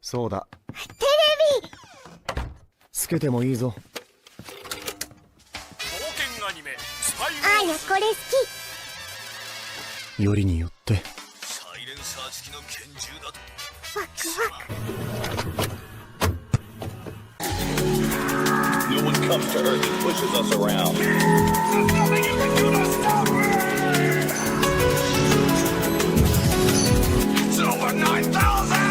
そうだ。テレビつけてもいいぞ。冒険アニメスパイあやこれ好き。よりによって。サイレンサー付きの拳銃だと。ワクワク。 No one comes to Earth and pushes us around. There's nothing you can do to stop me! It's over 9,000!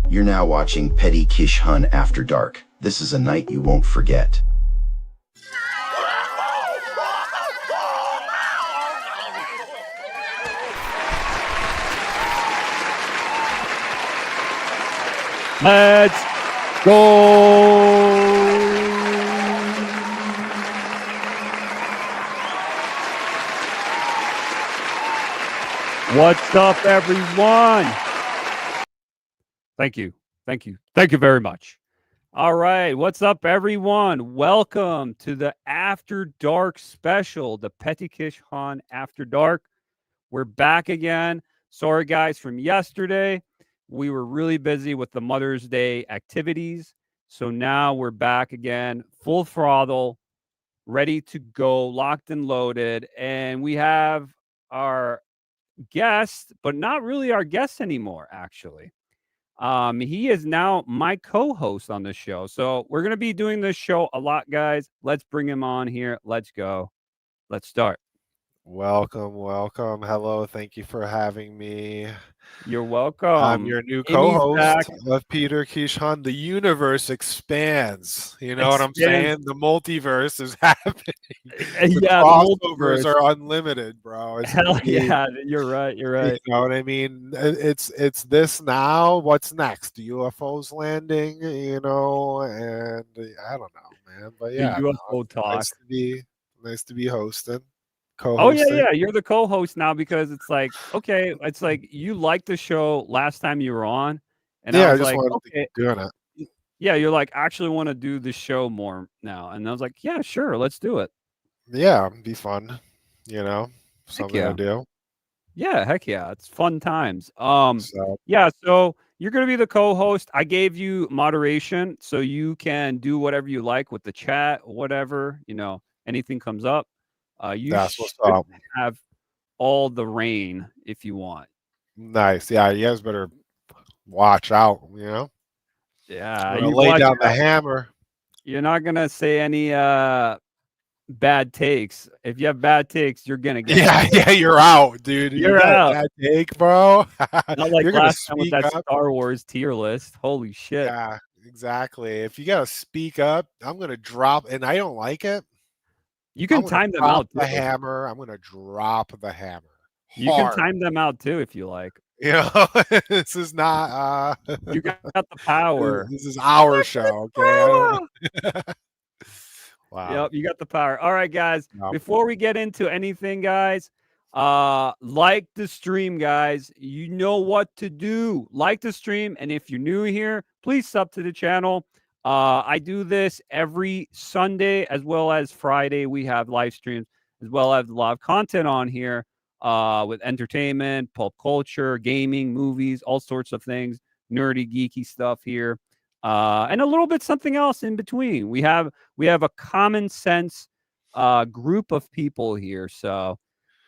You're now watching Peti Kish Hun After Dark. This is a night you won't forget. Let's go! What's up, everyone? Thank you. Thank you. Thank you very much. All right. What's up, everyone? Welcome to the After Dark special, the Peti Kish Han After Dark. We're back again. Sorry, guys, from yesterday. We were really busy with the Mother's Day activities. So now we're back again, full throttle, ready to go, locked and loaded. And we have our guest, but not really our guest anymore, actually. He is now my co-host on the show. So we're going to be doing this show a lot, guys. Let's bring him on here. Let's go. Let's start. Welcome, welcome. Hello, thank you for having me. You're welcome. I'm your new co-host of Peter Kish Han. The universe expands. You know what I'm saying? The multiverse is happening. The crossovers are unlimited, bro. Hell yeah, you're right. You're right. You know what I mean? It's this now. What's next? UFOs landing, you know, and I don't know, man. But yeah, the UFO talk. Nice to be hosting. Oh yeah, you're the co-host now because it's like, okay, it's like you liked the show last time you were on, and yeah, I was just like, wanted okay, to keep doing it. Yeah, you're like, actually want to do the show more now, and I was like, yeah, sure, let's do it. Yeah, it'd be fun, you know, something to do. Yeah, heck yeah, it's fun times. Yeah, so you're gonna be the co-host. I gave you moderation, so you can do whatever you like with the chat, whatever, you know, anything comes up. You should have all the reign if you want. Nice. Yeah, you guys better watch out, you know? Yeah. You lay down the hammer. You're not going to say any bad takes. If you have bad takes, you're gonna get Yeah, you're out, dude. You're you got out. a bad take, bro. Not like You're gonna last time with speak that up. Star Wars tier list. Holy shit. Yeah, exactly. If you gotta speak up, I'm gonna drop, and I don't like it. You I'm can gonna time them drop out the too. hammer. I'm gonna drop the hammer You can hard. time them out too if you like. You know, this is not. You got the power. This is our show, okay? I don't. Wow. Yep, you got the power. All right, guys. Yep. Before we get into anything, guys, like the stream, guys. You know what to do. Like the stream, and if you're new here, please sub to the channel. I do this every Sunday as well as Friday. We have live streams as well as a lot of content on here with entertainment, pulp culture, gaming, movies, all sorts of things, nerdy, geeky stuff here. And a little bit something else in between. We have a common sense group of people here, so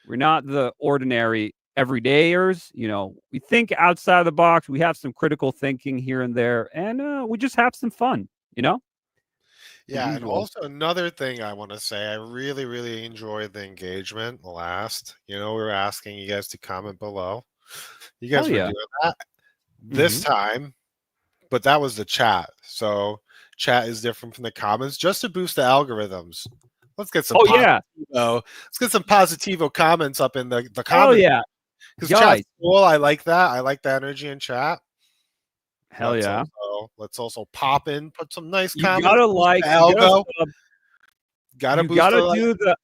we're not the ordinary everydayers. You know, we think outside the box. We have some critical thinking here and there, and we just have some fun. You know. Yeah, and usual. also another thing I want to say, I really, really enjoyed the engagement last. You know, we were asking you guys to comment below. You guys were doing that this time, but that was the chat. So chat is different from the comments, just to boost the algorithms. Let's get some. Let's get some positivo comments up in the comments. Oh yeah, because chat's cool. I like that. I like the energy in chat. Hell yeah. Let's also pop in, put some nice comments. You gotta like, gotta boost do the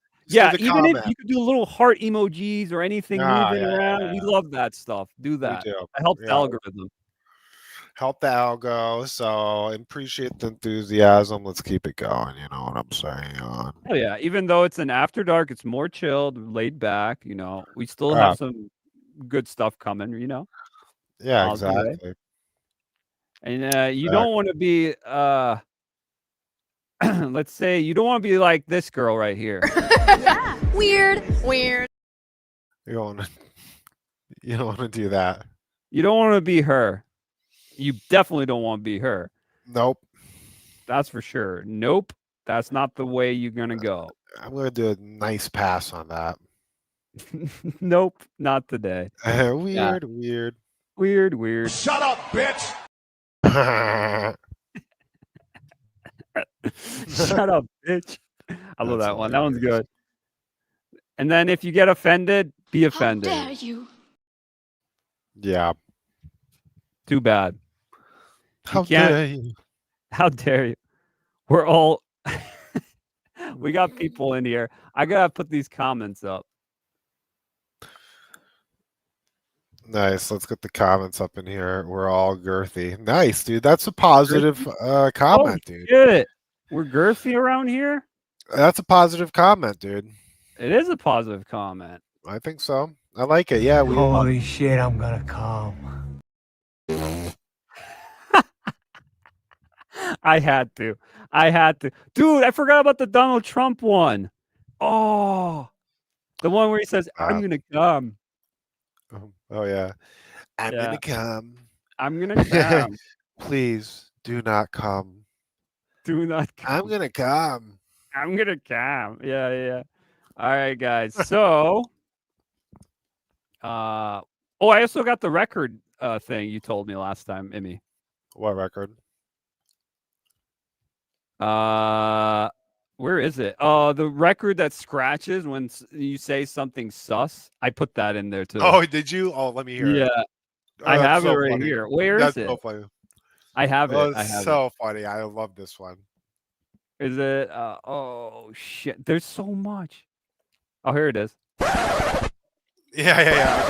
even if you could do little heart emojis or anything moving around, we love that stuff. Do that. It helps the algorithm. Help the algo. So appreciate the enthusiasm. Let's keep it going. You know what I'm saying? Oh yeah. Even though it's an after dark, it's more chilled, laid back. You know, we still have some good stuff coming. You know. Yeah, exactly. And you don't want to be let's say you don't want to be like this girl right here. Weird. You don't want to do that. You don't want to be her. You definitely don't want to be her. Nope. That's for sure. Nope. That's not the way you're gonna go. I'm gonna do a nice pass on that. Nope, not today. Weird. Shut up, bitch! Shut up, bitch. I love that one. That one's good. And then if you get offended, be offended. How dare you? Yeah. Too bad. How dare you? How dare you? We're all we got people in here. I gotta put these comments up. Nice. Let's get the comments up in here. We're all girthy. Nice, dude. That's a positive comment, dude. Shit. We're girthy around here? That's a positive comment, dude. It is a positive comment. I think so. I like it. Yeah. Holy shit, I'm gonna come. I had to. Dude, I forgot about the Donald Trump one. Oh. The one where he says, I'm gonna come. Oh yeah. I'm gonna come. I'm gonna come. Please do not come. Do not come. I'm gonna come. I'm gonna come. Yeah. All right, guys. So I also got the record thing you told me last time, Emmy. What record? Where is it? Oh, the record that scratches when you say something sus. I put that in there too. Oh, did you? Oh, let me hear it. Yeah. I have it right here. Where is it? That's so funny. I have it. I have so funny. I love this one. Is it? Oh shit! There's so much. Oh, here it is. Yeah.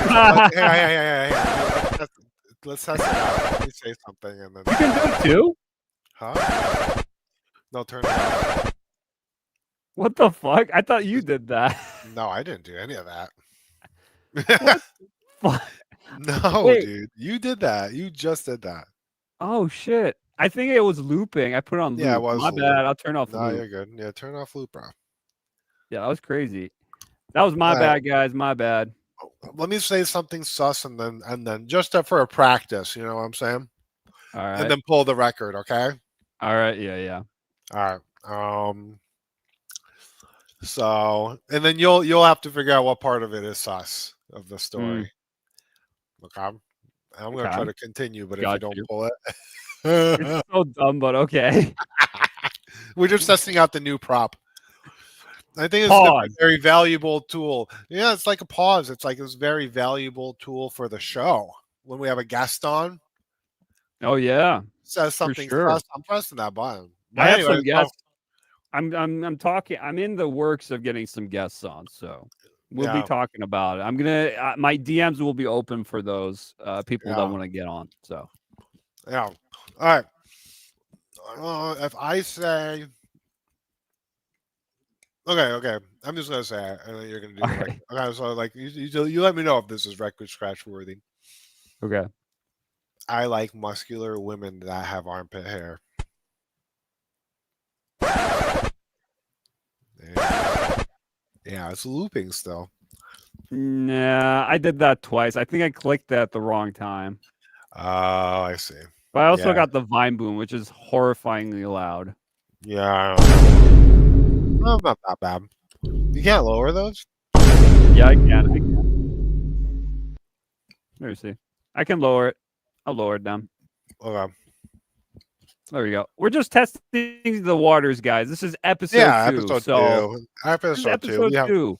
Let's test it out. Let me say something and then. You can do it too. Huh? No, turn it off. What the fuck? I thought you did that. No, I didn't do any of that. What? No, Wait. dude. You did that. You just did that. Oh shit! I think it was looping. I put it on loop. Yeah, it was. My bad. I'll turn off No, loop. you're good. Yeah, turn off loop, bro. Yeah, that was crazy. That was my bad, guys. My bad. Let me say something sus and then just for a practice, you know what I'm saying? All right. And then pull the record, okay? All right. Yeah. All right. So, and then you'll have to figure out what part of it is sus of the story. Okay, I'm going to try to continue, but if you don't pull it, it's so dumb. But okay, we're just testing out the new prop. I think it's a very valuable tool. Yeah, it's like a pause. It's like this very valuable tool for the show when we have a guest on. Oh yeah, says something. Sure. I'm pressing that button. But I have some guests. I'm talking. I'm in the works of getting some guests on, so we'll be talking about it. I'm gonna. My DMs will be open for those people that want to get on. So yeah. All right. If I say. Okay. I'm just gonna say it, and then you're gonna do it. Okay, so like you let me know if this is record scratch worthy. Okay. I like muscular women that have armpit hair. Yeah, it's looping still. Nah, I did that twice. I think I clicked that at the wrong time. Oh, I see. But I also got the Vine Boom, which is horrifyingly loud. Yeah. Well, not that bad. You can't lower those? Yeah, I can. Let me see. I can lower it. I'll lower it down. Okay. There we go. We're just testing the waters, guys. This is episode 2. Episode 2. Episode 2.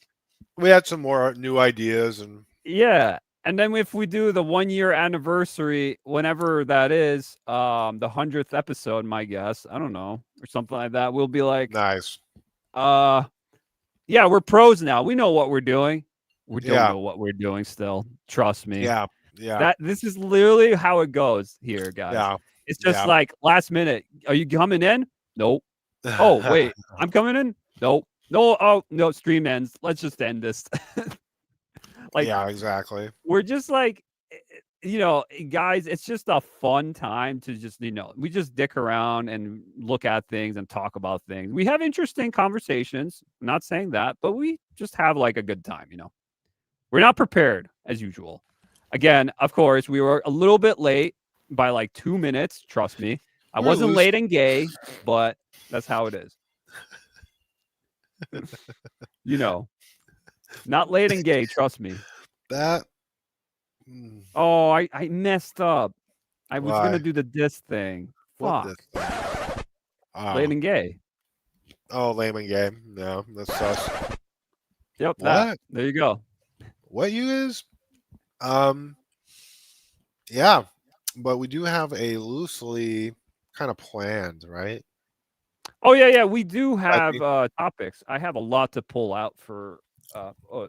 We had some more new ideas and and then if we do the 1-year anniversary, whenever that is, the 100th episode, my guess, I don't know, or something like that, we'll be like, nice. Yeah, we're pros now. We know what we're doing. We don't know what we're doing still. Trust me. Yeah. This is literally how it goes here, guys. Yeah. It's just like last minute. Are you coming in? Nope. Oh, wait. I'm coming in? Nope. No. Oh, no. Stream ends. Let's just end this. Yeah, exactly. We're just like, guys, it's just a fun time to just, we just dick around and look at things and talk about things. We have interesting conversations. I'm not saying that, but we just have like a good time, We're not prepared as usual. Again, of course, we were a little bit late by like 2 minutes. Trust me. I wasn't late and gay, but that's how it is. Not late and gay. Trust me. Oh, I messed up. I was going to do the diss thing. Fuck. Late and gay. Oh, lame and gay. No, that's sus. Yep. That. There you go. What you is? Yeah, but we do have a loosely kind of planned, right? Oh yeah. We do have topics. I have a lot to pull out for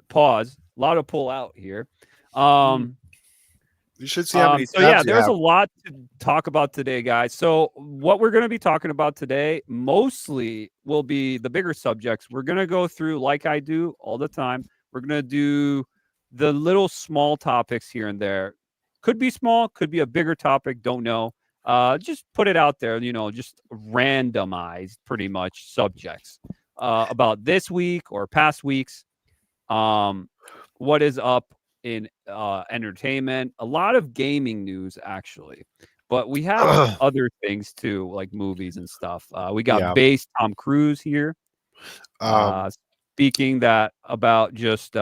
pause. A lot to pull out here. You should see how many. So yeah, there's a lot to talk about today, guys. So what we're going to be talking about today mostly will be the bigger subjects. We're going to go through, like I do all the time. We're going to do the little small topics here and there. Could be small, could be a bigger topic. Don't know. Just put it out there. Just randomized, pretty much subjects about this week or past weeks. What is up in entertainment? A lot of gaming news, actually, but we have other things too, like movies and stuff. We got base Tom Cruise here, speaking that about just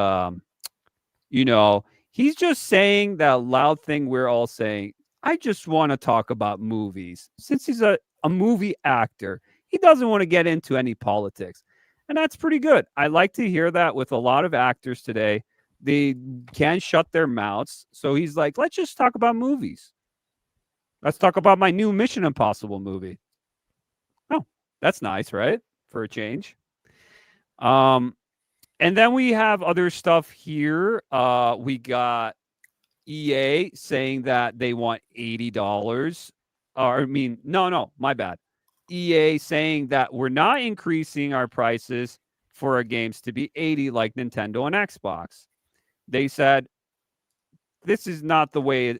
he's just saying that loud thing we're all saying. I just want to talk about movies. Since he's a movie actor, he doesn't want to get into any politics. And that's pretty good. I like to hear that with a lot of actors today. They can't shut their mouths. So he's like, let's just talk about movies. Let's talk about my new Mission Impossible movie. Oh, that's nice, right? For a change. And then we have other stuff here. We got EA saying that they want $80. No, my bad. EA saying that we're not increasing our prices for our games to be $80 like Nintendo and Xbox. They said this is not the way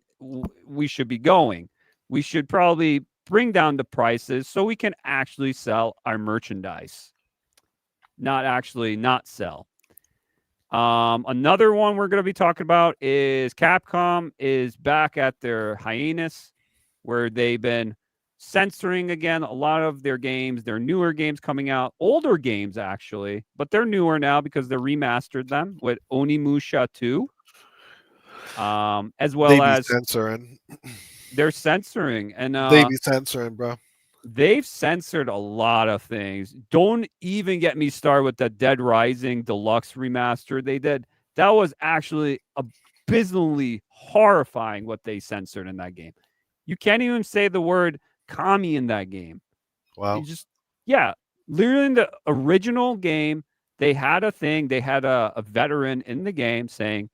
we should be going. We should probably bring down the prices so we can actually sell our merchandise. Not sell. Another one we're going to be talking about is Capcom is back at their hiatus where they've been censoring again a lot of their games. Their newer games coming out, older games actually, but they're newer now because they remastered them with Onimushia 2. As well as censoring. They're censoring, and they be censoring, bro. They've censored a lot of things. Don't even get me started with the Dead Rising Deluxe remaster they did. That was actually abysmally horrifying what they censored in that game. You can't even say the word "commie" in that game. Wow. Literally in the original game, they had a thing. They had a veteran in the game saying,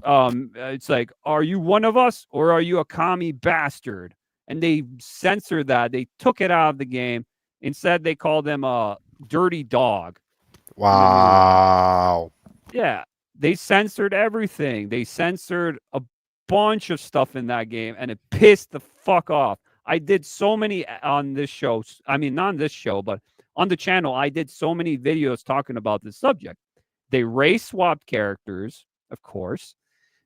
it's like, "Are you one of us or are you a commie bastard?" And they censored that. They took it out of the game. Instead, they called them a dirty dog. Wow. Yeah, they censored everything. They censored a bunch of stuff in that game, and it pissed the fuck off. I did so many on this show. I mean, not on this show, but on the channel, I did so many videos talking about this subject. They race swapped characters, of course.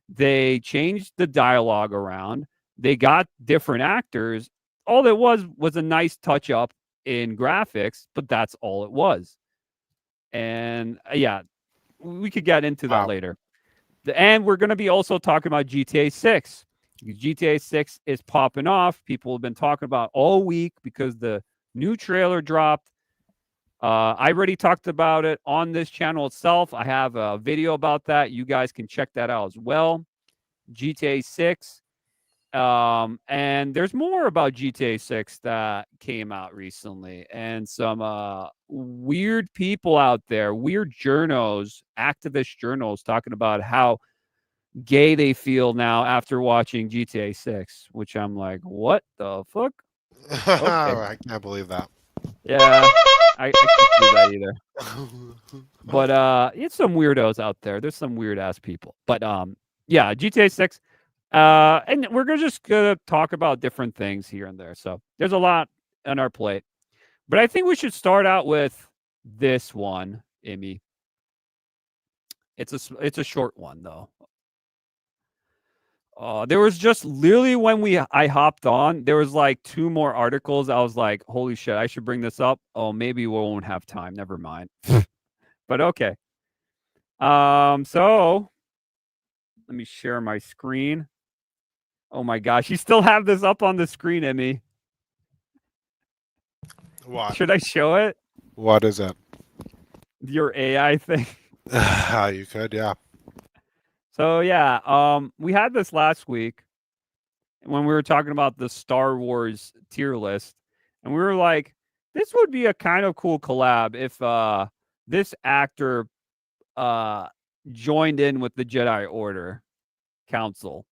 They changed the dialogue around. They got different actors. All it was a nice touch up in graphics, but that's all it was. And yeah, we could get into that later. And we're going to be also talking about GTA 6. GTA 6 is popping off. People have been talking about all week because the new trailer dropped. I already talked about it on this channel itself. I have a video about that. You guys can check that out as well. GTA 6. And there's more about GTA 6 that came out recently, and some weird people out there, weird journos, activist journos, talking about how gay they feel now after watching GTA 6, which I'm like, what the fuck? Okay. I can't believe that. Yeah, I can't believe that either. But it's some weirdos out there. There's some weird ass people. But yeah, GTA 6. And we're just gonna talk about different things here and there. So there's a lot on our plate. But I think we should start out with this one, Amy. It's a short one though. There was just literally when I hopped on, there was like 2 more articles. I was like, holy shit, I should bring this up. Oh, maybe we won't have time. Never mind. But okay. So let me share my screen. Oh my gosh, you still have this up on the screen, Emmy. What? Should I show it? What is it? Your AI thing. You could, yeah. So yeah, we had this last week when we were talking about the Star Wars tier list, and we were like, this would be a kind of cool collab if this actor joined in with the Jedi Order Council.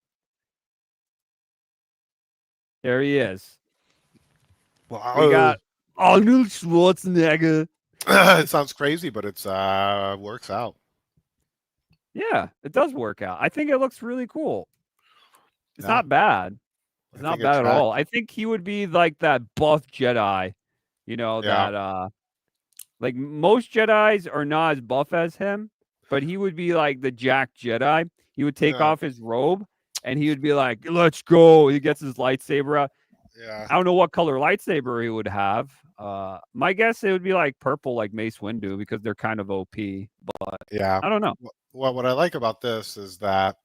There he is. Wow. We got Arnold Schwarzenegger. It sounds crazy, but it's works out. Yeah, it does work out. I think it looks really cool. It's not bad. It's not bad at all. I think he would be like that buff Jedi, that like most Jedis are not as buff as him, but he would be like the Jack Jedi. He would take off his robe and he would be like, let's go. He gets his lightsaber out. Yeah. I don't know what color lightsaber he would have. My guess it would be like purple, like Mace Windu, because they're kind of OP. But yeah, I don't know. Well, what I like about this is that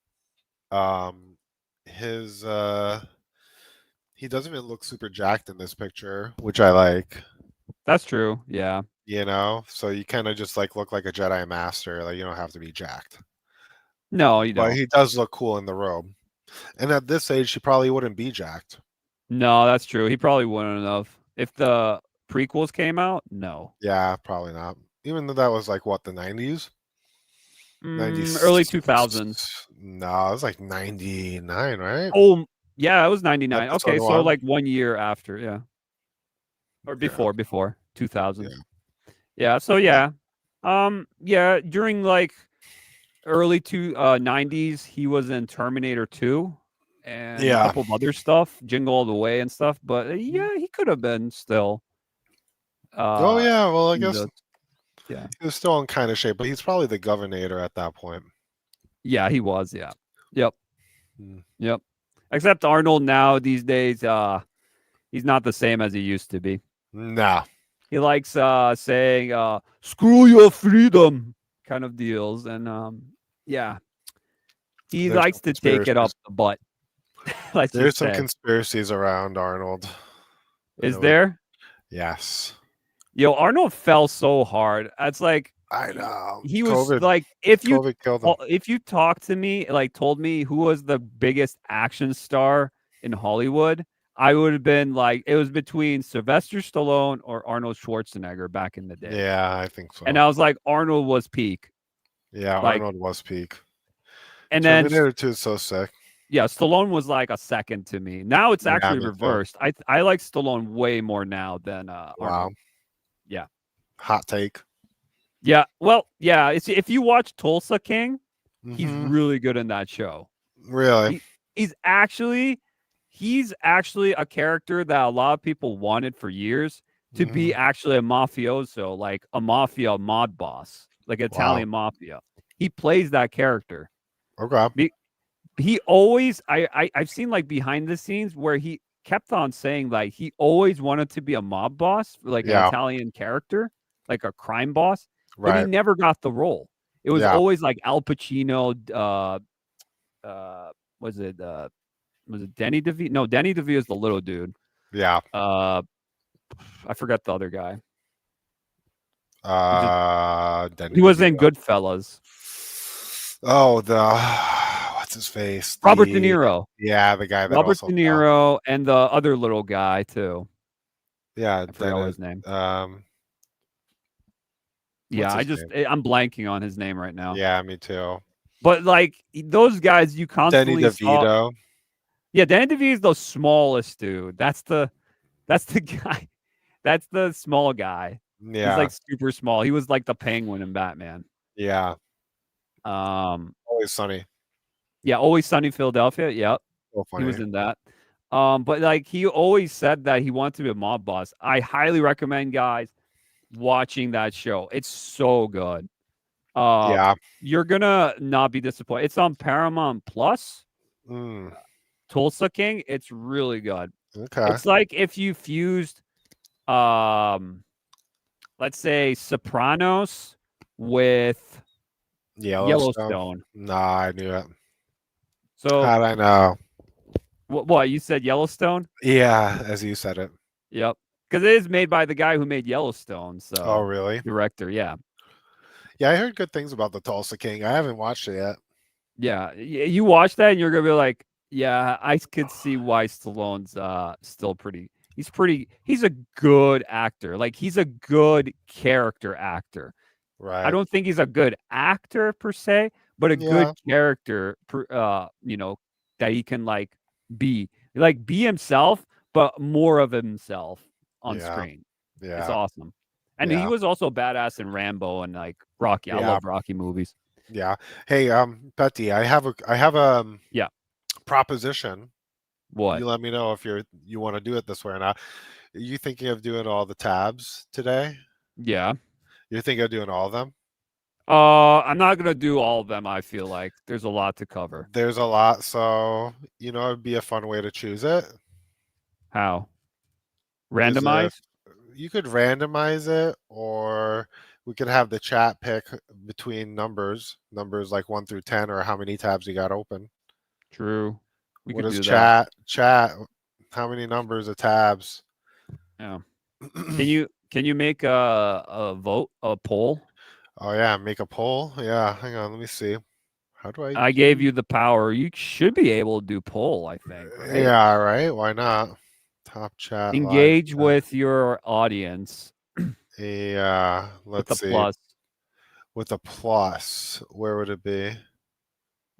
his he doesn't even look super jacked in this picture, which I like. That's true. Yeah. So you kind of just like look like a Jedi Master. Like you don't have to be jacked. No, you don't. But he does look cool in the robe. And at this age, he probably wouldn't be jacked. No, that's true. He probably wouldn't have. If the prequels came out, no. Yeah, probably not. Even though that was like what, the 90s? Early 2000s. No, it was like 99, right? Oh, yeah, it was 99. Episode okay, so 1. like 1 year after, yeah. Or before 2000. Yeah, so yeah. Yeah, during like early 90s, he was in Terminator 2 and a couple of other stuff, Jingle All the Way and stuff, but yeah, he could have been still. Oh yeah, well I guess yeah. He was still in kind of shape, but he's probably the governor at that point. Yeah, he was, yeah. Yep. Yep. Except Arnold now these days, He's not the same as he used to be. Nah. He likes saying "screw your freedom" kind of deals, and yeah, he There's likes to take it up the butt. Let's There's just some say. conspiracies around Arnold. Is there? Yes. Yo, Arnold fell so hard. It's like I know. he was COVID, like, if you COVID killed him. talked to me, like told me who was the biggest action star in Hollywood, I would have been like, it was between Sylvester Stallone or Arnold Schwarzenegger back in the day. Yeah, I think so. And I was like, Arnold was peak. Yeah, like, Arnold was peak. And Terminator 2 is so sick. Yeah, Stallone was like a second to me. Now it's actually reversed. I like Stallone way more now than Arnold. Wow. Yeah. Hot take. Yeah. Well, yeah. It's, if you watch Tulsa King, he's really good in that show. Really? He's actually a character that a lot of people wanted for years to be actually a mafioso, like a mafia mob boss, like Italian mafia. He plays that character. Okay. He always, I've seen like behind the scenes where he kept on saying like he always wanted to be a mob boss, like an Italian character, like a crime boss, but he never got the role. It was always like Al Pacino. Was it Danny DeVito? No, Danny DeVito is the little dude. Yeah. I forgot the other guy. He was in Goodfellas. Oh, what's his face? Robert De Niro. Yeah, the guy that Robert De Niro and the other little guy too. Yeah, I forgot his name. Yeah, I'm blanking on his name right now. Yeah, me too. But like those guys, you constantly Danny DeVito. Yeah, Danny DeVito is the smallest dude. That's the guy. That's the small guy. Yeah, he's like super small. He was like the Penguin in Batman. Yeah. Always Sunny. Yeah, Always Sunny in Philadelphia. Yep. So funny. He was in that. But like he always said that he wanted to be a mob boss. I highly recommend guys watching that show. It's so good. Yeah. You're gonna not be disappointed. It's on Paramount Plus. Tulsa King. It's really good. Okay. It's like if you fused let's say Sopranos with Yellowstone. Nah, I knew it. So how'd I know? What you said, Yellowstone? Yeah, as you said it. Yep. Because it is made by the guy who made Yellowstone. So oh, really? Director, yeah. Yeah, I heard good things about the Tulsa King. I haven't watched it yet. Yeah, you watch that and you're gonna be like, yeah, I could see why Stallone's still pretty. He's a good actor. Like he's a good character actor. Right. I don't think he's a good actor per se, but a good character. That he can be himself, but more of himself on screen. Yeah, it's awesome. And he was also badass in Rambo and like Rocky. I love Rocky movies. Yeah. Hey, Peti, I have a proposition. What? You let me know if you want to do it this way or not. Are you thinking of doing all the tabs today? Yeah. You're thinking of doing all of them? I'm not gonna do all of them. I feel like there's a lot to cover. There's a lot, so it'd be a fun way to choose it. How? Randomize? You could randomize it, or we could have the chat pick between numbers like 1 through 10, or how many tabs you got open. True. We what could is do chat? Chat. How many numbers of tabs? Yeah. Can you make a poll? Oh yeah, make a poll. Yeah, hang on, let me see. How do I? I gave you the power. You should be able to do poll. I think. Right? Yeah. Right. Why not? Top chat. Engage with your audience. Yeah. Let's see. Plus. With a plus, where would it be? I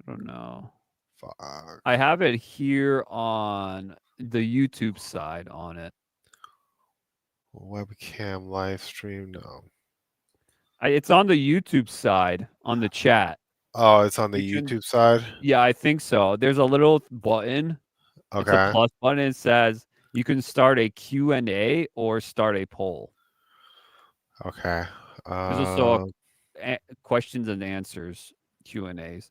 don't know. Fuck. I have it here on the YouTube side on it. Webcam live stream. No. It's on the YouTube side on the chat. Oh, it's on the YouTube side? Yeah, I think so. There's a little button. Okay. It's a plus button. It says you can start a Q&A or start a poll. Okay. There's also questions and answers Q&As.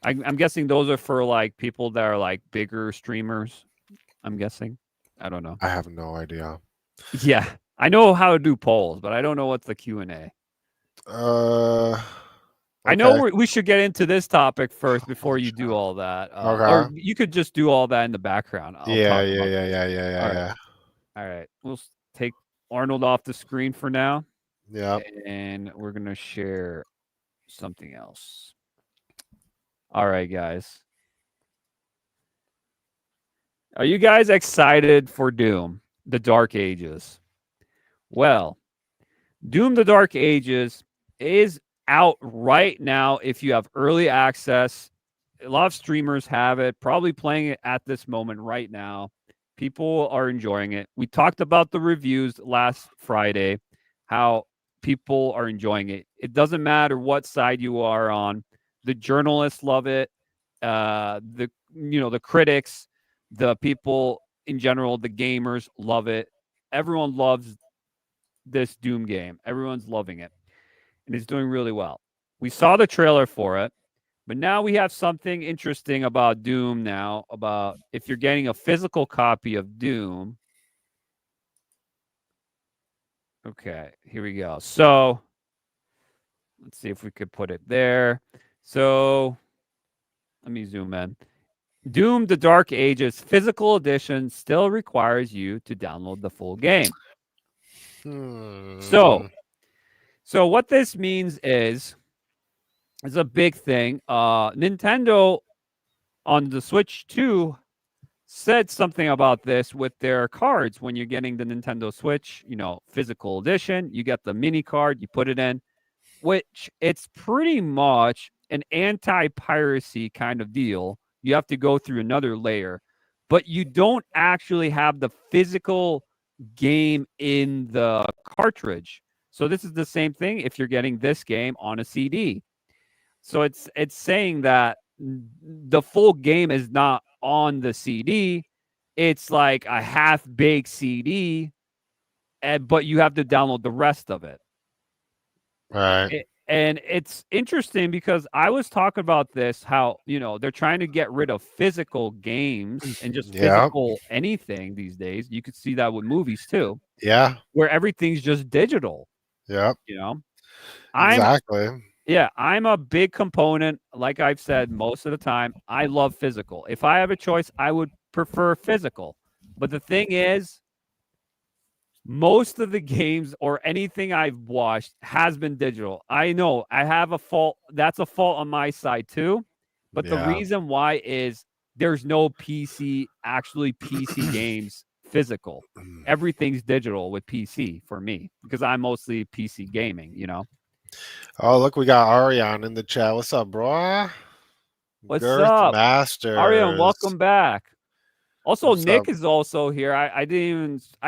I'm guessing those are for like people that are like bigger streamers. I'm guessing. I don't know. I have no idea. Yeah, I know how to do polls, but I don't know what's the Q&A. I know Okay. we should get into this topic first before you do all that. Or Okay. you could just do all that in the background. I'll Yeah, talk yeah, about yeah, this. yeah, yeah, All yeah, right. yeah. All right. We'll take Arnold off the screen for now, Yeah. and we're going to share something else. All right, guys. Are you guys excited for Doom, The Dark Ages? Well, Doom, The Dark Ages is out right now if you have early access. A lot of streamers have it, probably playing it at this moment right now. People are enjoying it. We talked about the reviews last Friday, how people are enjoying it. It doesn't matter what side you are on. The journalists love it. The critics, the people in general, the gamers love it. Everyone loves this Doom game. Everyone's loving it, and it's doing really well. We saw the trailer for it, but now we have something interesting about Doom now, about if you're getting a physical copy of Doom. Okay, here we go. So let's see if we could put it there. So let me zoom in. Doom, The Dark Ages physical edition still requires you to download the full game. So what this means is a big thing. Nintendo on the Switch 2 said something about this with their cards. When you're getting the Nintendo Switch, physical edition, you get the mini card, you put it in, which it's pretty much an anti-piracy kind of deal. You have to go through another layer, but you don't actually have the physical game in the cartridge. So this is the same thing if you're getting this game on a CD. So it's saying that the full game is not on the CD. It's like a half-baked CD, but you have to download the rest of it. Right. And it's interesting because I was talking about this, how, they're trying to get rid of physical games and just physical anything these days. You could see that with movies too. Yeah. Where everything's just digital. Yep. Exactly. I'm a big component. Like I've said, most of the time, I love physical. If I have a choice, I would prefer physical. But the thing is, most of the games or anything I've watched has been digital. I know I have a fault. That's a fault on my side too. But the reason why is there's no PC games physical. Everything's digital with PC for me because I'm mostly PC gaming, Oh, look, we got Arion in the chat. What's up, bro? What's up? Masters. Arion, welcome back. Also, What's Nick up? is also here. I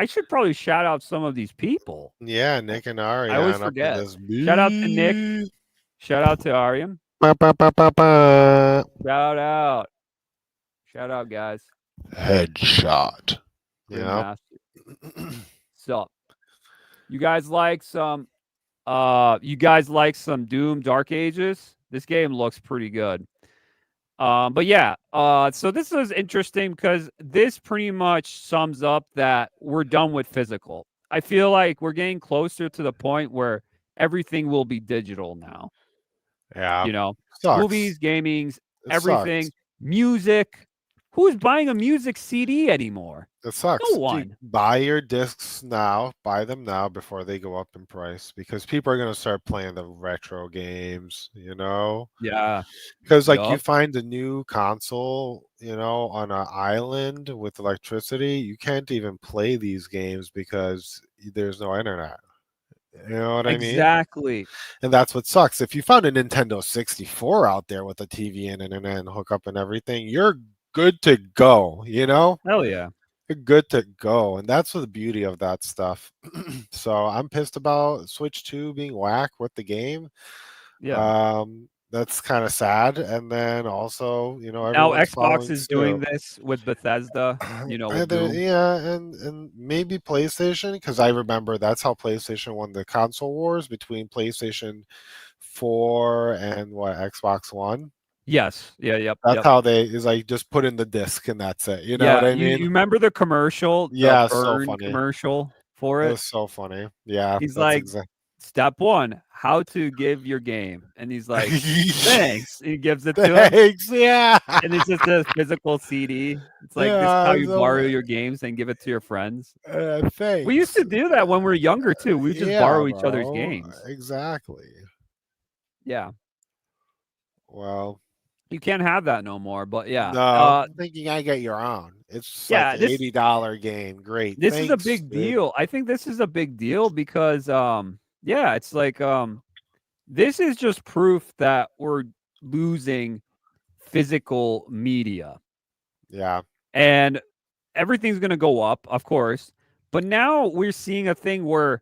should probably shout out some of these people. Yeah, Nick and Arion. I always forget. Shout out to Nick. Shout out to Arion. Shout out, guys. Headshot. Yeah. So, you guys like some Doom Dark Ages? This game looks pretty good. But yeah, so this is interesting because this pretty much sums up that we're done with physical. I feel like we're getting closer to the point where everything will be digital now. Yeah. Movies, gamings, everything, music. Who's buying a music CD anymore? It sucks. No one. Dude, buy your discs now. Buy them now before they go up in price because people are going to start playing the retro games, Yeah. Because you find a new console, on an island with electricity, you can't even play these games because there's no internet. You know what I mean? Exactly. And that's what sucks. If you found a Nintendo 64 out there with a TV and internet and hookup and everything, you're good to go, Hell yeah. You're good to go. And that's the beauty of that stuff. So I'm pissed about Switch 2 being whack with the game. Yeah. That's kind of sad. And then also, now Xbox is doing this with Bethesda, with Doom. Yeah, and maybe PlayStation, because I remember that's how PlayStation won the console wars between PlayStation 4 and Xbox One. Yes. Yeah. Yep. That's how they is like just put in the disc and that's it. You know what I mean? You remember the commercial, the Yeah, it's so burn funny. commercial for It it? was so funny. Yeah, He's that's like, exactly. step 1, how to give your game. And he's like, thanks. He gives it to him. Thanks. Yeah. And it's just a physical CD. It's like, this is Yeah, how you so borrow your games and give it to your friends. thanks. We used to do that when we were younger too. We would just borrow each other's bro. games. Exactly. Yeah. Well, You can't have that no more. But yeah. no, I'm thinking I get your own. It's like an $80 game. Great. This Thanks, is a big deal. I think this is a big deal because yeah, it's like this is just proof that we're losing physical media. Yeah. And everything's going to go up, of course. But now we're seeing a thing where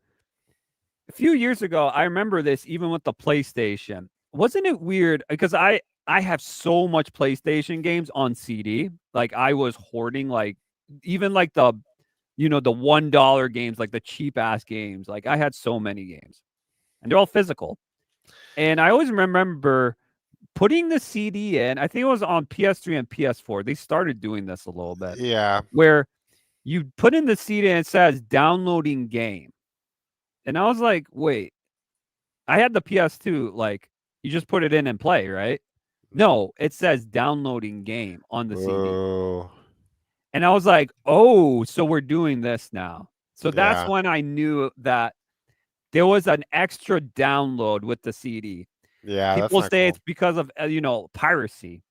a few years ago, I remember this even with the PlayStation. Wasn't it weird? Because I have so much PlayStation games on CD. Like I was hoarding like even like the the $1 games, like the cheap ass games. Like I had so many games. And they're all physical. And I always remember putting the CD in. I think it was on PS3 and PS4. They started doing this a little bit. Yeah. Where you put in the CD and it says downloading game. And I was like, wait, I had the PS2. Like, you just put it in and play, right? No, it says downloading game on the CD. And I was like, oh, so we're doing this now. So that's when I knew that there was an extra download with the CD. Yeah, People that's say not it's because of piracy.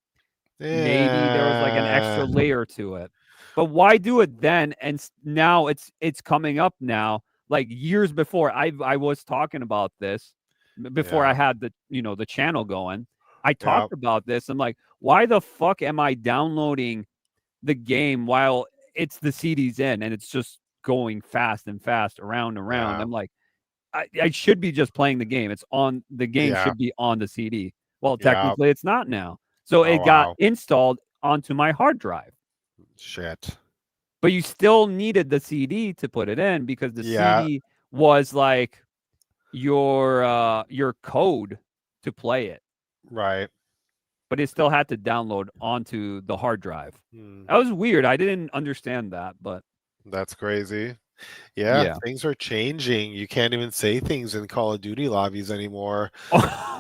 cool. Maybe there was like an extra layer to it. But why do it then? And now it's coming up now, like years before. I was talking about this before I had the the channel going. I talked about this. I'm like, why the fuck am I downloading the game while it's the CD's in and it's just going fast and fast around and around? I'm like, I should be just playing the game. It's on the game should be on the CD. Well, technically it's not now. So it got installed onto my hard drive. Shit. But you still needed the CD to put it in because the CD was like your code to play it. Right. But it still had to download onto the hard drive. That was weird. I didn't understand that, but that's crazy. Yeah, things are changing. You can't even say things in Call of Duty lobbies anymore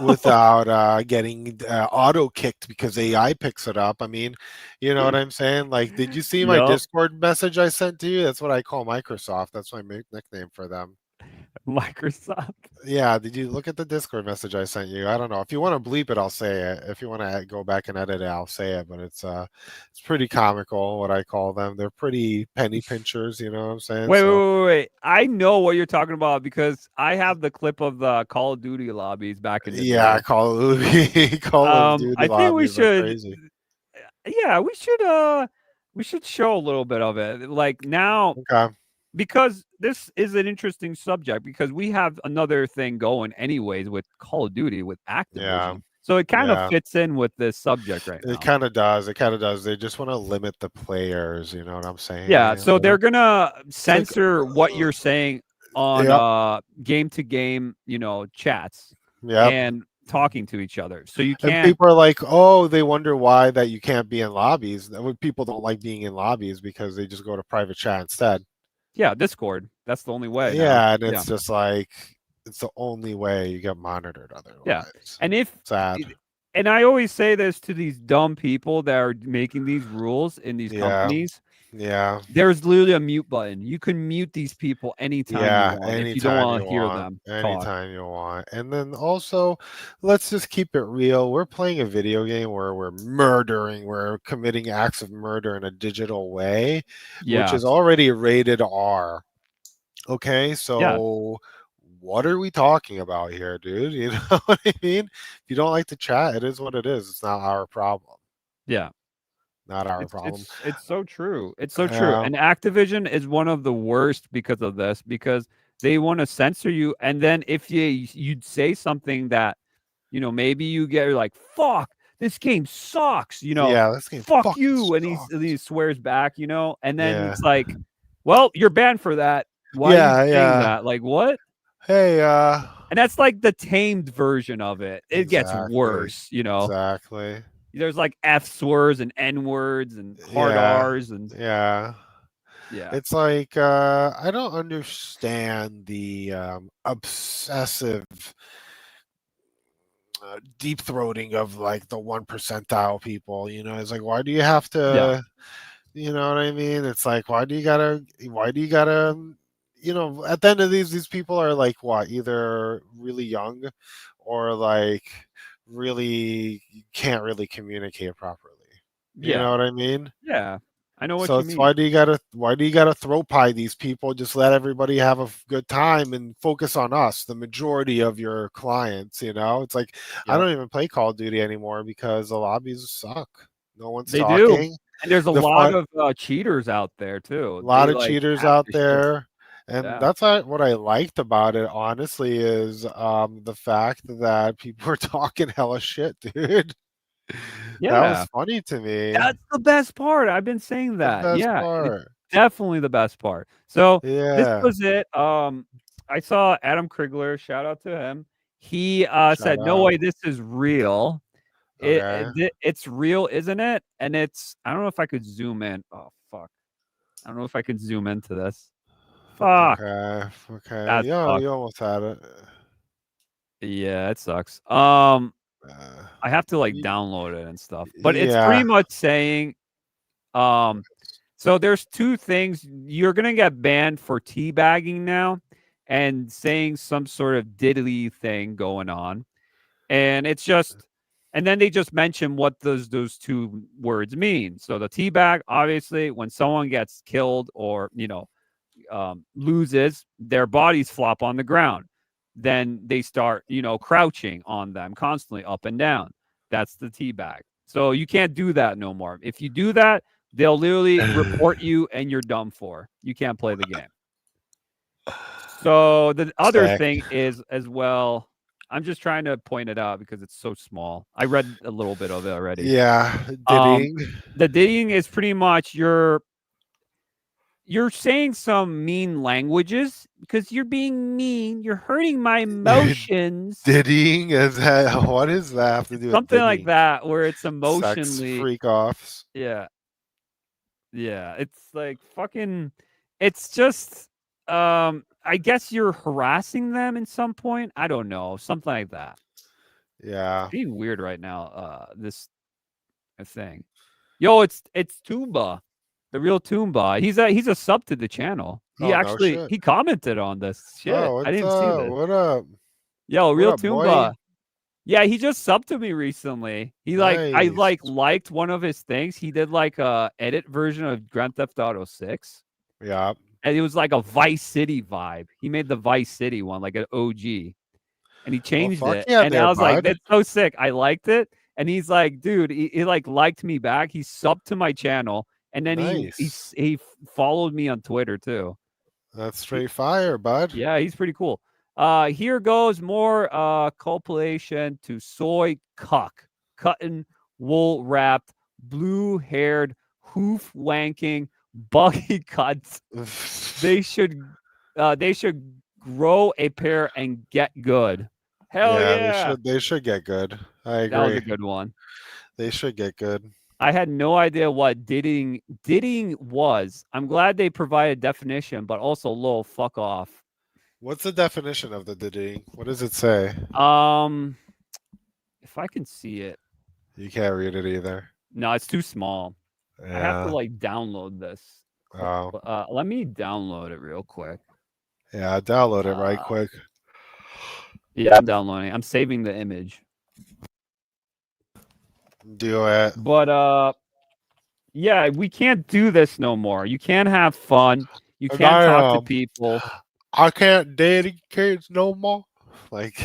without getting auto kicked because AI picks it up. I mean, you know what I'm saying? Like, did you see my Discord message I sent to you? That's what I call Microsoft. That's my nickname for them. Microsoft. Yeah, did you look at the Discord message I sent you? I don't know. If you want to bleep it, I'll say it. If you want to go back and edit it, I'll say it. But it's pretty comical what I call them. They're pretty penny pinchers, you know what I'm saying? Wait. I know what you're talking about because I have the clip of the Call of Duty lobbies back in the day. Call of Duty. Call of Duty. I think we should. Yeah, we should show a little bit of it. Like now. Okay. Because this is an interesting subject because we have another thing going anyways with Call of Duty with Activision. Yeah. So it kind of fits in with this subject right now. It kind of does. They just want to limit the players. You know what I'm saying? Yeah. So they're going to censor what you're saying on game to game, chats and talking to each other. So you can't. And people are like, oh, they wonder why that you can't be in lobbies. People don't like being in lobbies because they just go to private chat instead. Yeah, Discord. That's the only way. Yeah, and it's just like it's the only way you get monitored otherwise. Yeah, and sad. And I always say this to these dumb people that are making these rules in these companies. Yeah, there's literally a mute button. You can mute these people anytime you want if you don't want to hear them anytime you want. And then also, let's just keep it real. We're playing a video game where we're committing acts of murder in a digital way, which is already rated R. Okay, so what are we talking about here, dude? You know what I mean? If you don't like to chat, it is what it is. It's not our problem. Yeah. Not our problem. It's so true. It's so true. And Activision is one of the worst because of this, because they want to censor you. And then if you'd say something that, maybe you get like, fuck, this game sucks, this game fuck you. Sucks. And he swears back, and then it's like, well, you're banned for that. Why are you saying that? Like, what? Hey, and that's like the tamed version of it. It gets worse, Exactly. there's like F words and N words and hard R's and yeah. It's like I don't understand the obsessive deep throating of like the 1% people. You know, it's like, why do you have to? You know what I mean? It's like, why do you gotta? You know, at the end of these people are like what? Either really young, or like really can't really communicate properly. You know what I mean? Yeah. I know what So you it's mean. why do you gotta throw pie these people? Just let everybody have a good time and focus on us, the majority of your clients. You know, it's like I don't even play Call of Duty anymore because the lobbies suck. No one's They do. talking. And there's a The lot fun, of cheaters out there too. a lot They of like cheaters hack out your shit. there, and Yeah. that's what I liked about it. Honestly, is the fact that people were talking hella shit, dude. That was Yeah. funny to me. That's the best part. I've been saying The that. best Yeah. It's part. definitely the best part. So this Yeah. was it. I saw Adam Krigler, shout out to him. He Shout said, "No out. way, this is real. Okay. It's real, isn't it?" And it's I don't know if I could zoom in. Oh fuck. I don't know if I could zoom into this. Fuck. Okay. Okay. That Yeah, sucks. you almost had it. Yeah, it sucks. Uh, I have to like y- download it and stuff. But it's pretty yeah. much saying so there's two things. You're gonna get banned for teabagging now and saying some sort of diddly thing going on. And it's just and then they just mention what those two words mean. So the teabag, obviously, when someone gets killed or loses, their bodies flop on the ground. Then they start, crouching on them constantly up and down. That's the teabag. So you can't do that no more. If you do that, they'll literally report you and you're done for. You can't play the game. So the other Sick. thing is as well, I'm just trying to point it out because it's so small. I read a little bit of it already. Yeah. Um, Diddying. the diddying is pretty much you're saying some mean languages because you're being mean. You're hurting my emotions. Diddying is that? What does that have to do with Something like diddying? that, where it's Sex emotionally, freak offs. yeah, yeah. It's like fucking. It's just, I guess you're harassing them in some point. I don't know, something like that. Yeah. It's being weird right now. This thing. Yo, it's Toomba, the real Toomba. He's a sub to the channel. Oh no shit. He commented on this shit. Oh, I what's didn't see up? this. What up? Yo, What real up, boy? Toomba. Yeah, he just subbed to me recently. I Nice. liked one of his things. He did like a edit version of Grand Theft Auto 6. Yeah. And it was like a Vice City vibe. He made the Vice City one, like an OG. And he Well, changed fuck it. yeah, And I there, was like, bud. that's so sick. I liked it. And he's like, dude, he like liked me back. He subbed to my channel. And then Nice. he followed me on Twitter too. That's straight fire, bud. Yeah, he's pretty cool. Here goes more compilation to soy cuck, cutting, wool wrapped, blue haired, hoof wanking, buggy cuts. They should grow a pair and get good. Hell Yeah, yeah. they should get good. I That was a agree. good one. They should get good. I had no idea what diddying was. I'm glad they provided definition, but also lol, fuck off. What's the definition of the diddying? What does it say? If I can see it. You can't read it either. No, it's too small. I have to Yeah. like download this. Oh. Let me download it real quick. Yeah, download it right quick. Yeah, I'm downloading. I'm saving the image. Do it. But yeah, we can't do this no more. You can't have fun. You can't talk to people. I can't date kids no more. Like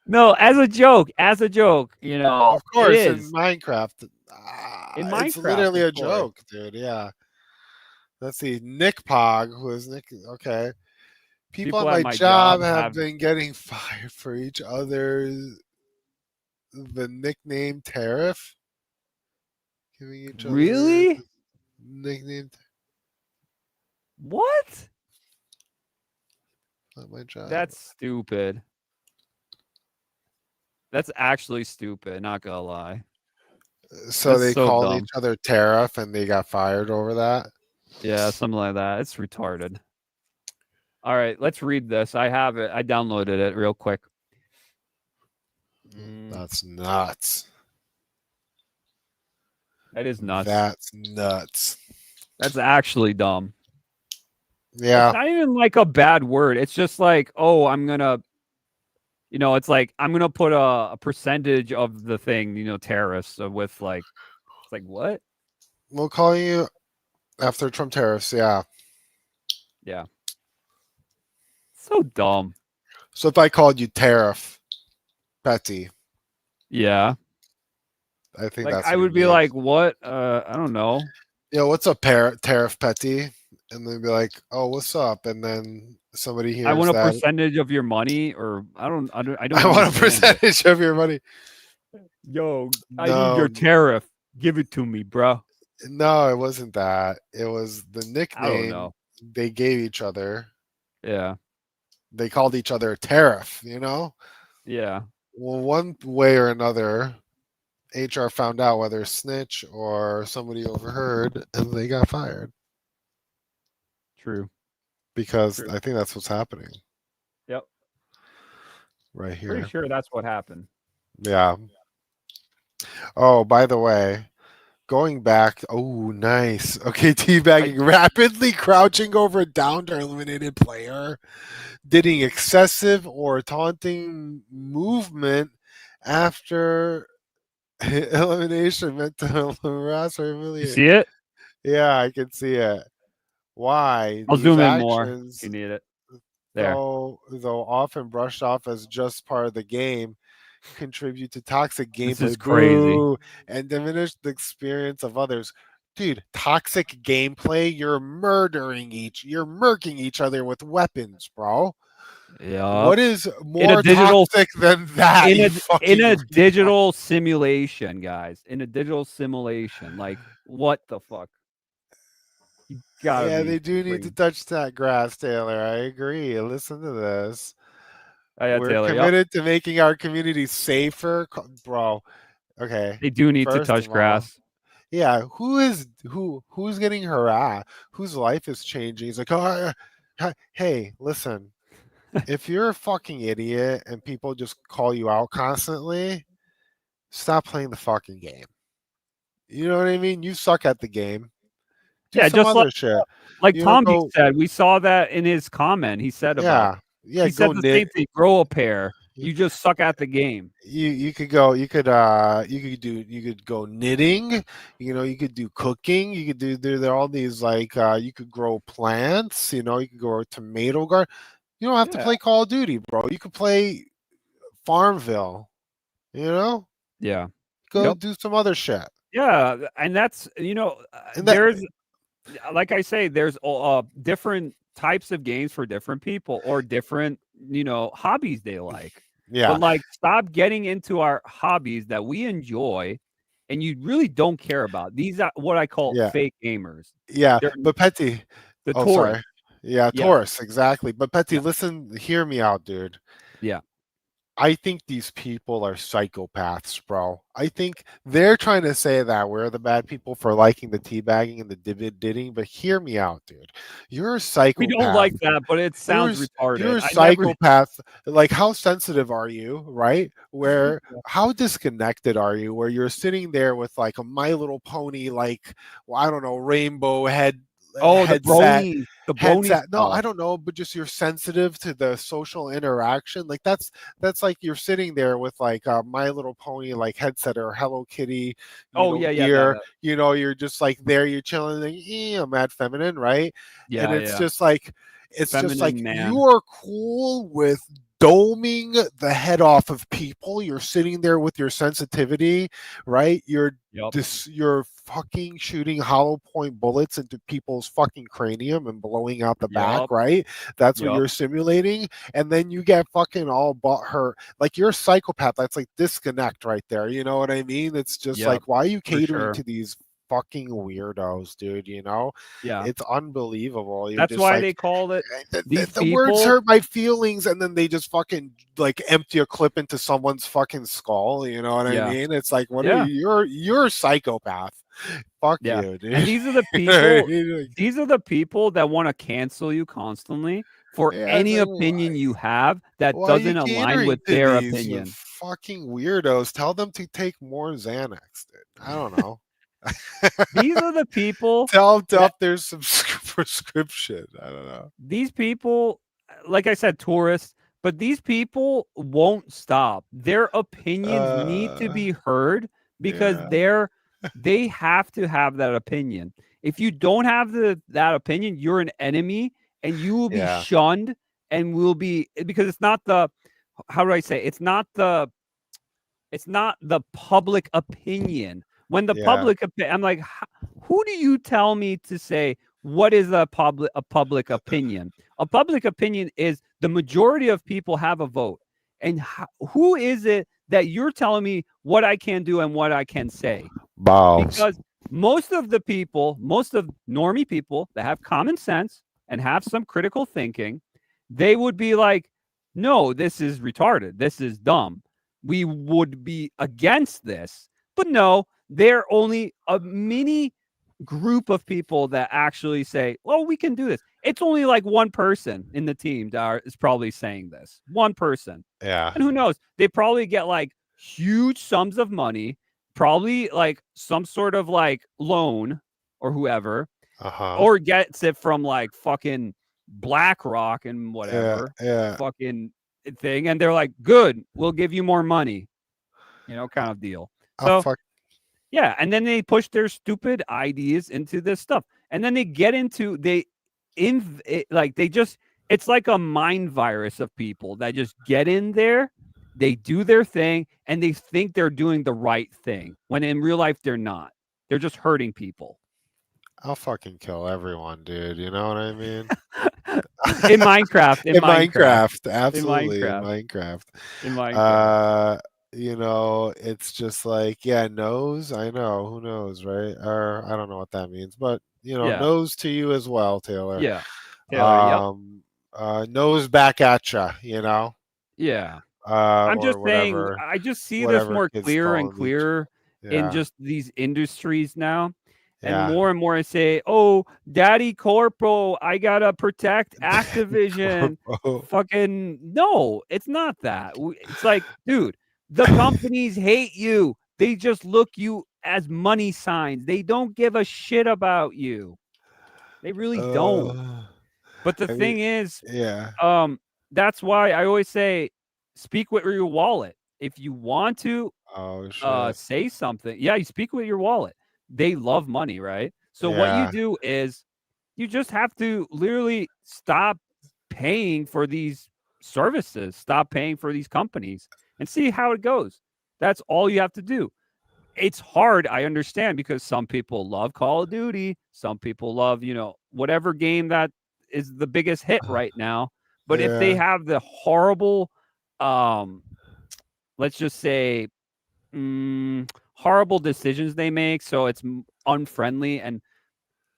No, as a joke, you know. of course, it in is. Minecraft. In It's Minecraft, literally a of course. joke, dude. Yeah. Let's see. Nick Pog, who is Nick? Okay. People at my job have been getting fired for each other's the nickname tariff. Giving each other Really? nickname. What? At my job. That's stupid. That's actually stupid. Not gonna lie. So That's they so called dumb. each other tariff and they got fired over that. Yeah, something like that. It's retarded. All right, let's read this. I have it. I downloaded it real quick. That's nuts. That is nuts. That's nuts. That's actually dumb. Yeah. It's not even like a bad word. It's just like, oh, I'm gonna, it's like I'm gonna put a percentage of the thing, tariffs with like, it's like what? We'll call you after Trump tariffs. Yeah. Yeah. So dumb. So if I called you tariff, Peti, Yeah. I think Like that's I what would be like, what? I don't know. what's up, tariff Peti? And they'd be like, oh, what's up? And then somebody hears I want a that. percentage of your money, or I don't I want a understand it. percentage of your money. Yo, I need your tariff. Give it to me, bro. No, it wasn't that. It was the I don't nickname know. they gave each other. Yeah. They called each other tariff, Yeah. Well, one way or another, HR found out whether snitch or somebody overheard and they got fired. True. Because True. I think that's what's happening. Yep. Right here. Pretty sure that's what happened. Yeah. Oh, by the way, going back. Oh, nice. Okay, teabagging, rapidly crouching over a downed or eliminated player, doing excessive or taunting movement after elimination meant to harass or humiliate. You see it? Yeah, I can see it. Why? I'll These zoom in more actions, if you need it. There. though often brushed off as just part of the game, contribute to toxic gameplay. This is crazy. Boo, and diminish the experience of others. Dude, toxic gameplay, you're murking each other with weapons, bro. Yeah. What is more toxic than that? In a digital simulation, guys. In a digital simulation. Like, what the fuck? You gotta Yeah, be they do need to touch that grass, Taylor. I agree. Listen to this. yeah, We're Taylor, committed to making our community safer, bro. Okay. They do need to First touch of all, grass. yeah, who's getting harassed? Whose life is changing? He's like, oh, hey, listen. If you're a fucking idiot and people just call you out constantly, stop playing the fucking game. You know what I mean? You suck at the game. Do some just other shit. Like You Tom know, said, we saw that in his comment. He said about he said the same thing. Grow a pair. You just suck at the game. You could go knitting, you could do cooking, you could do there are all these like you could grow plants, you could grow a tomato garden. You don't have to play Call of Duty, bro. You could play Farmville, Yeah. Go do some other shit. Yeah, and that's there's like I say, there's different types of games for different people or different hobbies they like. Yeah. But like, stop getting into our hobbies that we enjoy and you really don't care about. These are what I call fake gamers. Yeah, but Peti, the Taurus. Sorry. Yeah, Taurus, exactly. But Peti, listen, hear me out, dude. Yeah. I think these people are psychopaths, bro. I think they're trying to say that we're the bad people for liking the teabagging and the didding, but hear me out, dude. You're a psychopath. We don't like that, but it sounds retarded. You're a psychopath. Like, how sensitive are you, right? How disconnected are you? Where you're sitting there with like a My Little Pony, like, well, I don't know, rainbow headset. The brony. No, I don't know, but just you're sensitive to the social interaction. Like that's like you're sitting there with like a My Little Pony like headset or Hello Kitty. You're just like there, you're chilling. Like, I'm mad feminine, right? Yeah, and it's just like you are cool with doming the head off of people. You're sitting there with your sensitivity, right? You're fucking shooting hollow point bullets into people's fucking cranium and blowing out the back, right? That's what you're simulating. And then you get fucking all butthurt. Like, you're a psychopath. That's like disconnect right there. You know what I mean? It's just like, why are you catering to these fucking weirdos, dude. You know, Yeah, it's unbelievable. You're that's just why like, they called it. These the words people, hurt my feelings, and then they just fucking like empty a clip into someone's fucking skull. You know what I Yeah. mean? It's like, what Yeah. are you? You're a psychopath. Fuck Yeah. you, dude. And these are the people. These are the people that want to cancel you constantly for Yeah, it's any like, opinion you have that why are you doesn't align catering with to their these opinion. fucking weirdos? Tell them to take more Xanax, dude. I don't know. These are the people. Tell them to up their prescription. I don't know. These people, like I said, tourists, but these people won't stop. Their opinions need to be heard because yeah. they have to have that opinion. If you don't have that opinion, you're an enemy and you will be Yeah. shunned and will be, because it's not the, how do I say, it's not the public opinion. When the public opinion, I'm like, who do you tell me to say what is a public opinion? A public opinion is the majority of people have a vote. And who is it that you're telling me what I can do and what I can say? Balls. Because most of the people, most of normie people that have common sense and have some critical thinking, they would be like, no, this is retarded. This is dumb. We would be against this. But no, they're only a mini group of people that actually say, well, we can do this. It's only like one person in the team that is probably saying this. One person. Yeah. And who knows? They probably get like huge sums of money, probably like some sort of like loan or whoever, or gets it from like fucking BlackRock and whatever fucking thing. And they're like, good, we'll give you more money, you know, kind of deal. So, yeah. And then they push their stupid ideas into this stuff. And then they get into, it's like a mind virus of people that just get in there. They do their thing and they think they're doing the right thing when in real life they're not. They're just hurting people. I'll fucking kill everyone, dude. You know what I mean? In Minecraft. In Minecraft. Absolutely. In Minecraft. You know, it's just like, nose. I know. Who knows, right? Or I don't know what that means, but you know, nose to you as well, Taylor. Yeah. Taylor, nose back at you, you know? Yeah. I'm just saying, I just see this more clearer and clearer in just these industries now. And more I say, oh, Daddy Corpo, I gotta protect Activision. Fucking no, it's not that. It's like, dude, the companies hate you. They just look you as money signs. They don't give a shit about you. They really don't. But the thing is, that's why I always say, speak with your wallet. If you want to say something, you speak with your wallet. They love money, right? So what you do is you just have to literally stop paying for these services, stop paying for these companies and see how it goes. That's all you have to do. It's hard, I understand, because some people love Call of Duty. Some people love, you know, whatever game that is the biggest hit right now. But if they have the horrible, let's just say, horrible decisions they make, so it's unfriendly, and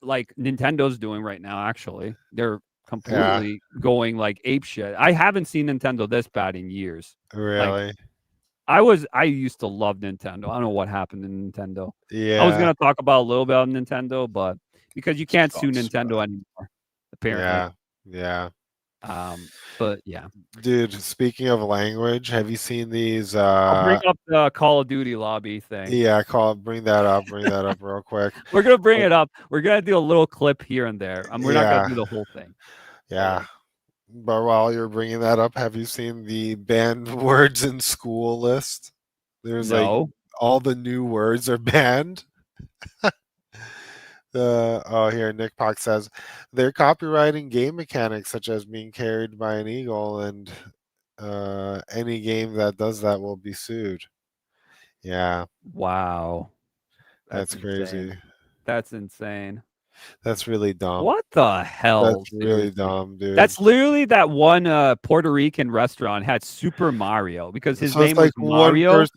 like Nintendo's doing right now, actually, they're completely going like ape shit. I haven't seen Nintendo this bad in years. Really? Like, I used to love Nintendo. I don't know what happened to Nintendo. Yeah. I was gonna talk about a little bit of Nintendo, but because you can't sue Nintendo anymore, apparently. Yeah. But yeah. Dude, speaking of language, have you seen these I'll bring up the Call of Duty lobby thing. Yeah, bring that up real quick. We're gonna bring it up. We're gonna do a little clip here and there. We're not gonna do the whole thing. Yeah. But while you're bringing that up, have you seen the banned words in school list? There's like all the new words are banned. Here Nick Pock says they're copyrighting game mechanics such as being carried by an eagle, and any game that does that will be sued. Yeah. Wow. That's crazy. That's insane. That's really dumb. What the hell? That's really dumb, dude. That's literally that one Puerto Rican restaurant had Super Mario because his name was Mario. And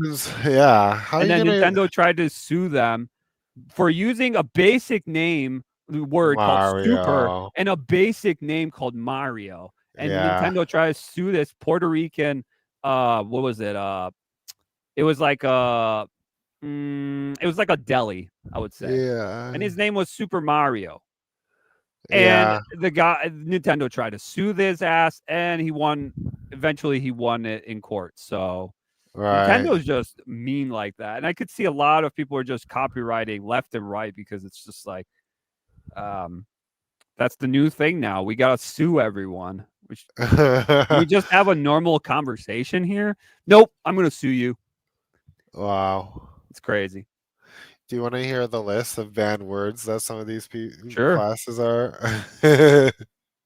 then Nintendo tried to sue them for using a basic name word called Super Mario. and a basic name called Mario. And Yeah. Nintendo tried to sue this Puerto Rican. What was it? It was like a deli, I would say. Yeah. And his name was Super Mario. Yeah. And the guy, Nintendo tried to sue this ass, and he won. Eventually, he won it in court. So Right. Nintendo's just mean like that, and I could see a lot of people are just copywriting left and right because it's just like, that's the new thing now. We gotta sue everyone. Can we just have a normal conversation here? Nope, I'm gonna sue you. Wow. It's crazy. Do you want to hear the list of banned words that some of these Sure. classes are?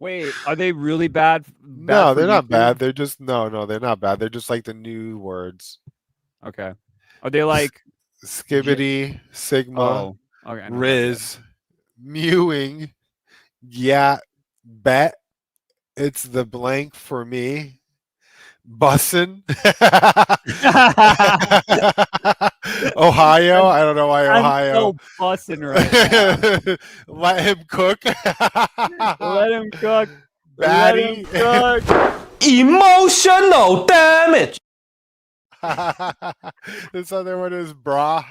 Wait, are they really bad? No, For they're not YouTube? bad. They're just no, they're not bad. They're just like the new words. Okay. Are they like Skibbity, Sigma, Oh, okay, I know that. Riz, mewing, yeah, bet. It's the blank for me. Bussin. Ohio. I don't know why I'm Ohio. so bussin' right now. Let him cook. Let him cook. Batty. Let him cook. Emotional damage. This other one is bra.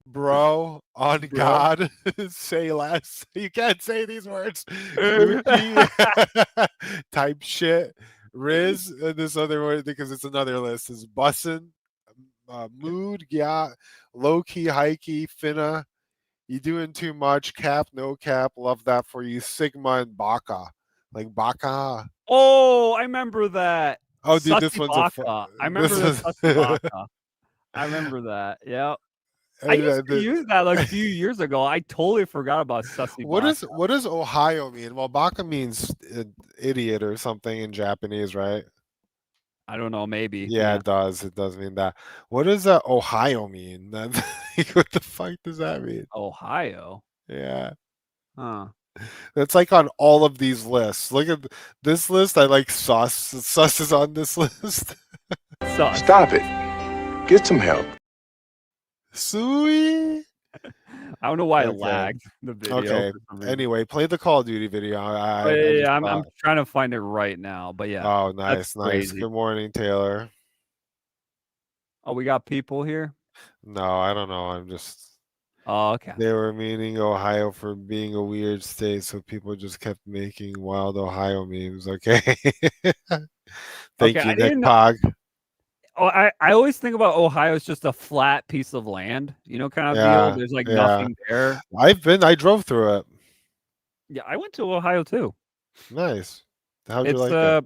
Bro, on Bro. God, say less. You can't say these words. Gucci, type shit. Riz, and this other word because it's another list is bussin, mood, yeah, low key, high key, finna. You doing too much? Cap, no cap. Love that for you. Sigma and Baka, like Baka. Oh, I remember that. Oh, dude, this Sussy one's Baka. I remember the Sussy Baka. I remember that. Yeah. I used to use that like a few years ago. I totally forgot about Sussy Baka. What does Ohio mean? Well, Baka means idiot or something in Japanese, right? I don't know, maybe. Yeah, it does. It does mean that. What does Ohio mean? What the fuck does that mean? Ohio. Yeah. Huh. That's like on all of these lists. Look at this list. I like Sus. Sus is on this list. Sus. Stop it. Get some help. Sui. I don't know why it Okay. lagged the video. Okay. Anyway, play the Call of Duty video. I'm trying to find it right now. But yeah. Oh, nice, nice. Crazy. Good morning, Taylor. Oh, we got people here? No, I don't know. I'm just. Oh, okay. They were meaning Ohio for being a weird state, so people just kept making wild Ohio memes. Okay. Thank you, Nick Pog. Oh, I always think about Ohio as just a flat piece of land, kind of deal. There's like nothing there. I drove through it. Yeah, I went to Ohio too. Nice. How'd you like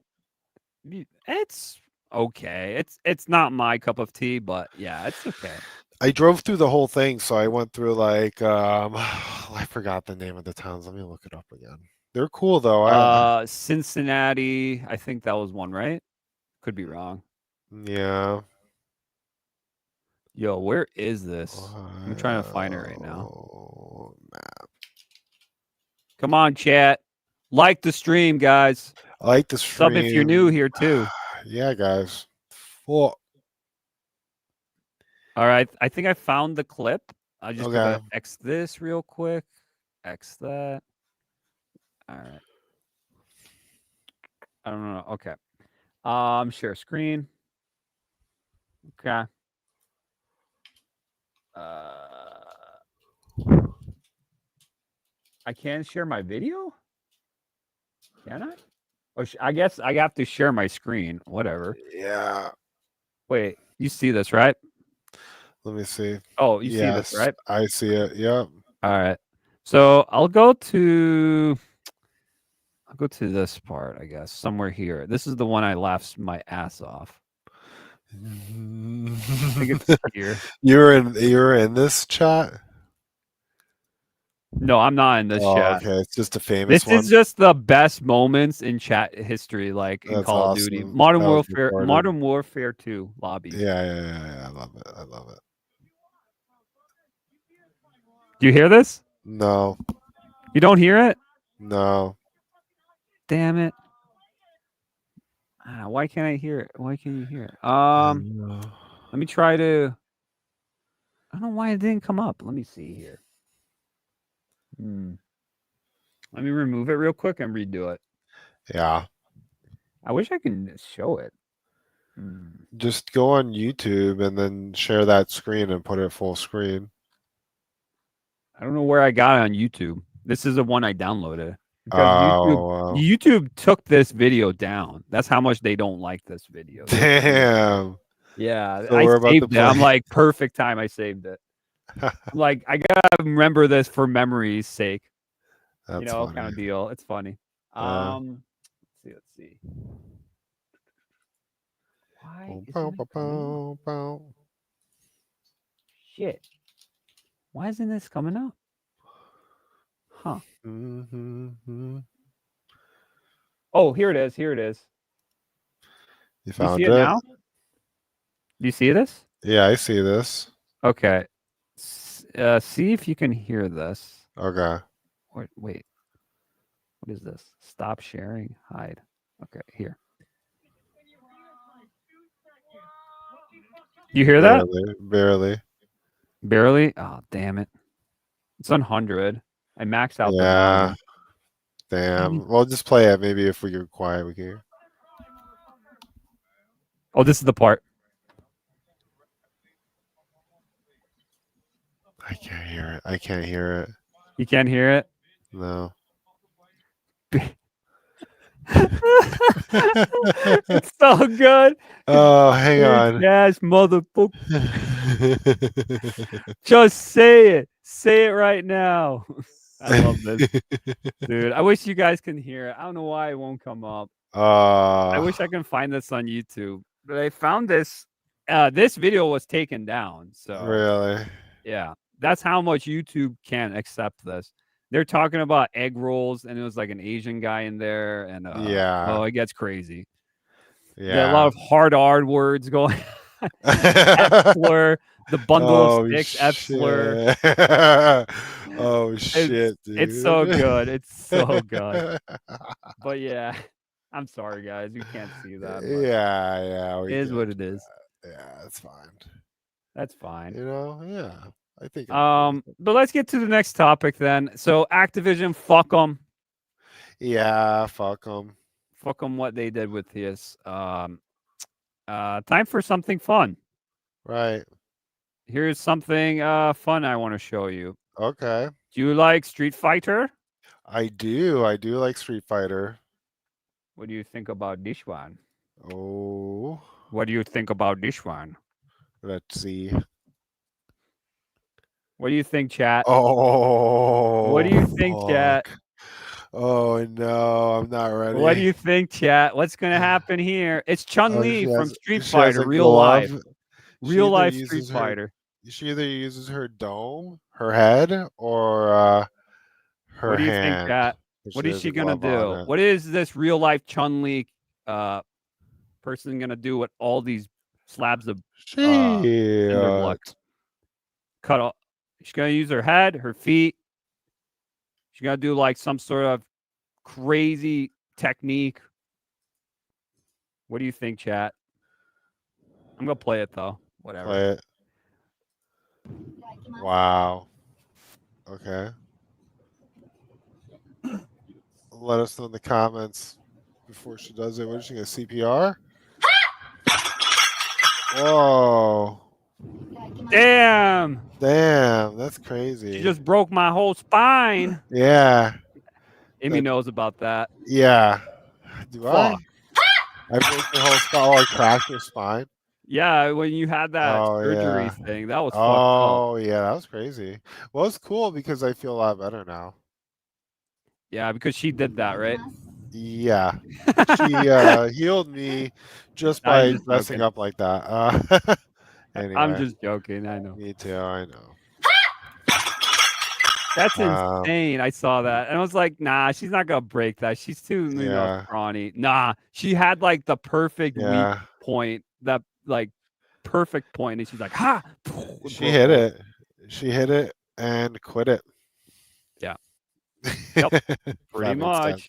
it? It's okay. It's not my cup of tea, but yeah, it's okay. I drove through the whole thing, so I went through like I forgot the name of the towns. Let me look it up again. They're cool though. Cincinnati, I think that was one, right? Could be wrong. Yeah. Yo, where is this? I'm trying to find it right now. Map. Come on, chat. Like the stream, guys. Like the stream. Sub if you're new here too. Yeah, guys. Well, all right. I think I found the clip. I just gotta X this real quick. X that. All right. I don't know. Okay. Share screen. Okay. I can't share my video? Can I? Oh, I guess I have to share my screen. Whatever. Yeah. Wait, you see this, right? Let me see. Oh, you see this, right? I see it. Yep. All right. So I'll go to this part, I guess, somewhere here. This is the one I laughed my ass off. I think it's here. You're in this chat? No, I'm not in this chat. Okay, it's just a famous one. This is just the best moments in chat history, like in Call of Duty. Modern Warfare 2 lobbies. Yeah. I love it. I love it. Do you hear this? No. You don't hear it? No. Damn it. Why can't I hear it? Why can't you hear it? Let me try to I don't know why it didn't come up. Let me see here. Let me remove it real quick and redo it. Yeah. I wish I could show it. Just go on YouTube and then share that screen and put it full screen. I don't know where I got it on YouTube. This is the one I downloaded. Because YouTube took this video down. That's how much they don't like this video. Damn. Yeah, So I we're about to saved it. I'm play. like, perfect time I saved it. Like, I gotta remember this for memory's sake. That's kind funny. of deal. It's funny. Let's see. Why isn't it coming up? Shit. Why isn't this coming up? Huh. Oh, here it is. Here it is. You found see it now? Do you see this? Yeah, I see this. Okay. See if you can hear this. Okay. Wait. What is this? Stop sharing. Hide. Okay, here. You hear that? Barely? Oh, damn it. It's on 100. I maxed out the volume. Damn. Well, just play it. Maybe if we get quiet, we can hear. Oh, this is the part. I can't hear it. I can't hear it. You can't hear it? No. It's so good. Oh, hang on. Yes, motherfucker. Just say it. Say it right now. I love this. Dude, I wish you guys can hear it. I don't know why it won't come up. I wish I can find this on YouTube. But I found this. This video was taken down. So really? Yeah. That's how much YouTube can't accept this. They're talking about egg rolls, and it was like an Asian guy in there, and oh, it gets crazy. Yeah, a lot of hard R words going. F slur, the bundle of sticks, F slur. Oh shit, dude! It's so good. It's so good. But yeah, I'm sorry, guys. You can't see that. Yeah. It is what it is. Yeah, that's fine. That's fine. Yeah. I think. But let's get to the next topic then. So Activision, fuck them. Yeah, fuck them. Fuck them. What they did with this. Time for something fun. Right. Here's something fun I want to show you. Okay. Do you like Street Fighter? I do. I do like Street Fighter. What do you think about this one? Oh. What do you think about this one? Let's see. What do you think, chat? Oh. What do you think, chat? Oh no, I'm not ready. What do you think, chat? What's gonna happen here? It's Chun-Li from Street Fighter, real life. Real life Street Fighter. She either uses her dome, her head, or her What do you hand. think, chat? What is she gonna do? What is this real life Chun-Li person gonna do with all these slabs of blood? Cut off. She's gonna use her head, her feet. She's gonna do like some sort of crazy technique. What do you think, chat? I'm gonna play it though. Whatever. Play it. Wow. Okay. Let us know in the comments before she does it. What is she gonna CPR? Whoa. Damn, that's crazy. she just broke my whole spine. Yeah. Amy knows about that. Yeah. Do Fuck. I broke your whole spine. Oh, I cracked your spine. Yeah, when you had that surgery thing, that was fucked up. Oh, yeah, that was crazy. Well, it's cool because I feel a lot better now. Yeah, because she did that, right? Yeah. She healed me just by messing up like that. Anyway. I'm just joking. I know. Me too. I know. That's insane. I saw that. And I was like, nah, she's not going to break that. She's too, scrawny. Nah, she had like the perfect weak point, that like perfect point. And she's like, ha! She hit it. She hit it and quit it. Yeah. Yep. Pretty much.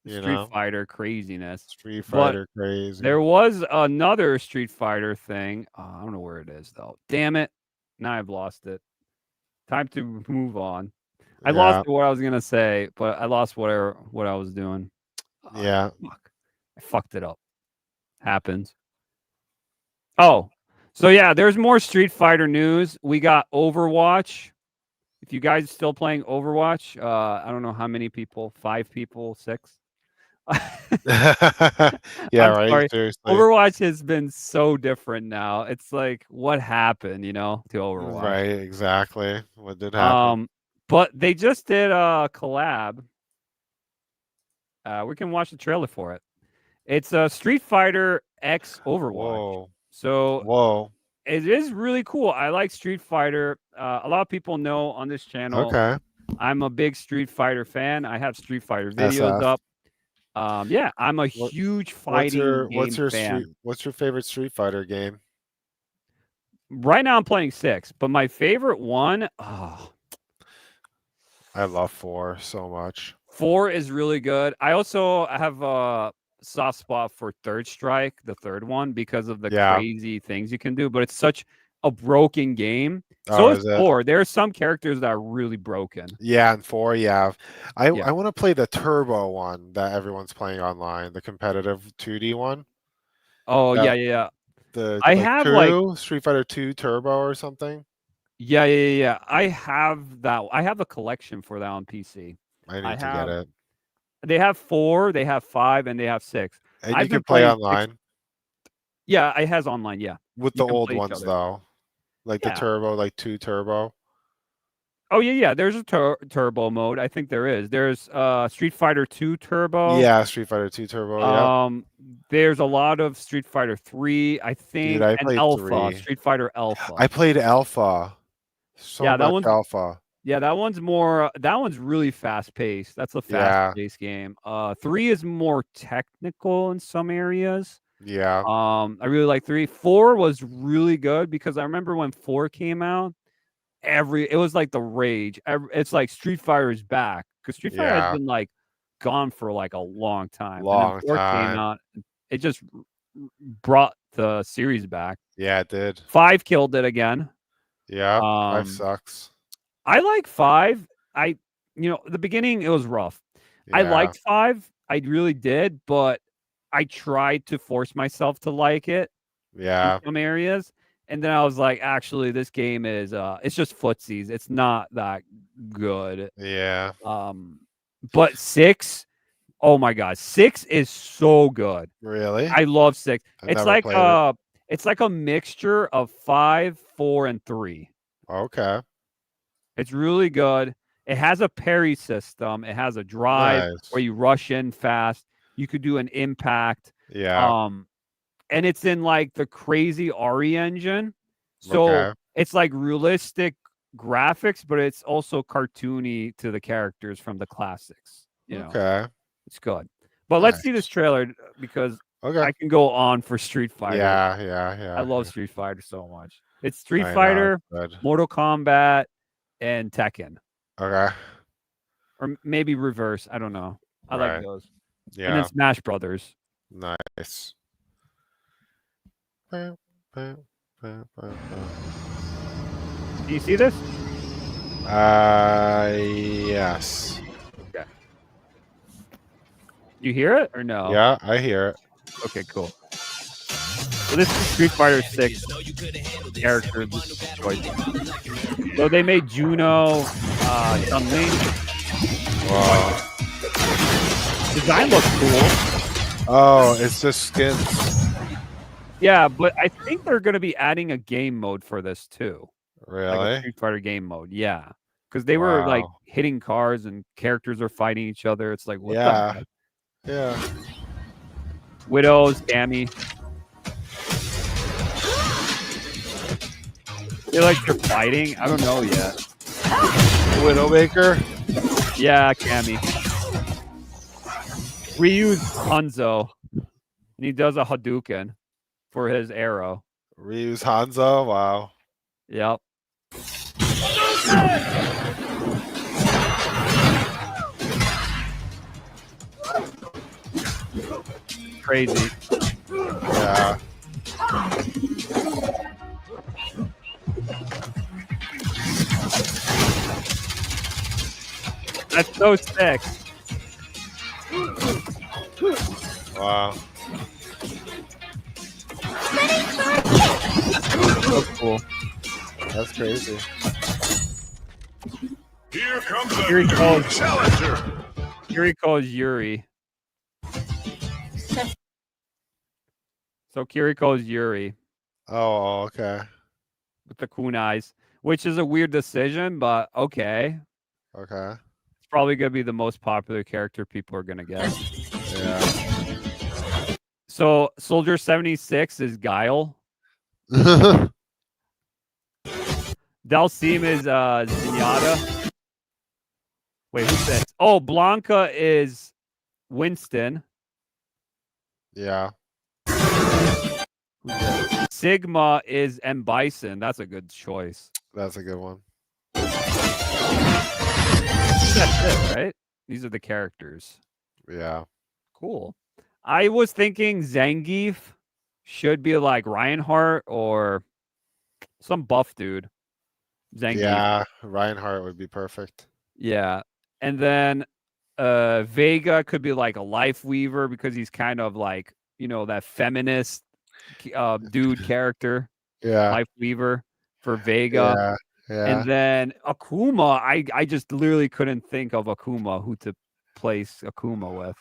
Street Fighter craziness. Street Fighter crazy. There was another Street Fighter thing. I don't know where it is though. Damn it. Now I've lost it. Time to move on. I lost what I was gonna say, but I lost what I was doing. Yeah. Fuck. I fucked it up. Happens. Oh, so yeah, there's more Street Fighter news. We got Overwatch. If you guys still playing Overwatch, I don't know how many people, 5 people, 6. Yeah, right. Sorry. Seriously. Overwatch has been so different now. It's like, what happened, to Overwatch? Right, exactly. What did happen? But they just did a collab. We can watch the trailer for it. It's a Street Fighter X Overwatch. Whoa. So it is really cool. I like Street Fighter. A lot of people know on this channel. Okay. I'm a big Street Fighter fan. I have Street Fighter videos up. Yeah, I'm a huge fighting fan. What's your favorite Street Fighter game? Right now I'm playing 6, but my favorite one, I love 4 so much. 4 is really good. I also have a soft spot for Third Strike, the third one, because of the crazy things you can do, but it's such a broken game. So it's 4. There are some characters that are really broken. Yeah, and 4, I want to play the Turbo one that everyone's playing online, the competitive 2D one. Oh, yeah. I have Street Fighter 2 Turbo or something. Yeah. I have that. I have a collection for that on PC. I need to get it. They have 4, they have 5, and they have 6. And you can play online? 6. Yeah, it has online, yeah. With the old ones, though. Like the Turbo, like 2 Turbo. Oh, yeah. There's a turbo mode. I think there is. There's Street Fighter 2 Turbo. Yeah, Street Fighter 2 Turbo, There's a lot of Street Fighter 3, I think, Dude, I and Alpha. 3. Street Fighter Alpha. I played Alpha. That one's Alpha. Yeah, that one's more. That one's really fast paced. That's a fast paced game. 3 is more technical in some areas. Yeah. I really like 3. 4 was really good because I remember when 4 came out, it was like the rage. It's like Street Fighter is back because Street Fighter has been like gone for like a long time. Long and then 4 time. Came out, it just brought the series back. Yeah, it did. 5 killed it again. Yeah, 5 sucks. I like 5. The beginning it was rough. I liked 5. I really did, but I tried to force myself to like it. Yeah. In some areas. And then I was like, actually, this game is it's just footsies. It's not that good. Yeah. But 6, oh my god, 6 is so good. Really? I love 6. It's like a mixture of 5, 4, and 3. Okay. It's really good. It has a parry system. It has a drive where you rush in fast. You could do an impact. Yeah. And it's in like the crazy RE engine. So it's like realistic graphics, but it's also cartoony to the characters from the classics. Okay. It's good. But let's see this trailer because I can go on for Street Fighter. Yeah. I love Street Fighter so much. It's Street Fighter, Mortal Kombat, and Tekken. Okay. Or maybe reverse. I don't know. I like those. Yeah. And then Smash Brothers. Nice. Do you see this? Yes. Okay. You hear it or no? Yeah, I hear it. Okay, cool. So this is Street Fighter 6 character choice. So they made Juno, Chun-Li. Wow. Design looks cool. Oh, it's just skins. Yeah, but I think they're going to be adding a game mode for this too. Really? Like a Street Fighter game mode. Yeah. Because they were like hitting cars and characters are fighting each other. It's like, what the heck? Yeah. Widows, Cammy. They're like they're fighting. I don't know yet. Widowmaker? Yeah, Cammy. Ryu's Hanzo. And he does a Hadouken for his arrow. Ryu's Hanzo? Wow. Yep. Crazy. Yeah. That's so sick. Wow. So cool. That's crazy. Here comes a Here he goes. challenger. Here he calls Yuri. So Kiriko's Yuri Oh, okay. with the kunais, which is a weird decision, but okay. Okay. It's probably going to be the most popular character people are going to get. Yeah. So Soldier 76 is Guile. Dalsim is Zenyatta. Wait, who's this? Oh, Blanca is Winston. Yeah. Sigma is M. Bison. That's a good choice. That's a good one. That's it, right? These are the characters. Yeah. Cool. I was thinking Zangief should be like Reinhardt or some buff dude. Zangief. Yeah. Reinhardt would be perfect. Yeah. And then Vega could be like a Life Weaver because he's kind of like, you know, that feminist dude character. Yeah. Life Weaver for Vega. Yeah. Yeah. And then Akuma, I just literally couldn't think of Akuma, who to place Akuma with.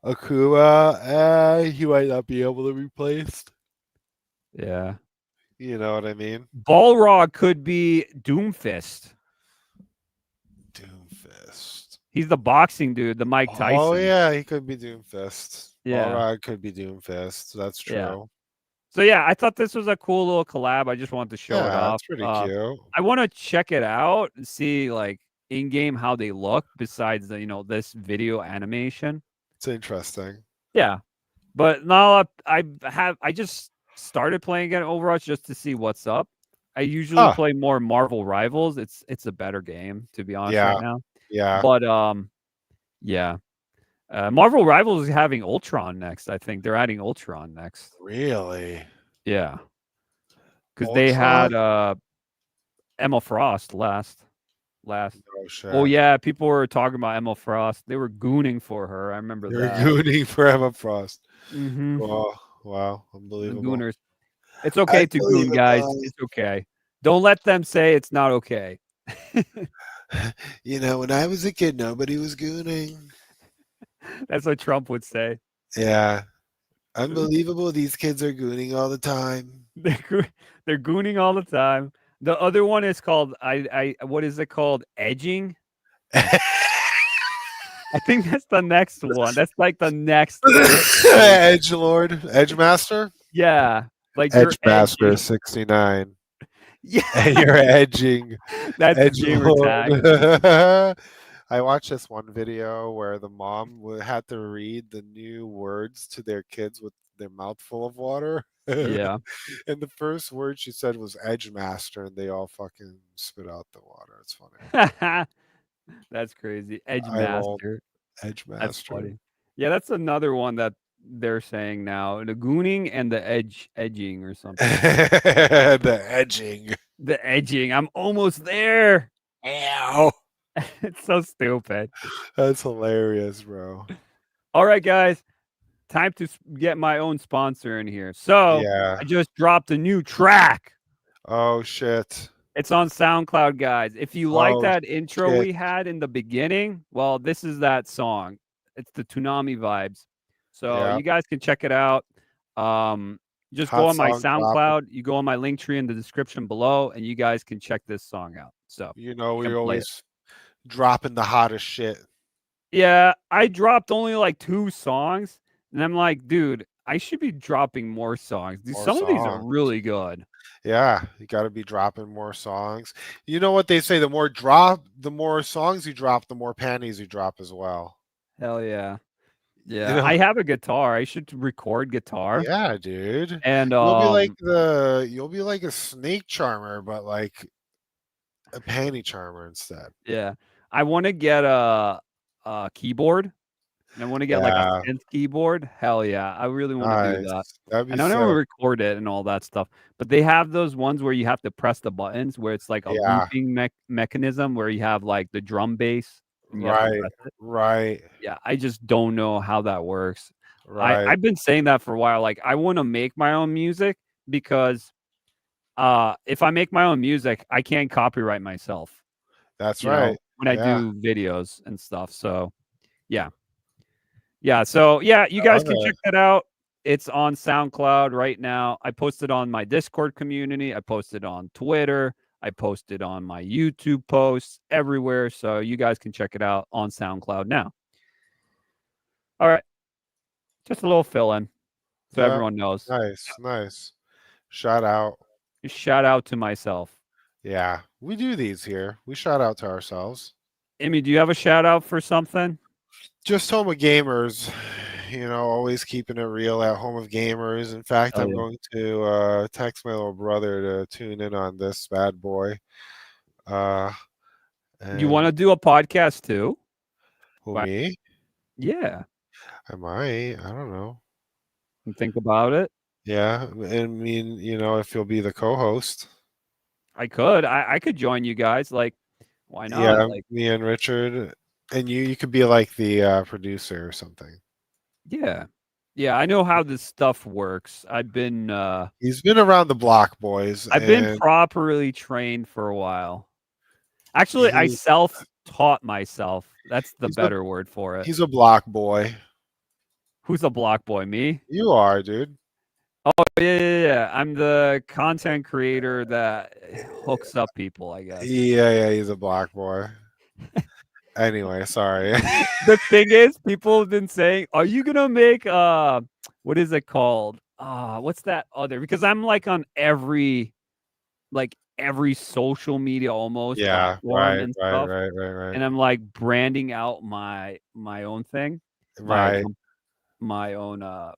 Akuma, he might not be able to be replaced. Yeah. You know what I mean? Balrog could be Doomfist. Doomfist. He's the boxing dude, the Mike Tyson. Oh, yeah, he could be Doomfist. Yeah. Balrog could be Doomfist. That's true. Yeah. So, yeah, I thought this was a cool little collab. I just wanted to show it off. That's pretty cute. I want to check it out and see, like, in-game how they look besides, the, you know, this video animation. It's interesting. Yeah. But now I just started playing again Overwatch just to see what's up. I usually play more Marvel Rivals. It's a better game, to be honest, right now. Yeah. But yeah. Marvel Rivals is having Ultron next, I think. They're adding Ultron next. Really? Yeah. Because they had Emma Frost last. Oh, shit. Oh, yeah. People were talking about Emma Frost. They were gooning for her. I remember They're that. gooning for Emma Frost. Mm-hmm. Wow. Unbelievable. The gooners. It's okay to goon, guys. It's okay. Don't let them say it's not okay. You know, when I was a kid, nobody was gooning. That's what Trump would say. Yeah. Unbelievable. These kids are gooning all the time. They're gooning all the time. The other one is called what is it called? Edging. I think that's the next one. That's like the next Edgelord, Edgemaster. Yeah, like Edgemaster 69. Yeah, and you're edging. That's the gamer tag. I watched this one video where the mom had to read the new words to their kids with their mouth full of water. Yeah. And the first word she said was Edgemaster, and they all fucking spit out the water. It's funny. That's crazy. Edgemaster. Edgemaster. That's funny. Yeah, that's another one that they're saying now. The gooning and the edging or something. The edging. The edging. I'm almost there. Ow. It's so stupid. That's hilarious, bro. All right, guys. Time to get my own sponsor in here. So yeah. I just dropped a new track. Oh, shit. It's on SoundCloud, guys. If you like that intro we had in the beginning, well, this is that song. It's the Toonami vibes. So you guys can check it out. Just go on my SoundCloud. You go on my link tree in the description below, and you guys can check this song out. So you know, we always dropping the hottest shit. Yeah, I dropped only like 2 songs, and I'm like, dude, I should be dropping more songs. Some of these are really good. Yeah, you got to be dropping more songs. You know what they say? The more songs you drop, the more panties you drop as well. Hell yeah. Yeah, you know, I have a guitar. I should record guitar. Yeah, dude. And you'll be like a snake charmer, but like a panty charmer instead. Yeah, I want to get a keyboard. And I want to get like a synth keyboard. Hell yeah, I really want to do that. And I know record it and all that stuff. But they have those ones where you have to press the buttons, where it's like a looping mechanism, where you have like the drum bass. and you have to Right. press it. Right. Yeah, I just don't know how that works. Right. I've been saying that for a while. Like, I want to make my own music because if I make my own music, I can't copyright myself. That's You right. know, when I Yeah. do videos and stuff. So, yeah. Yeah, so yeah, you I guys love can it. check that out. It's on SoundCloud right now. I posted on my Discord community. I posted on Twitter. I posted on my YouTube posts everywhere. So you guys can check it out on SoundCloud now. All right. Just a little fill in so Yeah. everyone knows. Nice. Nice. Shout out. Just shout out to myself. Yeah. We do these here. We shout out to ourselves. Emmy, do you have a shout out for something? Just Home of Gamers, always keeping it real at Home of Gamers. In fact, Oh, I'm yeah. going to text my little brother to tune in on this bad boy. You want to And do a podcast too? who, me? Yeah. I might. I don't know. And think about it. Yeah. I mean, if you'll be the co-host. I could. I could join you guys. Like, why not? Yeah, Like, me and Richard. And you could be like the producer or something. yeah. Yeah, I know how this stuff works. He's been around the block, boys. I've been And properly trained for a while. Actually, I he's self-taught myself. That's the he's a, better word for it. he's a block boy. Who's a block boy? Me? You are, dude. Oh, yeah. I'm the content creator that hooks up people, I guess. Yeah, he's a block boy. Anyway, sorry. The thing is, people have been saying, "Are you gonna make what is it called? What's that other?" Because I'm like on every social media almost Yeah, platform and stuff, right. and I'm like branding out my own thing, Right, my own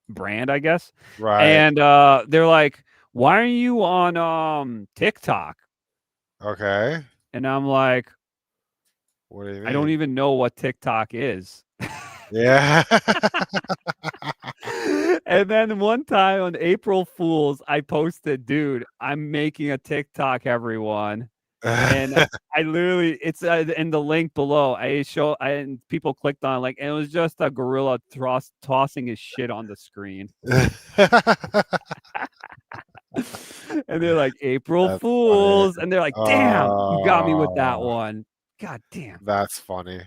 brand, I guess. right. And they're like, "Why are you on TikTok?" Okay. And I'm like, What do you I don't mean? even know what TikTok is. Yeah. And then one time on April Fools, I posted, dude, I'm making a TikTok, everyone. And I literally, it's in the link below. And people clicked on and it was just a gorilla tossing his shit on the screen. And they're like, April That's Fools. funny. And they're like, damn, you got me with that Oh, one. God damn. that's funny.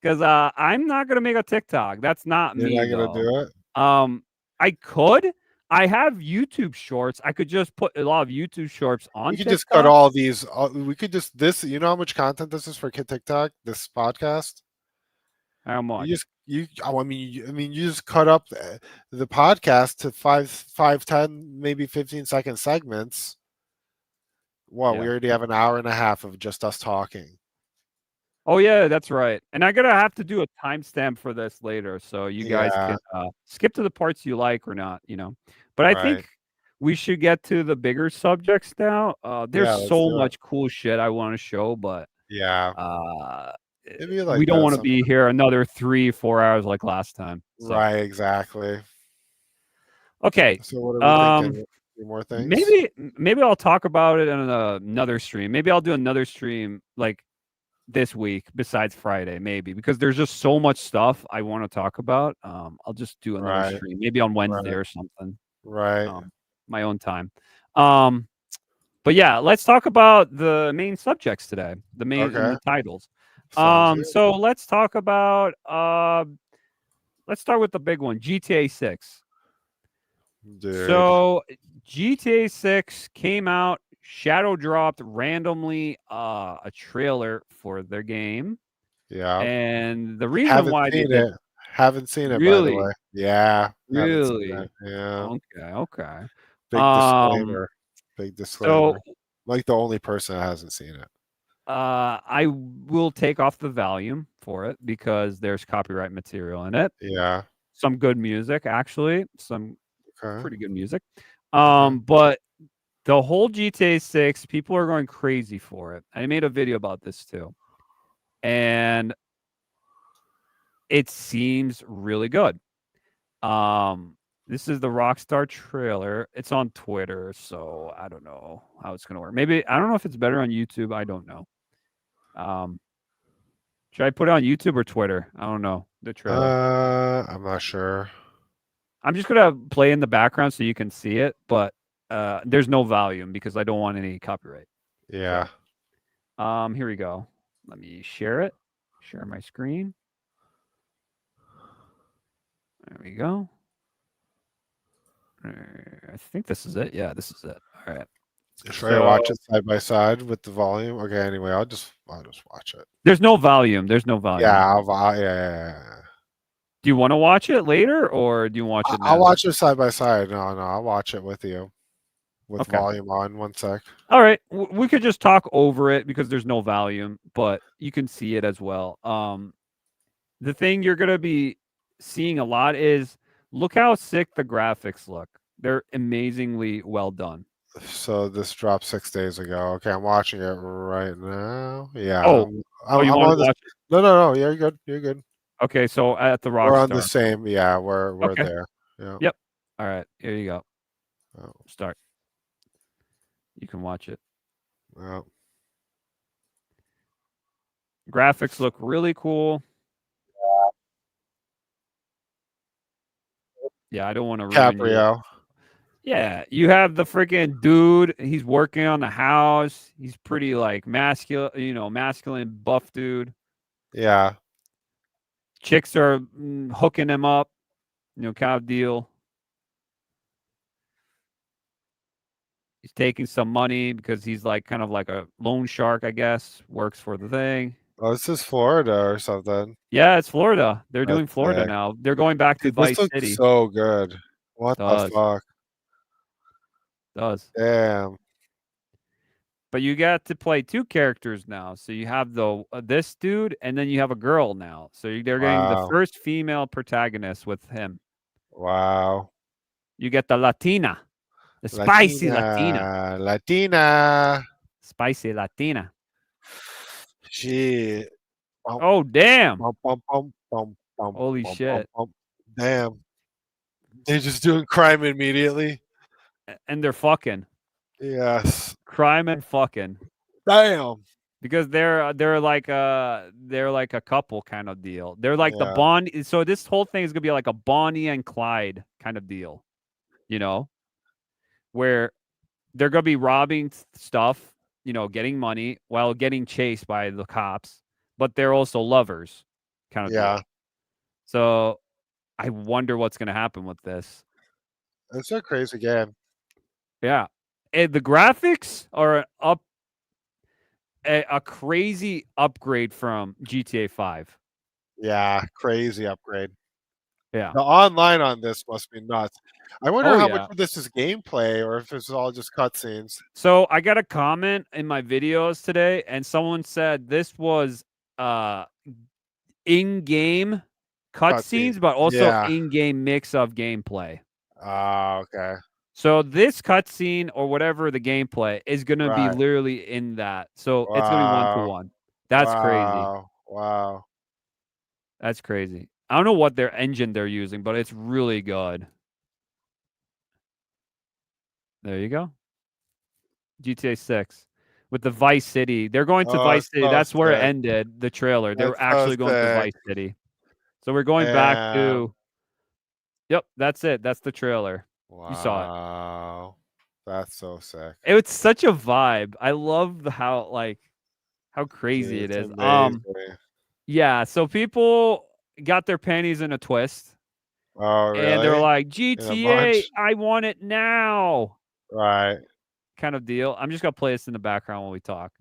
Because I'm not gonna make a TikTok. That's not You're me, not gonna though. do it? I could. I have YouTube Shorts. I could just put a lot of YouTube Shorts on You could TikTok. just cut all these. We could just this. You know how much content this is for TikTok? This podcast. How much? You just cut up the podcast to 5, 10, maybe 15-second segments. What? Yeah. We already have an hour and a half of just us talking. Oh yeah, that's right. And I'm gonna have to do a timestamp for this later, so you guys Yeah. can skip to the parts you like or not. But I think we should get to the bigger subjects now. There's Yeah, let's so do it. much cool shit I want to show, but Yeah. Maybe like we don't that want to be here another 3-4 hours like last time. So. Right, exactly. Okay. So what are we thinking? Any more things? Maybe I'll talk about it on another stream. Maybe I'll do another stream like this week besides Friday, maybe, because there's just so much stuff I want to talk about. I'll just do another stream, maybe on Wednesday or something. Right. My own time. But yeah, let's talk about the main subjects today, the the titles. So let's talk about let's start with the big one, GTA 6. Dude. So GTA 6 came out, shadow dropped randomly a trailer for their game. Yeah. And the reason why they did haven't seen it, really? by the way. Yeah. Really? Yeah. Okay. Big disclaimer. Big disclaimer. So, like the only person that hasn't seen it. I will take off the volume for it because there's copyright material in it. Yeah. Some good music, actually. Some pretty good music. Okay. But the whole GTA 6, people are going crazy for it. I made a video about this too. And it seems really good. This is the Rockstar trailer. It's on Twitter, so I don't know how it's gonna work. Maybe I don't know if it's better on YouTube. I don't know. Should I put it on YouTube or Twitter? I don't know. The trailer. I'm not sure. I'm just gonna play in the background so you can see it, but there's no volume because I don't want any copyright. Yeah. So, here we go. Let me share it. Share my screen. There we go. I think this is it. Yeah, this is it. All right. Should I watch it side by side with the volume? Okay. Anyway, I'll just watch it. There's no volume. There's no volume. Yeah. Yeah. Do you want to watch it later, or do you watch it now? I'll watch it side by side. No, I'll watch it with you. With volume on. 1 sec. All right. We could just talk over it because there's no volume, but you can see it as well. The thing you're going to be seeing a lot is look how sick the graphics look. They're amazingly well done. So this dropped 6 days ago. Okay, I'm watching it right now. Yeah. You want to watch it? No. You're good. You're good. Okay, so at the Rockstar. We're on the same. Yeah, we're there. Yeah. Yep. All right. Here you go. Oh. Start. You can watch it. Oh. Graphics look really cool. Yeah, I don't want to ruin Caprio. Yeah, you have the freaking dude. He's working on the house. He's pretty like masculine, buff dude. Yeah. Chicks are hooking him up, kind of deal. He's taking some money because he's like kind of like a loan shark, I guess. Works for the thing. Oh, this is Florida or something. Yeah, it's Florida. They're doing That's Florida sick. now. They're going back to Vice This City. looks so good. What the fuck? Does. Damn. But you got to play 2 characters now. So you have this dude, and then you have a girl now. So they're getting the first female protagonist with him. Wow. You get the Latina. The spicy Latina. Latina. Spicy Latina. Shit. Oh, damn. Holy shit. Damn. They're just doing crime immediately. And they're fucking. Yes. Crime and fucking. Damn. Because they're like a couple kind of deal. They're like the Bonnie. So this whole thing is gonna be like a Bonnie and Clyde kind of deal, where they're gonna be robbing stuff, getting money while getting chased by the cops, but they're also lovers, kind of deal. So I wonder what's gonna happen with this. It's a crazy game. Yeah, and the graphics are a crazy upgrade from GTA 5. Yeah, crazy upgrade. Yeah. The online on this must be nuts. I wonder how much of this is gameplay or if it's all just cutscenes. So I got a comment in my videos today, and someone said this was in-game cutscenes, but also in-game mix of gameplay. Okay. So this cutscene or whatever the gameplay is going to be literally in that. So it's going to be 1-to-1. That's crazy. Wow. That's crazy. I don't know what their engine they're using, but it's really good. There you go. GTA 6 with the Vice City. They're going to Vice City. That's where it ended, the trailer. They were actually going to Vice City. So we're going back to... Yep, that's it. That's the trailer. Wow. You saw it. That's so sick. It's such a vibe. I love how crazy it is. Amazing. Yeah, so people got their panties in a twist. Oh, really? And they're like, GTA, I want it now. Right. Kind of deal. I'm just gonna play this in the background while we talk.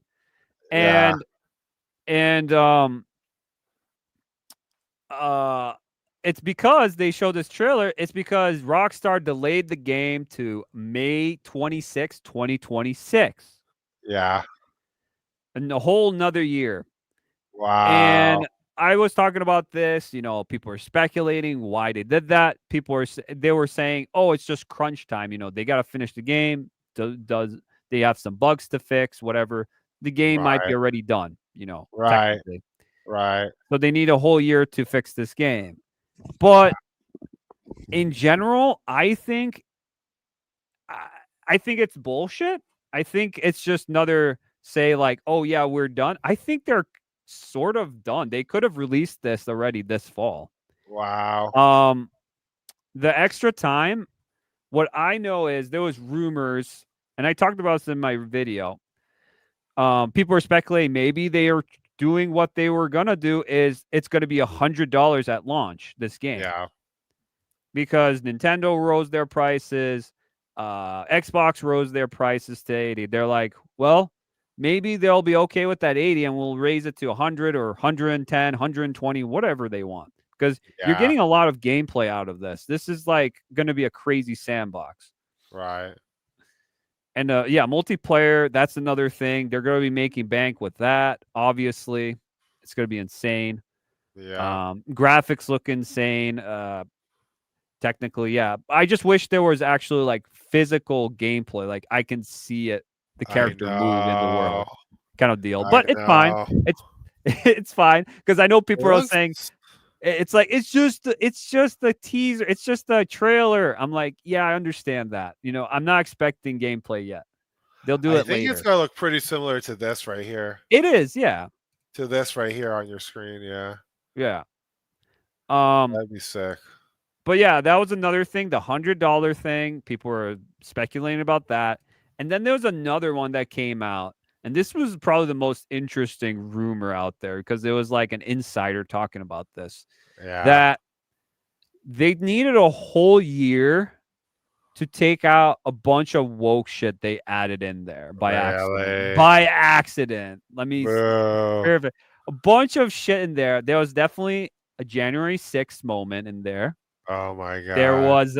It's because they showed this trailer. It's because Rockstar delayed the game to May 26, 2026. Yeah. And a whole nother year. Wow. And I was talking about this. People are speculating why they did that. They were saying, oh, it's just crunch time. They got to finish the game. Does they have some bugs to fix? Whatever. The game might be already done, Right. technically. Right. So they need a whole year to fix this game. But in general, I think it's bullshit. I think it's just another say like, oh yeah, we're done. I think they're sort of done. They could have released this already this fall. Wow. The extra time, what I know is there was rumors, and I talked about this in my video. People are speculating maybe they are doing what they were gonna do is it's gonna be $100 at launch, this game. Yeah. Because Nintendo rose their prices, Xbox rose their prices to 80. They're like, well, maybe they'll be okay with that 80 and we'll raise it to 100 or 110, 120, whatever they want. Because you're getting a lot of gameplay out of this. This is like going to be a crazy sandbox. Right. And yeah, multiplayer, that's another thing. They're going to be making bank with that. Obviously, it's going to be insane. Yeah. Graphics look insane. Technically, yeah. I just wish there was actually like physical gameplay. Like I can see it, the character move in the world kind of deal. But it's fine. It's fine. Because I know people are saying it's like it's just a teaser, it's just a trailer. I'm like, yeah, I understand that. You know, I'm not expecting gameplay yet. They'll do it later. I think it's gonna look pretty similar to this right here. It is, yeah. To this right here on your screen, yeah. Yeah. That'd be sick. But yeah, that was another thing, the $100 thing. People were speculating about that. And then there was another one that came out. And this was probably the most interesting rumor out there because it was like an insider talking about this. Yeah. That they needed a whole year to take out a bunch of woke shit they added in there by accident. By accident. Let me verify. A bunch of shit in there. There was definitely a January 6th moment in there. Oh my god. There was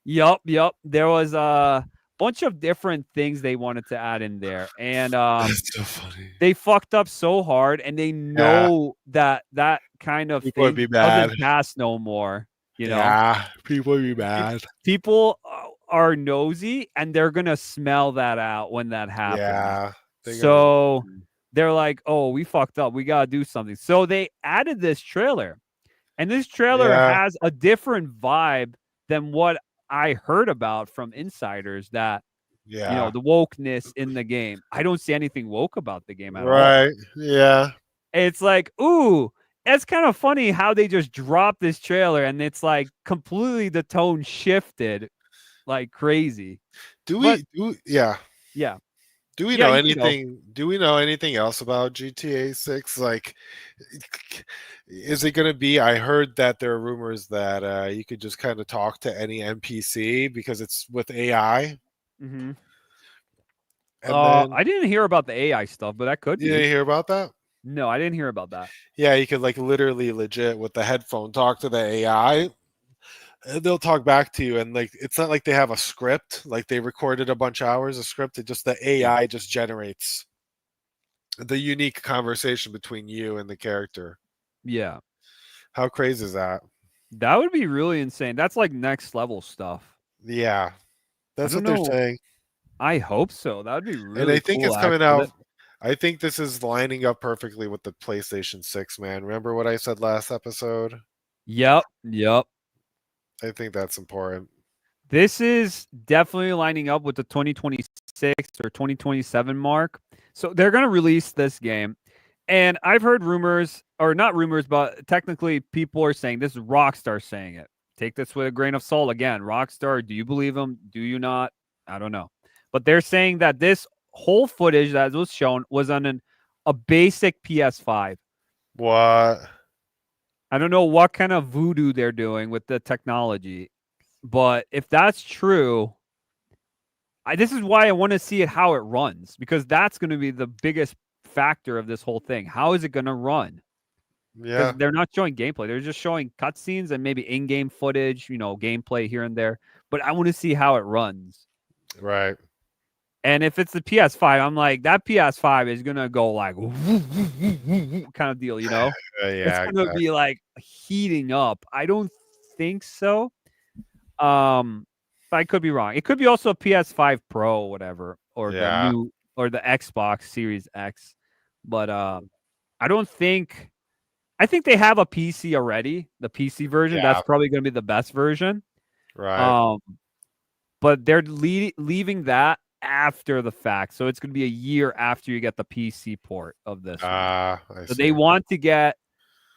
yup. There was a bunch of different things they wanted to add in there. And that's so funny. They fucked up so hard and they know that kind of people thing doesn't pass no more. You know? Yeah, people would be mad. People are nosy and they're gonna smell that out when that happens. Yeah. So they're like, oh, we fucked up. We gotta do something. So they added this trailer. And this trailer has a different vibe than what I heard about from insiders that, you know, the wokeness in the game. I don't see anything woke about the game at all. Right. Yeah. It's like, ooh, it's kind of funny how they just dropped this trailer and it's like completely the tone shifted like crazy. Yeah. Do we know anything? Do we know anything else about GTA 6? Like, is it going to be? I heard that there are rumors that you could just kind of talk to any NPC because it's with AI. Mm-hmm. I didn't hear about the AI stuff, but that could be. You didn't hear about that? No, I didn't hear about that. Yeah, you could like literally legit with the headphone talk to the AI. They'll talk back to you, and like it's not like they have a script, like they recorded a bunch of hours of script. It just the AI just generates the unique conversation between you and the character. Yeah. How crazy is that? That would be really insane. That's like next level stuff. Yeah. That's what they're saying. I hope so. That would be really And I think cool, it's coming out. I think this is lining up perfectly with the PlayStation 6, man. Remember what I said last episode? Yep. I think that's important. This is definitely lining up with the 2026 or 2027 mark. So they're going to release this game. And I've heard rumors, or not rumors, but technically people are saying, this is Rockstar saying it. Take this with a grain of salt. Again, Rockstar, do you believe them? Do you not? I don't know. But they're saying that this whole footage that was shown was on a basic PS5. What? I don't know what kind of voodoo they're doing with the technology, but if that's true, this is why I want to see it how it runs, because that's going to be the biggest factor of this whole thing. How is it going to run? Yeah, they're not showing gameplay; they're just showing cutscenes and maybe in-game footage, gameplay here and there. But I want to see how it runs. Right. And if it's the PS5, I'm like, that PS5 is gonna go like kind of deal, Yeah, it's gonna be like heating up. I don't think so. But I could be wrong. It could be also a PS5 Pro or whatever, or the new or the Xbox Series X. But I don't think. I think they have a PC already, the PC version. That's probably gonna be the best version. Right. But they're leaving that after the fact. So it's going to be a year after you get the PC port of this one. I So see. they want to get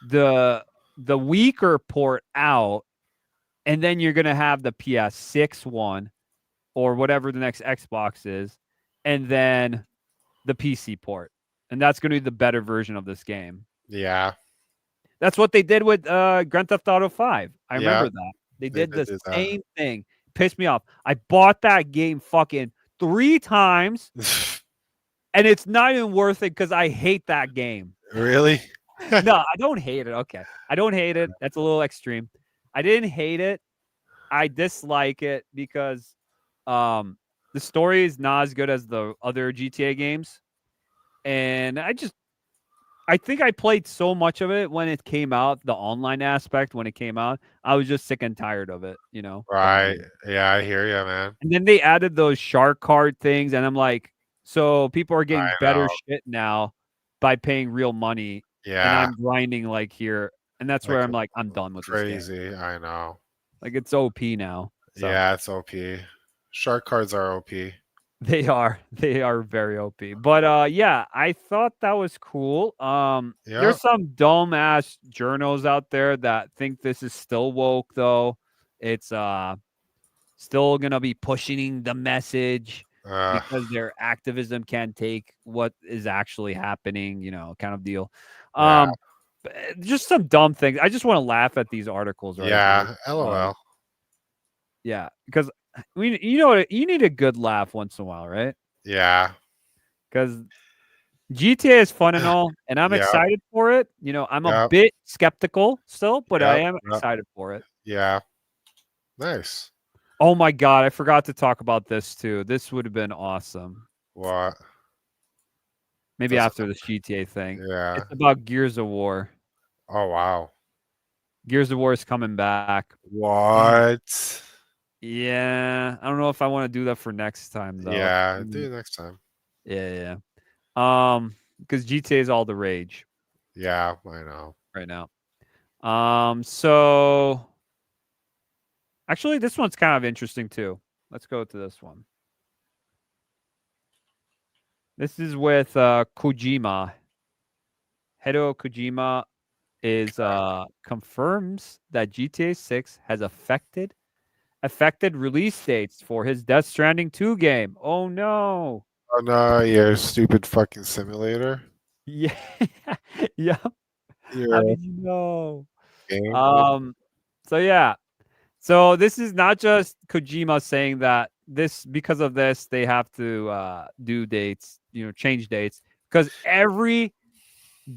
the weaker port out, and then you're going to have the PS6 one or whatever the next Xbox is, and then the PC port. And that's going to be the better version of this game. Yeah. That's what they did with Grand Theft Auto 5. I Yeah. remember that. They did did the do that. same thing. Pissed me off. I bought that game fucking 3 times, and it's not even worth it because I hate that game. Really? No, I don't hate it. Okay. I don't hate it. That's a little extreme. I didn't hate it. I dislike it because the story is not as good as the other GTA games. And I think I played so much of it when it came out, the online aspect when it came out. I was just sick and tired of it, you know? Right. Yeah, I hear you, man. And then they added those shark card things, and I'm like, so people are getting I better know. shit now by paying real money, and Yeah. I'm grinding like here, and that's where I'm like, I'm done with this game. Crazy. I know. Like it's OP now. So Yeah, it's OP. Shark cards are OP. they are very OP. But yeah, I thought that was cool. Yeah. There's some dumb ass journos out there that think this is still woke though. It's still gonna be pushing the message because their activism can't take what is actually happening, you know, kind of deal. Just some dumb things. I just want to laugh at these articles right Yeah, here. LOL. Yeah, because you know what, you need a good laugh once in a while, right? Yeah. Because GTA is fun and all, and I'm Yeah. excited for it. You know, I'm a Yep. bit skeptical still, but I Yep, am yep. excited for it. Yeah. Nice. Oh my god, I forgot to talk about this too. This would have been awesome. What? Maybe Doesn't- after the GTA thing. Yeah. It's about Gears of War. Oh wow. Gears of War is coming back. What? Yeah, I don't know if I want to do that for next time though. Yeah, do it next time. Yeah. Because GTA is all the rage Yeah, I know. right now. So actually, this one's kind of interesting too. Let's go to this one. This is with Kojima. Hideo Kojima is confirms that GTA 6 has affected release dates for his Death Stranding 2 game. Oh no. Oh no, your stupid fucking simulator. Yeah. Yeah. Your How did you know? game. So yeah. So this is not just Kojima saying that because of this they have to do dates, you know, change dates, because every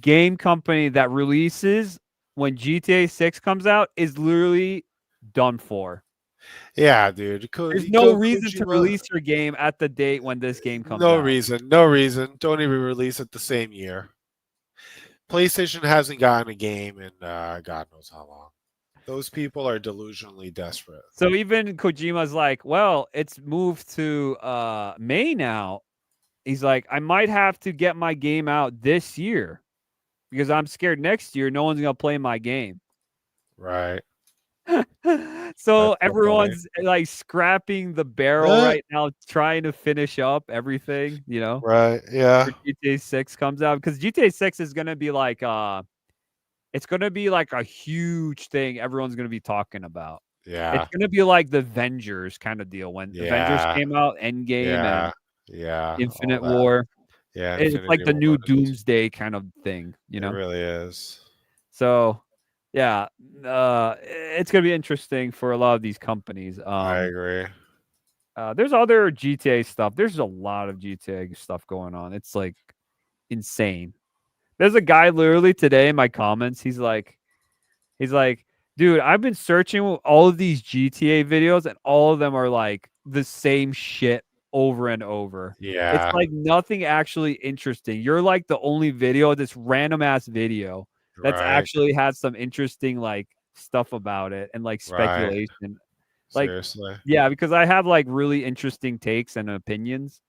game company that releases when GTA 6 comes out is literally done for. Yeah, dude. There's no reason to release your game at the date when this game comes out. No reason. No reason. Don't even release it the same year. PlayStation hasn't gotten a game in God knows how long. Those people are delusionally desperate. So even Kojima's like, well, it's moved to May now. He's like, I might have to get my game out this year because I'm scared next year no one's gonna play my game. Right. So That's everyone's like scrapping the barrel right now, trying to finish up everything, you know. Right. Yeah. GTA 6 comes out, because GTA 6 is gonna be like it's gonna be like a huge thing everyone's gonna be talking about. Yeah. It's gonna be like the Avengers kind of deal when Avengers came out, Endgame and Infinite War. Yeah. It's like the new War. Doomsday kind of thing, you know. It really is. So yeah, it's gonna be interesting for a lot of these companies. I agree. There's other GTA stuff. There's a lot of GTA stuff going on. It's like insane. There's a guy literally today in my comments. He's like, dude, I've been searching all of these GTA videos, and all of them are like the same shit over and over. Yeah. It's like nothing actually interesting. You're like the only video, this random ass video that's actually had some interesting like stuff about it and like speculation. Right. Like, seriously. Yeah, because I have like really interesting takes and opinions,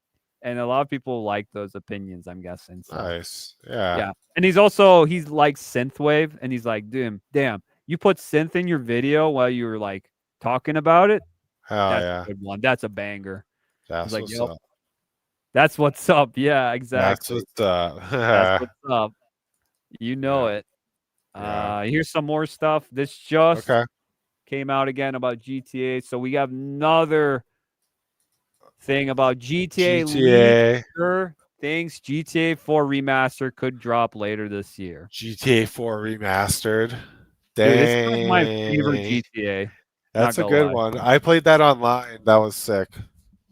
and a lot of people like those opinions, I'm guessing. So. Nice. Yeah. Yeah. And he's like synthwave, and he's like, damn, you put synth in your video while you were like talking about it. Hell That's yeah. a good one. That's a banger. That's like, what's yep. up. That's what's up. Yeah, That's exactly. what's up. That's what's up. You know Yeah. it. Yeah. Here's some more stuff. This just Okay. came out again about GTA. So we have another thing about GTA GTA. leaker things. GTA 4 remaster could drop later this year. GTA 4 remastered. Dude, it's like my favorite Dang. GTA. Not That's a gonna good lie. one. I played that online. That was sick.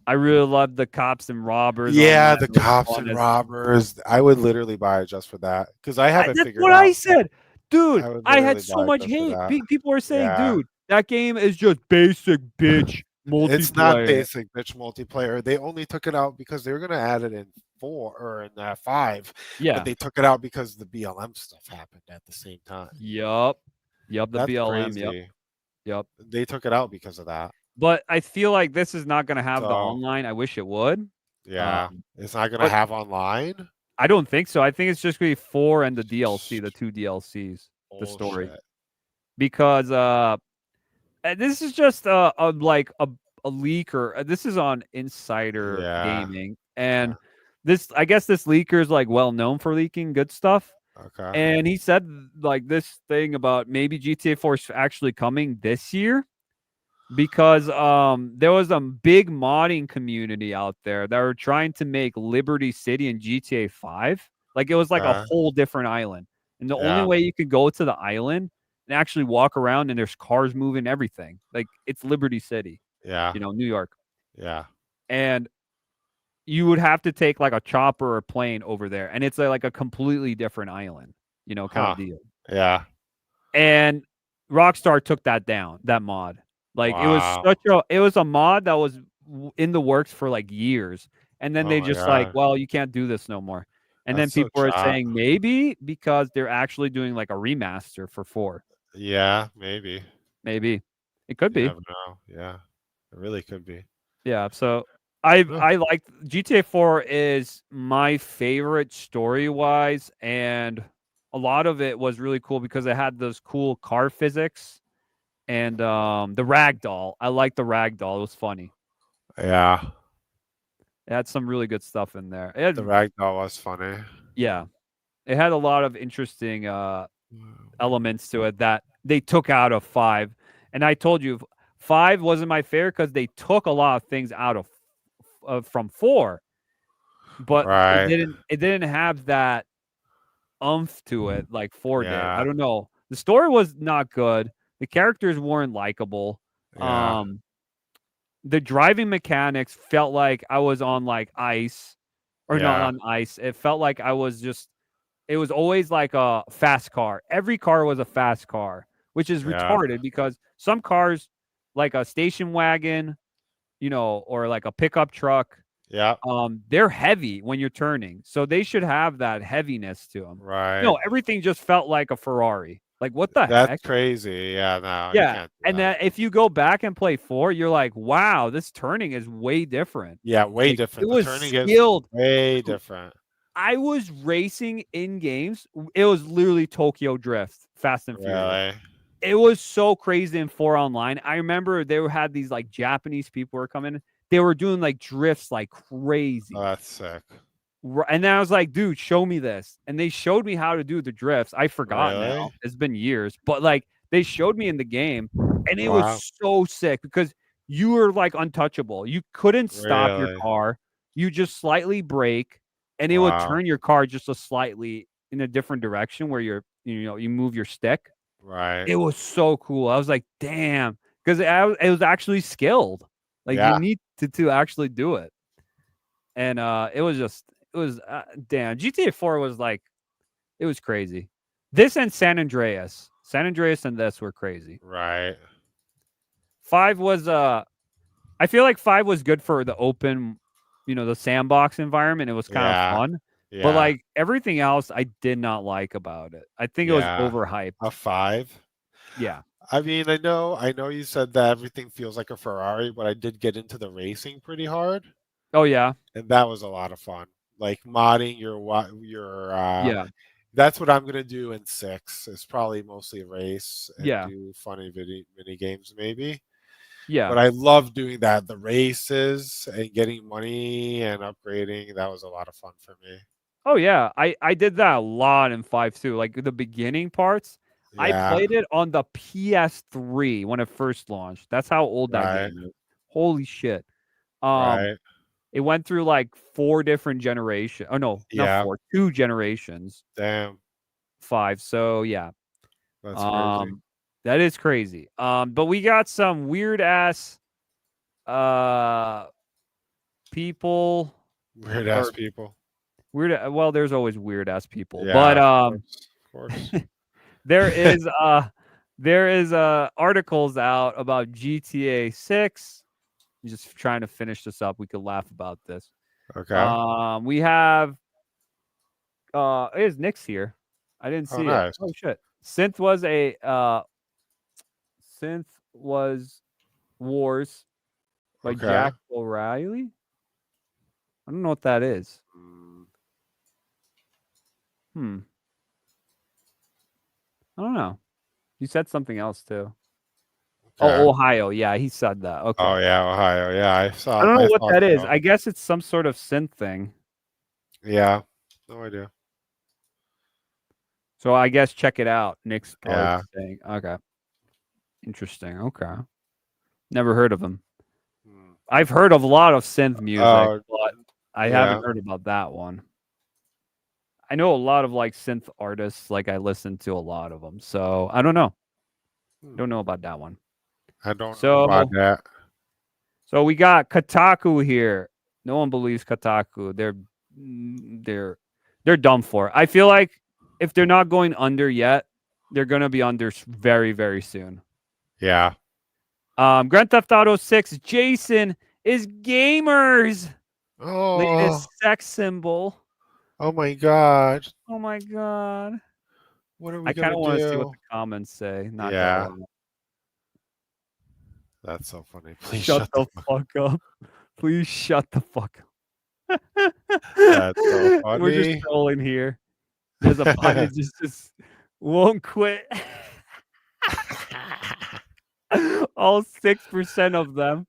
I really love the cops and robbers Yeah, online. the It was cops fun and as robbers. I would literally buy it just for that because I haven't that's figured what I out. said. Dude, I would I had literally so buy it much just for hate. that. People are saying, Yeah. dude, that game is just basic bitch It's not multiplayer. basic bitch multiplayer. They only took it out because they were gonna add it in 4 or in 5, Yeah. but they took it out because the BLM stuff happened at the same time. Yup. Yup, the That's BLM. crazy. Yup. They took it out because of that. But I feel like this is not gonna have the So online. I wish it would. yeah, it's not gonna But have online. I don't think so. I think it's just gonna be 4 and the DLC, the 2 DLCs, the story. Bullshit. Because this is just like a leaker. This is on Insider Yeah. Gaming, and this I guess this leaker is like well known for leaking good stuff. Okay. And he said like this thing about maybe GTA 4 is actually coming this year because there was a big modding community out there that were trying to make Liberty City and GTA 5. Like it was like a whole different island. And the only Yeah. way you could go to the island and actually walk around and there's cars moving everything. Like it's Liberty City, Yeah. New York. Yeah. And you would have to take like a chopper or plane over there and it's like a completely different island, kind of deal. Yeah. And Rockstar took that down, that mod. Like Wow. it was a mod that was in the works for like years. And then Oh they my just like, God. well, you can't do this no more. And then That's so people are chopped. saying maybe because they're actually doing like a remaster for 4. Yeah, maybe. Maybe. It could You be. never know. Yeah. It really could be. Yeah, so I like GTA 4 is my favorite story-wise, and a lot of it was really cool because it had those cool car physics and the ragdoll. I like the ragdoll. It was funny. Yeah. It had some really good stuff in there. The ragdoll was funny. Yeah. It had a lot of interesting elements to it that they took out of 5. And I told you 5 wasn't my favorite because they took a lot of things out of from 4. But Right. it didn't have that oomph to it like 4 did. Yeah. I don't know. The story was not good. The characters weren't likable. Yeah. The driving mechanics felt like I was on like ice or not Yeah. on ice. It felt like I was just it was always like a fast car. Every car was a fast car, which is Yeah. retarded because some cars like a station wagon, or like a pickup truck, Yeah. they're heavy when you're turning. So they should have that heaviness to them. Right. No, everything just felt like a Ferrari. Like what the That's heck? crazy. Yeah, no. You Yeah. can't do And that. then if you go back and play 4, you're like, wow, this turning is way different. Yeah, way Like, different. It The was turning is skilled. way different. I was racing in games. It was literally Tokyo Drift, Fast and Furious. Really? It was so crazy in 4 online. I remember they had these like Japanese people were coming. They were doing like drifts like crazy. Oh, that's sick. And then I was like, dude, show me this. And they showed me how to do the drifts. I forgot Really? now. It's been years. But like they showed me in the game and it Wow. was so sick because you were like untouchable. You couldn't stop your Really? car. You just slightly brake and it would Wow. turn your car just a slightly in a different direction where you move your stick. Right. It was so cool. I was like, damn, because it was actually skilled. Like Yeah. you need to actually do it. And it was damn. GTA 4 was like, it was crazy. This and San Andreas and this were crazy. Right. 5 was I feel like 5 was good for the open, the sandbox environment. It was kind of fun. Yeah. But like everything else, I did not like about it. I think it was overhyped. A 5? Yeah. I mean, I know you said that everything feels like a Ferrari, but I did get into the racing pretty hard. Oh yeah. And that was a lot of fun. Like modding your Yeah. That's what I'm gonna do in 6. It's probably mostly race and Yeah. do funny mini games maybe. Yeah. But I love doing that. The races and getting money and upgrading. That was a lot of fun for me. Oh yeah, I did that a lot in 5.2. Like the beginning parts, I Yeah. played it on the PS3 when it first launched. That's how old that Right. game is. Holy shit. Right. It went through like 4 different generations. Oh no, not Yeah. 4, 2 generations. Damn. 5. So yeah. That's crazy. That is crazy. But we got some weird ass people. Weird ass people. Weird. Well, there's always weird ass people, Yeah, but of course. there is articles out about GTA 6. I'm just trying to finish this up. We could laugh about this. Okay. We have is Nick's here. I didn't see nice. it. Oh shit. Synth was Wars by Okay. Jack O'Reilly. I don't know what that is. I don't know. He said something else too. Okay. Oh, Ohio. Yeah, he said that. Okay. Oh yeah, Ohio. Yeah, I saw. I don't know what that is. so. I guess it's some sort of synth thing. Yeah. No idea. So I guess check it out. Nick's Yeah. saying. Okay. Interesting. Okay. Never heard of him. I've heard of a lot of synth music, but I haven't heard about that one. I know a lot of like synth artists. Like I listen to a lot of them. So I don't know. Don't know about that one. I don't know about that. So we got Kotaku here. No one believes Kotaku. They're dumb for it. I feel like if they're not going under yet, they're gonna be under very, very soon. Yeah. Grand Theft Auto 6, Jason is gamers. Oh. Latest sex symbol. Oh my god. Oh my god. What are we I kind of want to see what do? the comments say. Not Yeah. gonna lie. That's so funny. Please Shut the fuck up. Please shut the fuck up. That's so funny. We're just trolling here. There's a button just won't quit. All 6% of them.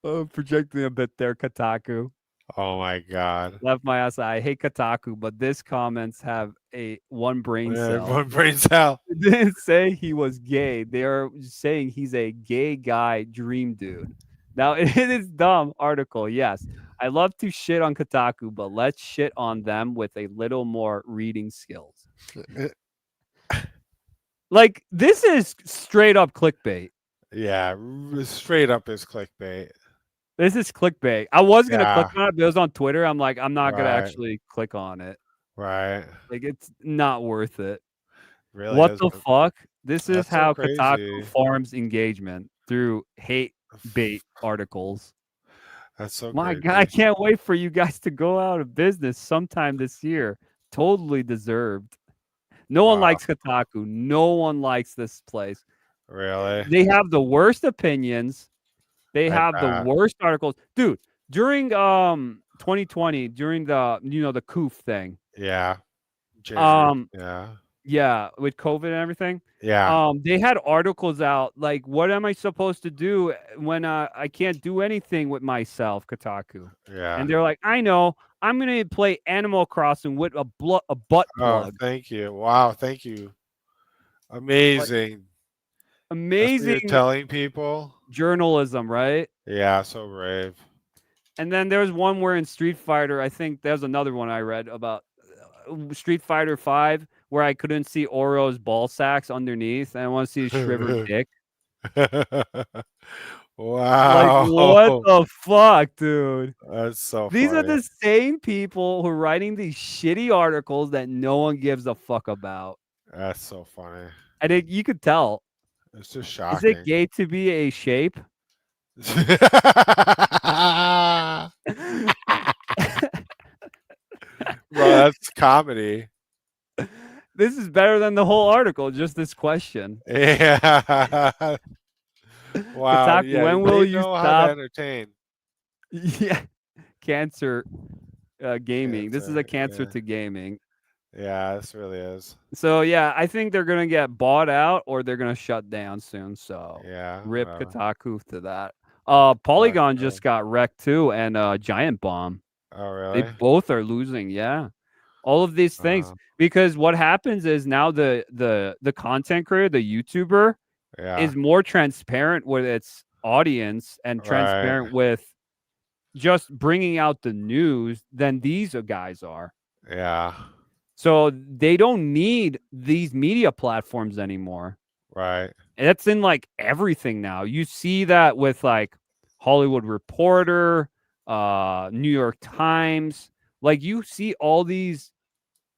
Oh, projecting a bit there, Kotaku. Oh my god. Left my ass. I hate Kotaku, but this comments have one brain cell. One brain cell. It didn't say he was gay. They are saying he's a gay guy dream dude. Now it is dumb article. Yes, I love to shit on Kotaku, but let's shit on them with a little more reading skills. Like this is straight up clickbait. Yeah, straight up is clickbait. This is clickbait. I was gonna click on it, but it was on Twitter. I'm like, I'm not gonna actually click on it. Right. Like it's not worth it. Really? What the fuck? This is That's so how crazy. Kotaku farms engagement through hate bait articles. That's so My crazy. God, I can't wait for you guys to go out of business sometime this year. Totally deserved. No one likes Kotaku. No one likes this place. Really? They have the worst opinions. They have the worst articles. Dude, during 2020, during the the COOF thing. Yeah. Yeah, with COVID and everything. Yeah. They had articles out like, what am I supposed to do when I can't do anything with myself, Kotaku? Yeah. And they're like, I know, I'm gonna play Animal Crossing with a butt plug. Oh, thank you. Wow, thank you. Amazing. Like, amazing. You're telling people journalism, right? Yeah, so brave. And then there's one where in Street Fighter, I think there's another one I read about Street Fighter 5 where I couldn't see Oro's ball sacks underneath, and I want to see his shriveled dick. Wow. Like, what the fuck, dude? That's so These funny. are the same people who are writing these shitty articles that no one gives a fuck about. That's so funny. And you could tell. It's just shocking. Is it gay to be a shape? Bro, that's comedy. This is better than the whole article, just this question. Yeah. Wow. Kotaku, Yeah, when will you stop? Entertain? Yeah. Cancer gaming. This is a cancer to gaming. Yeah, this really is. So yeah, I think they're gonna get bought out or they're gonna shut down soon. So Yeah, rip whatever. Kotaku to that. Polygon just got wrecked too, and Giant Bomb. Oh, They really? both are losing. Yeah, all of these things because what happens is now the content creator, the YouTuber, Yeah. is more transparent with its audience and transparent with just bringing out the news than these guys are. Yeah. So they don't need these media platforms anymore. Right. It's in like everything now. You see that with like Hollywood Reporter, New York Times. Like you see all these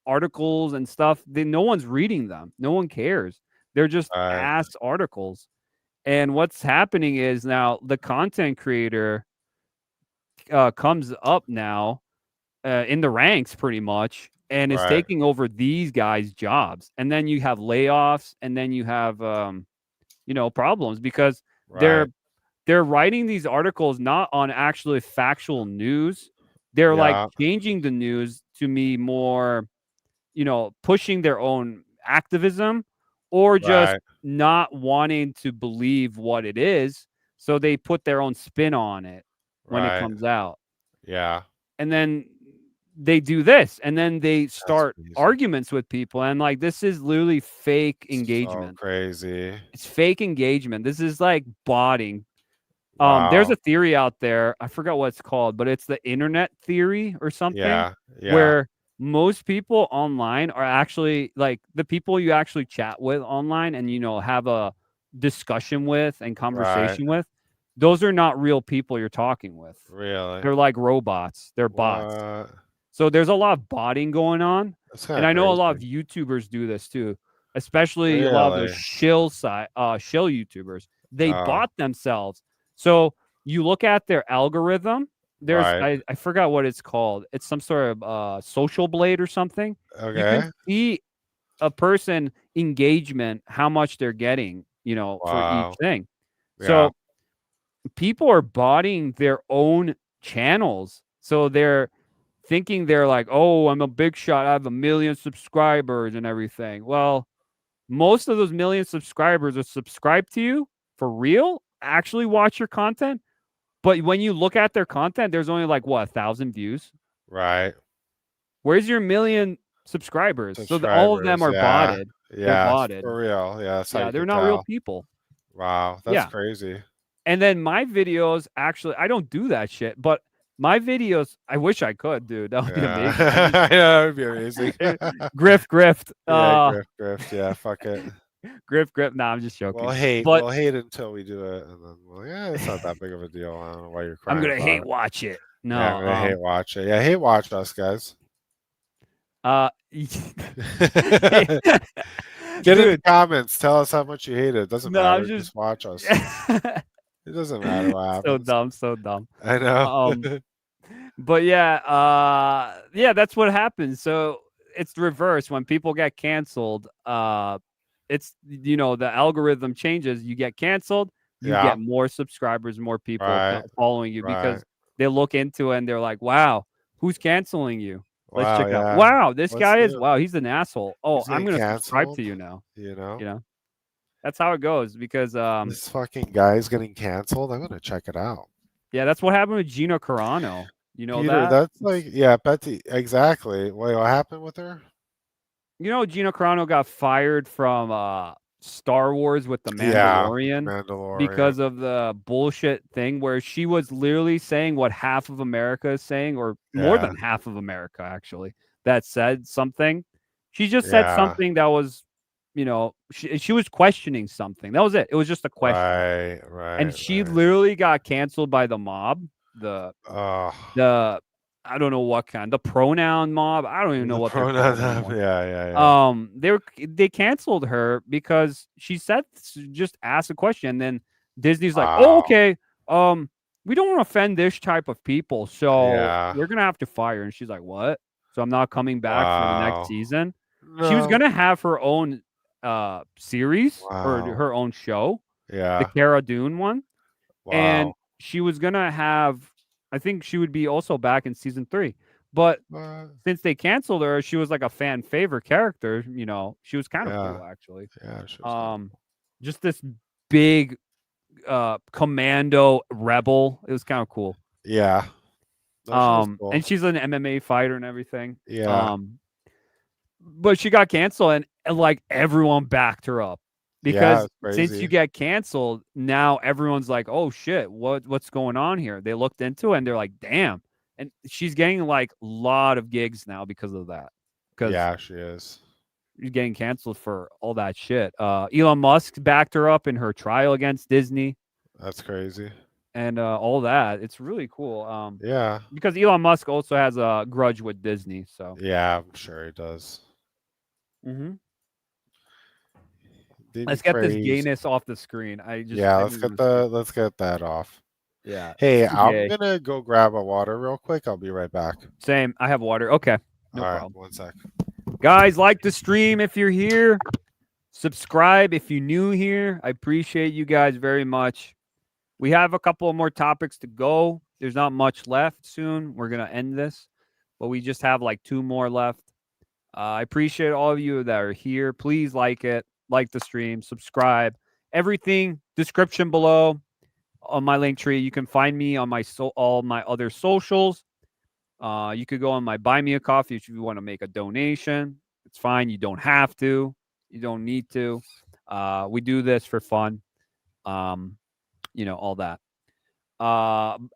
articles and stuff. No one's reading them. No one cares. They're just ass articles. And what's happening is now the content creator comes up now in the ranks pretty much and is taking over these guys' jobs. And then you have layoffs and then you have problems because they're writing these articles not on actually factual news. They're like changing the news to be more, pushing their own activism or just not wanting to believe what it is. So they put their own spin on it when it comes out. Yeah. And then they do this and then they start arguments with people. And like, this is literally fake engagement. So crazy. It's fake engagement. This is like botting. There's a theory out there. I forgot what it's called, but it's the internet theory or something. Yeah. Where most people online are actually like the people you actually chat with online and, have a discussion with and conversation with. Those are not real people you're talking with. Really? They're like robots. They're bots. So there's a lot of botting going on. And I know a lot of YouTubers do this too, especially a lot of those shill YouTubers. They bot themselves. So you look at their algorithm. There's I forgot what it's called. It's some sort of social blade or something. Okay. You can see a person engagement, how much they're getting, for each thing. So people are botting their own channels. So they're thinking they're like, oh, I'm a big shot. I have 1 million subscribers and everything. Well, most of those 1 million subscribers are subscribed to you for real, actually watch your content. But when you look at their content, there's only like, 1,000 views? Right. Where's your 1 million subscribers? So all of them are botted. Yeah, they're botted. For real. Yeah, they're not real people. Wow, that's crazy. And then my videos, actually, I don't do that shit, but my videos, I wish I could, dude. That would be amazing. Yeah, that would be amazing. Grift. Yeah, grift. Yeah, fuck it. Grift. Nah, I'm just joking. We'll hate until we do it, and then it's not that big of a deal. I don't know why you're crying. I'm gonna hate watch it. No, yeah, I'm gonna hate watch it. Yeah, hate watch us, guys. Get in the comments. Tell us how much you hate it. Doesn't matter. Just watch us. It doesn't matter what happens. So dumb. I know. But yeah, that's what happens. So it's the reverse. When people get canceled, it's the algorithm changes. You get canceled, you get more subscribers, more people following you because they look into it and they're like, wow, who's canceling you? Let's check out. Wow, this guy is. Wow, he's an asshole. Oh, I'm gonna subscribe to you now. You know, that's how it goes because this fucking guy's getting canceled. I'm gonna check it out. Yeah, that's what happened with Gina Carano. You know Peter, that's like Peti. Exactly. Wait, what happened with her? Gina Carano got fired from Star Wars with the Mandalorian because of the bullshit thing where she was literally saying what half of America is saying, or more than half of America actually, that said something. She just said something that was, she was questioning something. That was it. It was just a question. Right. And she literally got canceled by the mob. The I don't know what kind. The pronoun mob. I don't even know what they're called. They canceled her because she said just ask a question, and then Disney's like, "Oh, okay. We don't want to offend this type of people, so we're gonna have to fire." And she's like, "What? So I'm not coming back for the next season?" No. She was gonna have her own series or her own show, the Cara Dune one, and she was gonna have. I think she would be also back in season 3. But since they canceled her, she was like a fan favorite character. She was kind of cool actually. Yeah. She was just this big commando rebel. It was kind of cool. Yeah. Cool. And she's an MMA fighter and everything. Yeah. But she got canceled, and like everyone backed her up because since you get canceled, now everyone's like, "Oh shit, what's going on here?" They looked into it and they're like, "Damn!" And she's getting like a lot of gigs now because of that. Yeah, she is. She's getting canceled for all that shit. Elon Musk backed her up in her trial against Disney. That's crazy. And all that. It's really cool. Yeah. Because Elon Musk also has a grudge with Disney. So yeah, I'm sure he does. Mm-hmm. Let's get this gayness off the screen. Let's get that off. Yeah. Hey, I'm gonna go grab a water real quick. I'll be right back. Same. I have water. Okay. No problem. Right, 1 sec. Guys, like the stream if you're here. Subscribe if you're new here. I appreciate you guys very much. We have a couple of more topics to go. There's not much left soon. We're gonna end this, but we just have like 2 more left. I appreciate all of you that are here. Please like it, like the stream, subscribe. Everything description below on my link tree. You can find me on all my other socials. You could go on my Buy Me a Coffee if you want to make a donation. It's fine. You don't have to. You don't need to. We do this for fun. All that.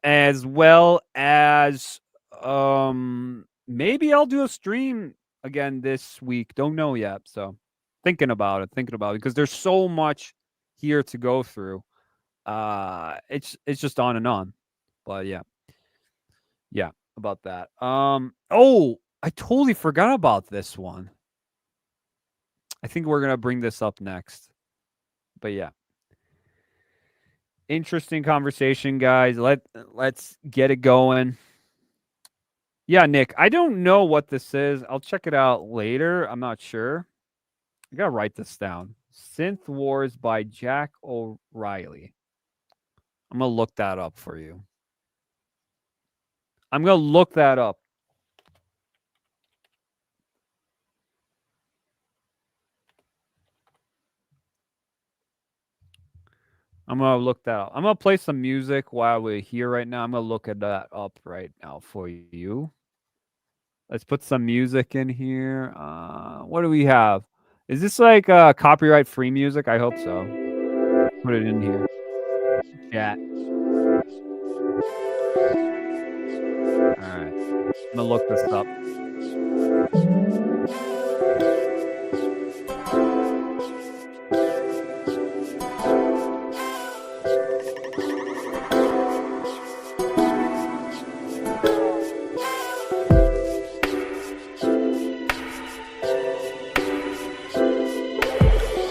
As well as maybe I'll do a stream again this week. Don't know yet. So thinking about it because there's so much here to go through. It's just on and on. But yeah, about that. I totally forgot about this one. I think we're gonna bring this up next. But yeah. Interesting conversation, guys. Let's get it going. Yeah, Nick, I don't know what this is. I'll check it out later. I'm not sure. I gotta write this down. Synth Wars by Jack O'Reilly. I'm gonna look that up for you. I'm gonna look that up. I'm going to look that up. I'm going to play some music while we're here right now. I'm going to look at that up right now for you. Let's put some music in here. What do we have? Is this like copyright free music? I hope so. Put it in here. Chat. All right. I'm going to look this up.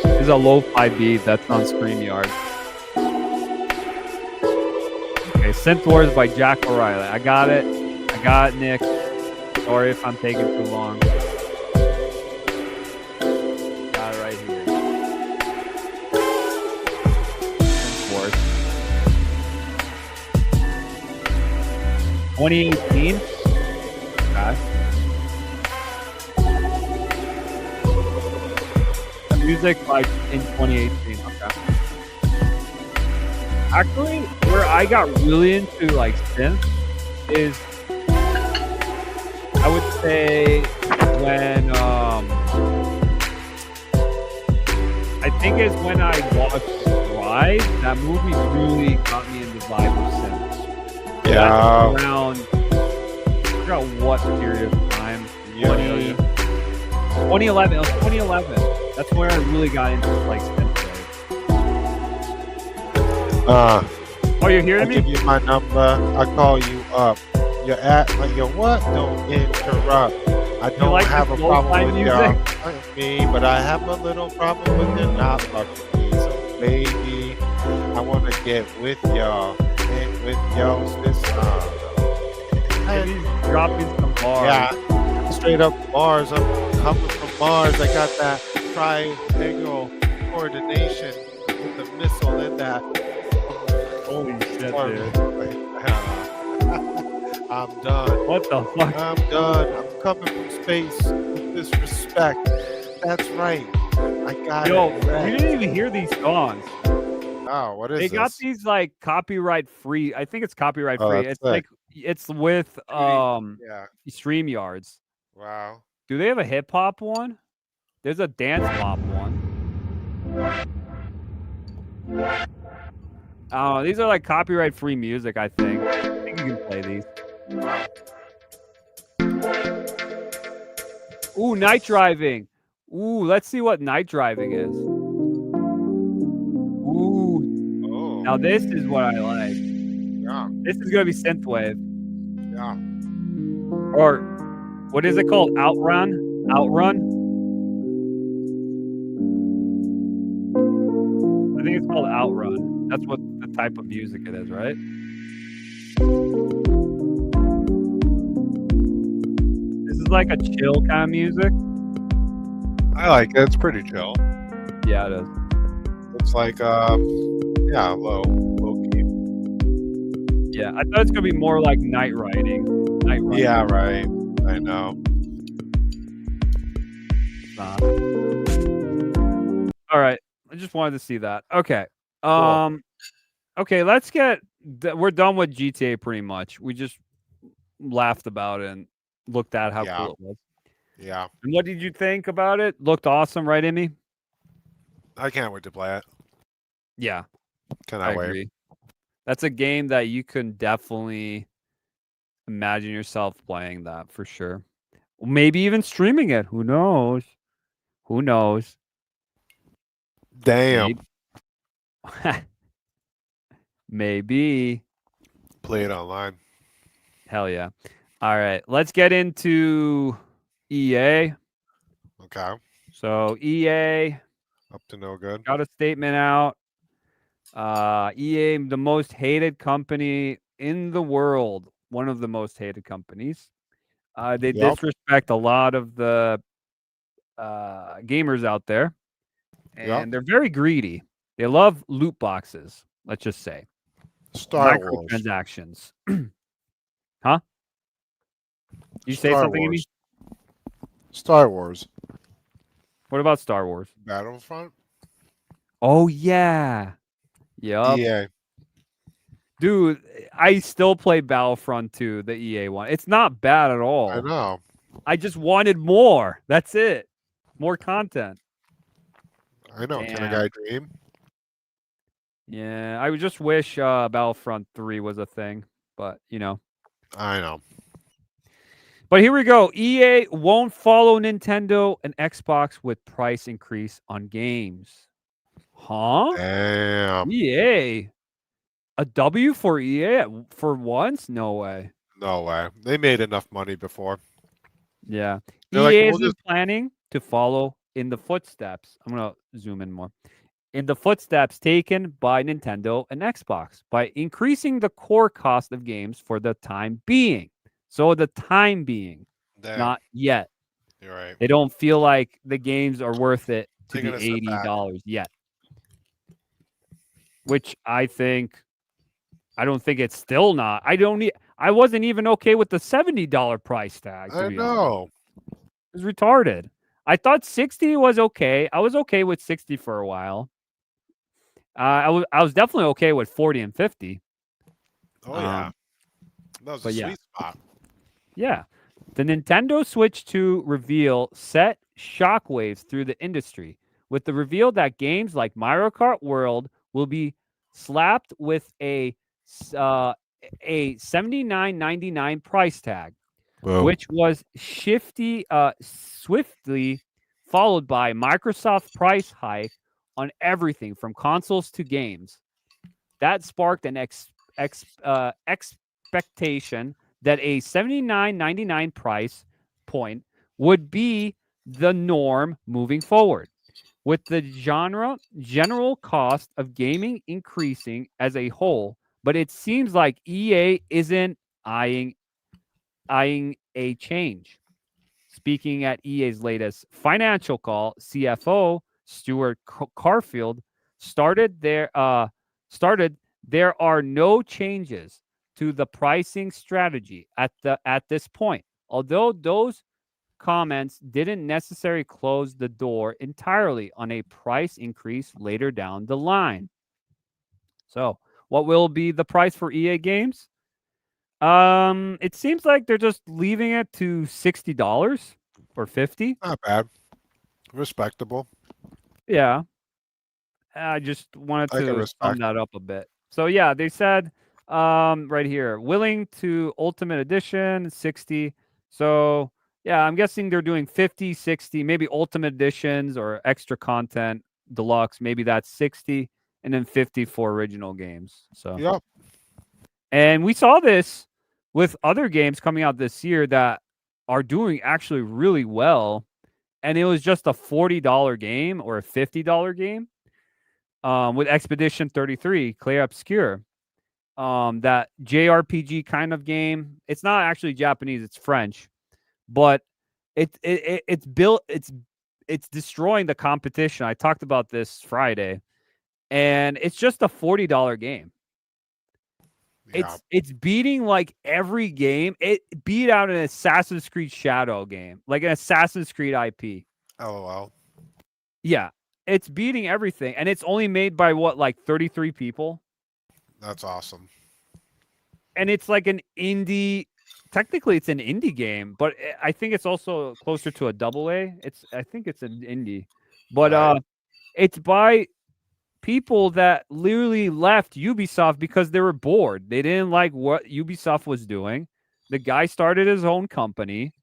This is a lo-fi beat that's on StreamYard. Okay, Synth Wars by Jack O'Reilly. I got it, Nick. Sorry if I'm taking too long. Got it right here. Synth Wars. 2018. Okay. Music like in 2018. Okay. Actually, where I got really into like synth is, I would say, when I think it's when I watched Ride. That movie really got me in the vibe of synth. Yeah. Around, I forgot what period of time. 2011. It was 2011. That's where I really got into like synthwave. Oh, you're hearing me? I give you my number. I call you up. You're what? Don't interrupt. I don't like have a problem with y'all me, but I have a little problem with you not fucking me. So baby, I want to get with y'all and with y'all this time. He's dropping some bars. Yeah, straight up bars. I'm coming from Mars. I got that triangle coordination with the missile in that. Holy shit, dude. I I'm done. What the fuck? I'm done. I'm coming from space with disrespect. That's right. I got Yo, it. you didn't even hear these songs. Oh, what is They this? got these like copyright free. I think it's copyright Oh, free. that's It's sick. like it's with Yeah. StreamYards. Wow. Do they have a hip hop one? There's a dance pop one. Oh, these are like copyright free music, I think. I think you can play these. Ooh, night driving. Ooh, let's see what night driving is. Ooh. Oh. Now this is what I like. Yeah. This is gonna be synthwave. Yeah. Or what is it called? Outrun? Outrun? I think it's called Outrun. That's what the type of music it is, right? This is like a chill kind of music. I like it. It's pretty chill. Yeah, it is. It's like yeah, low key. Yeah, I thought it's gonna be more like night riding. Yeah, right. I know. All right. I just wanted to see that. Okay. Cool. Okay, let's get we're done with GTA pretty much. We just laughed about it and looked at how cool it was. Yeah. And what did you think about it? Looked awesome, right, Emmy? I can't wait to play it. Yeah. Cannot I wait. agree. That's a game that you can definitely imagine yourself playing that for sure. Maybe even streaming it. Who knows? Who knows? Damn. Maybe. Play it online. Hell yeah. All right. Let's get into EA. Okay. So EA Up to no good. got a statement out. EA, the most hated company in the world. One of the most hated companies. They disrespect a lot of the gamers out there. And they're very greedy. They love loot boxes, let's just say. Star Wars. Microtransactions. Huh? You say something, Amy? Star Wars. What about Star Wars? Battlefront? Oh, yeah. Yup. EA. Dude, I still play Battlefront 2, the EA one. It's not bad at all. I know. I just wanted more. That's it. More content. I know. Damn. Can a guy dream? Yeah, I would just wish Battlefront 3 was a thing, but you know. I know. But here we go. EA won't follow Nintendo and Xbox with price increase on games. Huh? Damn. EA. A W for EA for once? No way. No way. They made enough money before. Yeah. They're EA like, is planning to follow in the footsteps. I'm going to zoom in more. In the footsteps taken by Nintendo and Xbox by increasing the core cost of games for the time being. So the time being, not yet. You're right. They don't feel like the games are worth it to They're be gonna sit $80 yet. Which I don't think it's still not. I wasn't even okay with the $70 price tag. I know. It was retarded. I thought 60 was okay. I was okay with 60 for a while. I was definitely okay with 40 and 50. Oh yeah. That was a sweet spot. Yeah. The Nintendo Switch 2 reveal set shockwaves through the industry with the reveal that games like Mario Kart World will be slapped with a $79.99 price tag, which was swiftly followed by Microsoft's price hike on everything from consoles to games. That sparked an expectation that a $79.99 price point would be the norm moving forward. With the general cost of gaming increasing as a whole, but it seems like EA isn't eyeing a change. Speaking at EA's latest financial call, CFO Stuart Carfield stated there are no changes to the pricing strategy at this point. Although those comments didn't necessarily close the door entirely on a price increase later down the line. So, what will be the price for EA games? It seems like they're just leaving it to $60 or $50. Not bad. Respectable. Yeah. I just wanted I can to sum respect. that up a bit. So yeah, they said right here, willing to Ultimate Edition 60. So yeah, I'm guessing they're doing 50, 60, maybe Ultimate Editions or extra content, deluxe, maybe that's 60, and then 50 for original games. So Yep. and we saw this with other games coming out this year that are doing actually really well. And it was just a $40 game or a $50 game. With Expedition 33, Clair Obscur. That JRPG kind of game. It's not actually Japanese, it's French. But it's built, it's destroying the competition. I talked about this Friday. And it's just a $40 game. Yeah. It's beating like every game. It beat out an Assassin's Creed Shadow game, like an Assassin's Creed IP. LOL. Yeah, it's beating everything, and it's only made by what, like 33 people. That's awesome. And it's like an indie. Technically, it's an indie game, but I think it's also closer to a AA. I think it's an indie, but Right. it's by people that literally left Ubisoft because they were bored. They didn't like what Ubisoft was doing. The guy started his own company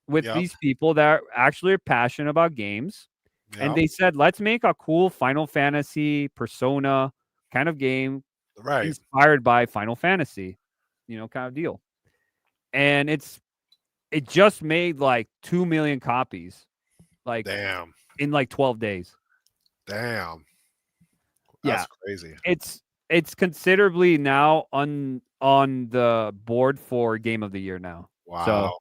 with Yep. these people that actually are passionate about games. And Yep. they said, let's make a cool Final Fantasy Persona kind of game Right. inspired by Final Fantasy, kind of deal. And it just made like 2 million copies, like Damn. in like 12 days. Damn. Yeah. That's crazy. It's considerably now on the board for Game of the Year now. Wow. So,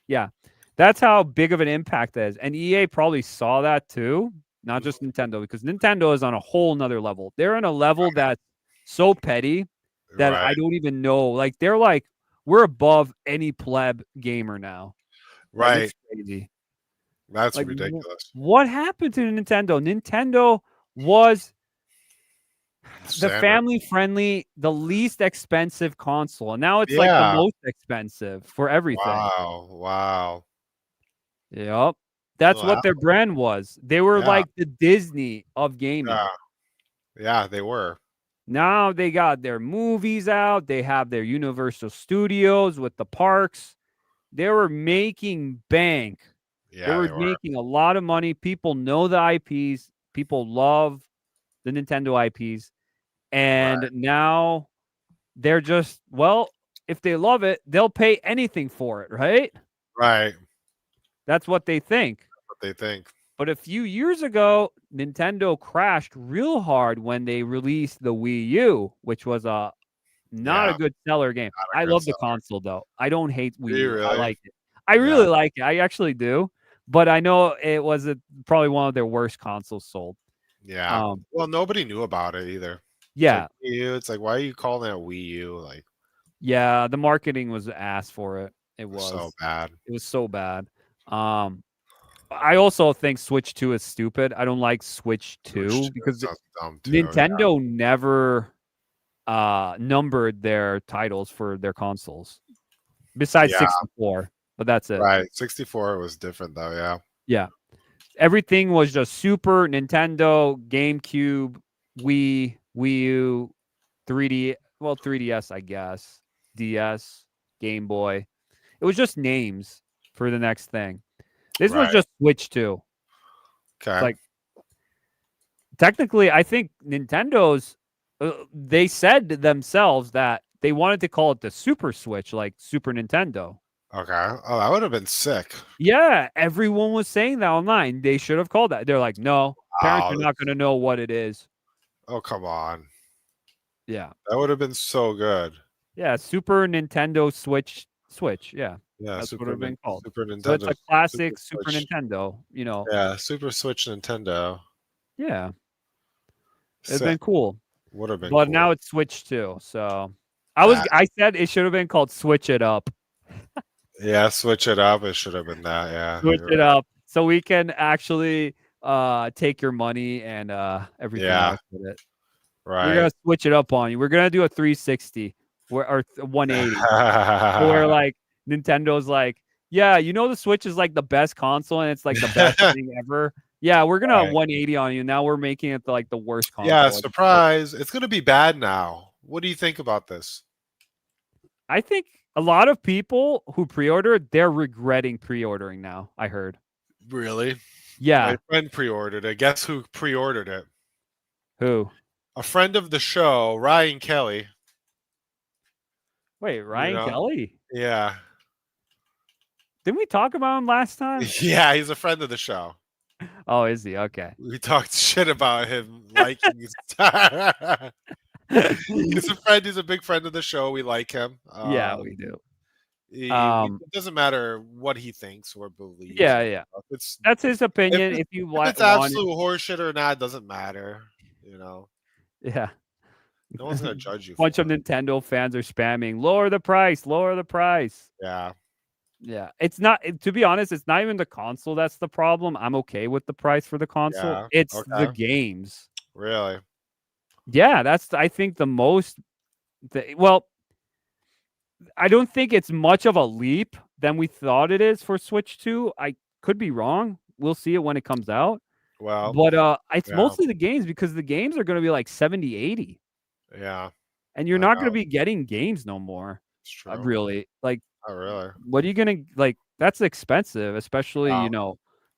yeah. That's how big of an impact that is. And EA probably saw that too, not just Nintendo, because Nintendo is on a whole nother level. They're on a level that's so petty that I Right. don't even know. Like, they're like, we're above any pleb gamer now. Like, Right. it's crazy. That's Like, ridiculous. what happened to Nintendo? Nintendo was the family-friendly, the least expensive console. And now it's like the most expensive for everything. Wow. Yep. That's Wow. what their brand was. They were like the Disney of gaming. Yeah, they were. Now they got their movies out. They have their Universal Studios with the parks. They were making bank. Yeah, they were making a lot of money. People know the IPs. People love the Nintendo IPs. And now they're just, well, if they love it, they'll pay anything for it, right? Right. That's what they think. That's what they think. But a few years ago, Nintendo crashed real hard when they released the Wii U, which was not a good seller game. I love the console, though. I don't hate Wii U. Really? I like it. I really like it. I actually do. But I know it was probably one of their worst consoles sold. Yeah. Well, nobody knew about it either. Yeah. It's like, why are you calling it a Wii U? Like, yeah, the marketing was ass for it. It was so bad. It was so bad. I also think Switch 2 is stupid. I don't like Switch 2 because Nintendo never numbered their titles for their consoles. Besides 64, but that's it. Right. 64 was different though, yeah. Yeah. Everything was just Super, Nintendo, GameCube, Wii U, 3D, well, 3DS, I guess, DS, Game Boy. It was just names for the next thing. This was just Switch 2. Okay. Like, technically, I think Nintendo's, they said themselves that they wanted to call it the Super Switch, like Super Nintendo. Okay. Oh, that would have been sick. Yeah, everyone was saying that online. They should have called that. They're like, no, parents are not going to know what it is. Oh, come on. Yeah. That would have been so good. Yeah, Super Nintendo Switch. Yeah. Yeah, that's what it would have been called. Super Nintendo. So it's a classic Super Nintendo, Yeah, Super Switch Nintendo. Yeah. It's been cool. Would have been But cool. now it's Switch 2, so I said it should have been called Switch It Up. Yeah, switch it up. It should have been that. Yeah, Switch you're it right. up so we can actually take your money and everything Yeah, else with it. We're right. gonna switch it up on you. We're gonna do a 360 or 180. Where like Nintendo's like, yeah, you know the Switch is like the best console and it's like the best thing ever. Yeah, we're gonna Right. 180 on you. Now we're making it like the worst console. Yeah, surprise! It's gonna be bad now. What do you think about this? I think a lot of people who pre-ordered, they're regretting pre-ordering now. I heard. Really? Yeah. My friend pre-ordered it. Guess who pre-ordered it? Who? A friend of the show, Ryan Kelly. Wait, Ryan know? Kelly? Yeah. Didn't we talk about him last time? Yeah, he's a friend of the show. Oh, is he? Okay. We talked shit about him liking his He's a friend. He's a big friend of the show. We like him. Yeah, we do. It doesn't matter what he thinks or believes. Yeah. That's his opinion. If you if it's absolute horseshit or not, doesn't matter. You know. Yeah. No one's gonna judge you. Bunch of Nintendo fans are spamming, lower the price, lower the price. Yeah. Yeah. It's not, to be honest, it's not even the console that's the problem. I'm okay with the price for the console. Yeah, it's the games. Really? Yeah, that's I think the most. Well, I don't think it's much of a leap than we thought it is for Switch 2. I could be wrong. We'll see it when it comes out. Well, but it's mostly the games because the games are going to be like 70, 80. Yeah. And you're not going to be getting games no more. It's true. Really. Like, oh, really? What are you going to like? That's expensive, especially,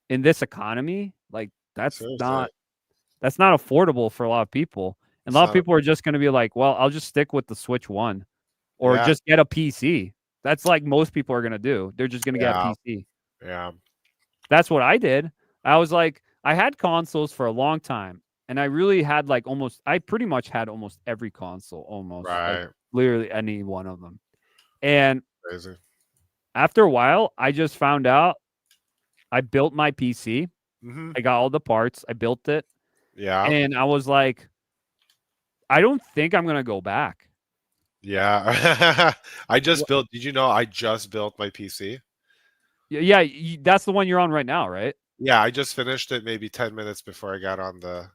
in this economy. Like, that's not affordable for a lot of people. And a lot of people are just going to be like, well, I'll just stick with the Switch 1 or just get a PC. That's like most people are going to do. They're just going to get a PC. Yeah. That's what I did. I was like, I had consoles for a long time and I really had I pretty much had almost every console almost. Right. Like, literally any one of them. And crazy. After a while, I just found out I built my PC. Mm-hmm. I got all the parts. I built it. Yeah. And I was like, I don't think I'm going to go back. Yeah. I just built, did you know I just built my PC? Yeah, that's the one you're on right now, right? Yeah, I just finished it maybe 10 minutes before I got on the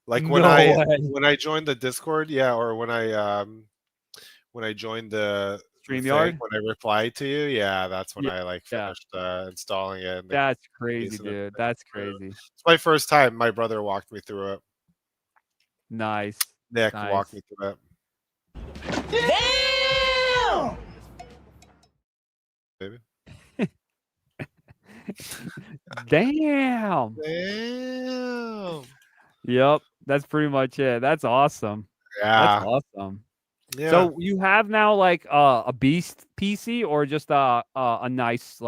when I joined the Discord, or when I joined the StreamYard, when I replied to you, that's when I finished installing it. That's crazy, dude. That's crazy. It's my first time. My brother walked me through it. Nice. Nick walked me through it. Damn! Baby. Damn. Yep, that's pretty much it. That's awesome. Yeah. That's awesome. Yeah. So you have now like a beast PC or just a nice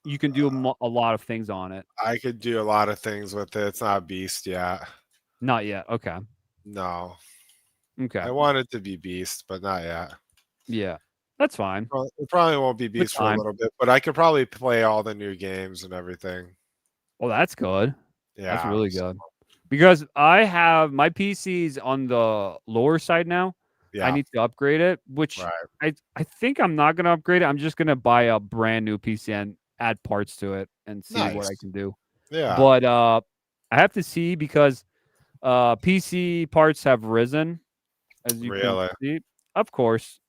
you can do a lot of things on it. I could do a lot of things with it. It's not a beast yet. Not yet. Okay. No. Okay. I want it to be beast, but not yet. Yeah. That's fine. It probably won't be beast for a little bit, but I could probably play all the new games and everything. Well, that's good. Yeah. That's really good. Because I have my PC's on the lower side now. Yeah. I need to upgrade it, which I think I'm not going to upgrade it. I'm just going to buy a brand new PC and add parts to it and see what I can do. Yeah. But I have to see because PC parts have risen, as you can see. Of course.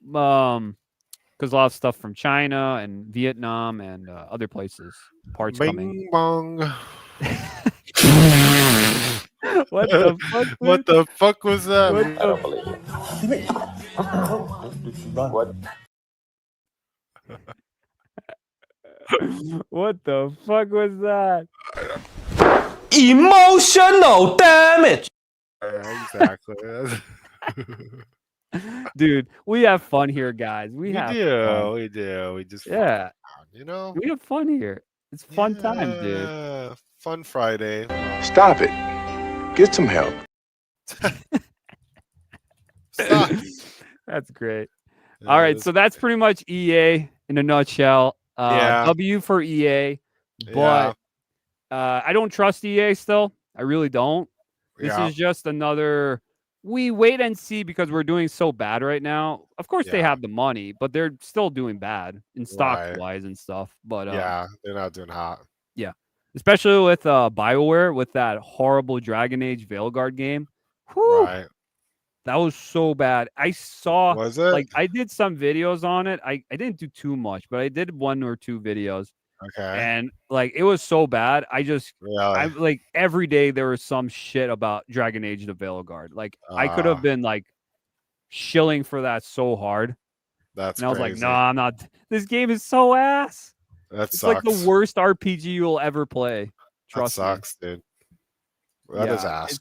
Because a lot of stuff from China and Vietnam and other places, parts coming. Bong. What the fuck? What the fuck was that? I don't believe it. What? What the fuck was that? Emotional damage. Exactly. Dude, we have fun here, guys. We do. We just we have fun here. It's fun times, dude. Fun Friday. Stop it. Get some help. Stop. That's great. All right, so that's pretty much EA in a nutshell. W for EA, but I don't trust EA still. I really don't. This is just another we wait and see because we're doing so bad right now. Of course, they Yeah. have the money, but they're still doing bad in stock Right. wise and stuff. But Yeah, they're not doing hot. yeah, especially with BioWare with that horrible Dragon Age Veilguard game. Whew, Right. that was so bad. I saw Was it? like I did some videos on it. I didn't do too much, but I did 1 or 2 videos. Okay. And like it was so bad. I Really? like every day there was some shit about Dragon Age the Veilguard. Like I could have been like shilling for that so hard. That's And I was like, crazy. no, I'm not. This game is so ass. That It's sucks. like the worst RPG you'll ever play. Trust me. That sucks, dude. That is Yeah, ass.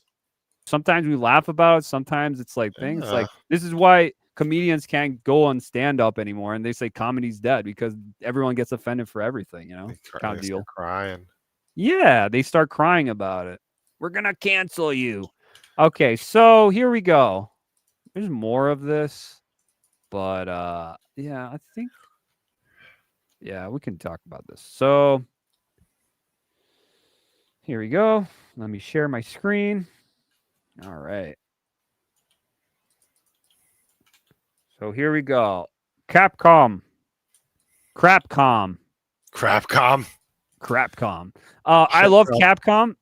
Sometimes we laugh about it. Sometimes it's like things Yeah. like this is why comedians can't go on stand up anymore. And they say comedy's dead because everyone gets offended for everything, you know, kind of They deal. start crying. Yeah, they start crying about it. We're going to cancel you. Okay, so here we go. There's more of this. But yeah, I think we can talk about this. So here we go. Let me share my screen. All right. So here we go. Crapcom. I love Capcom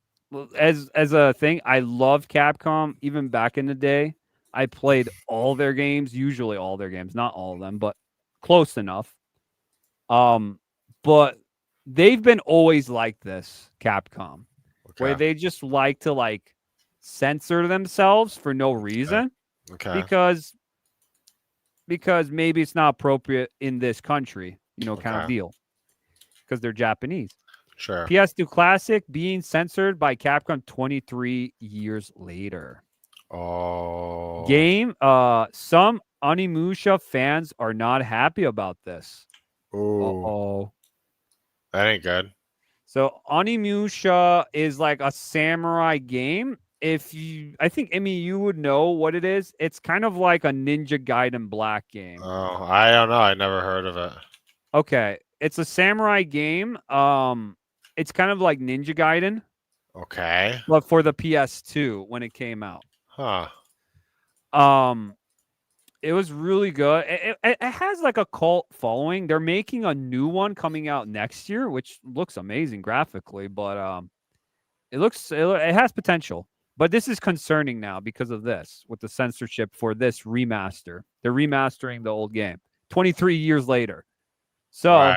as a thing. I love Capcom even back in the day. I played all their games, usually all their games, not all of them, but close enough. But they've been always like this, Capcom, where they just like to like censor themselves for no reason. Okay. Because maybe it's not appropriate in this country, you know, kind of deal. Because they're Japanese. Sure. PS2 Classic being censored by Capcom 23 years later. Oh. Game. Some Onimushia fans are not happy about this. Oh. That ain't good. So Onimushia is like a samurai game. I think Emmy, you would know what it is. It's kind of like a Ninja Gaiden Black game. Oh, I don't know. I never heard of it. Okay, it's a samurai game. It's kind of like Ninja Gaiden. Okay. But for the PS2 when it came out. Huh. It was really good. It has like a cult following. They're making a new one coming out next year, which looks amazing graphically, but it has potential. But this is concerning now because of this, with the censorship for this remaster. They're remastering the old game 23 years later. So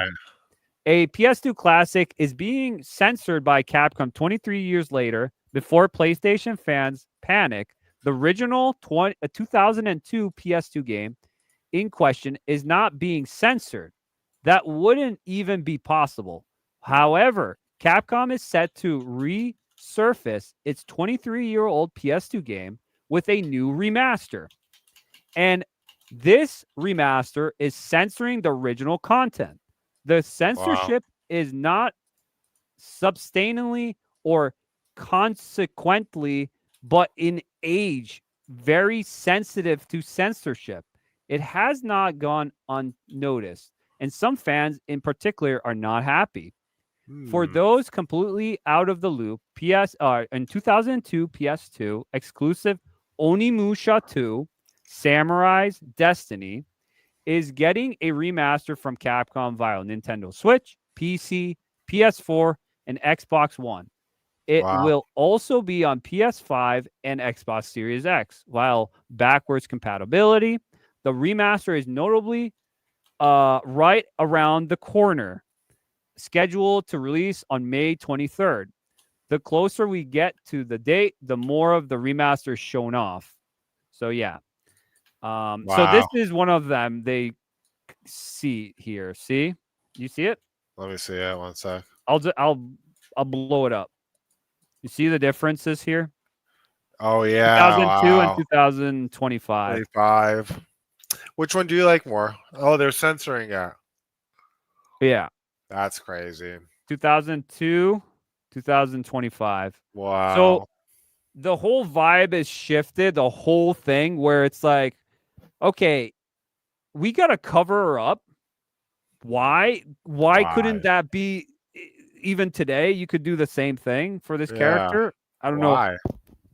a PS2 Classic is being censored by Capcom 23 years later before PlayStation fans panic. The original 2002 PS2 game in question is not being censored. That wouldn't even be possible. However, Capcom is set to resurface its 23-year-old PS2 game with a new remaster. And this remaster is censoring the original content. The censorship is not substantially or consequently, but in age, very sensitive to censorship. It has not gone unnoticed, and some fans in particular are not happy. For those completely out of the loop, in 2002 PS2 exclusive Onimusha 2 Samurai's Destiny is getting a remaster from Capcom via Nintendo Switch, PC, PS4, and Xbox One. It will also be on PS5 and Xbox Series X, while backwards compatibility. The remaster is notably right around the corner, scheduled to release on May 23rd. The closer we get to the date, the more of the remaster is shown off. So yeah. So this is one of them. They see here. See? You see it? Let me see it. One sec. I'll blow it up. You see the differences here? Oh yeah. 2002 and 2025. 25. Which one do you like more? Oh, they're censoring it. Yeah. That's crazy. 2002, 2025. Wow. So the whole vibe is shifted, the whole thing where it's like, okay, we got to cover her up. Why couldn't that be even today? You could do the same thing for this character. I don't know.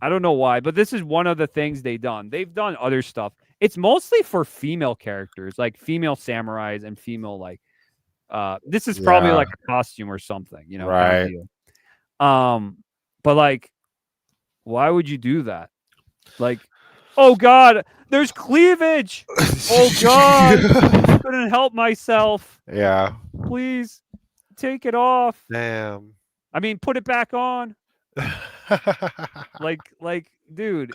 I don't know why, but this is one of the things they've done. They've done other stuff. It's mostly for female characters, like female samurais and female like. This is probably like a costume or something, you know, kind of Right. deal. But like, why would you do that? Like, oh God, there's cleavage. Oh God, I couldn't help myself. Yeah. Please take it off. Damn. I mean, put it back on. Like, dude,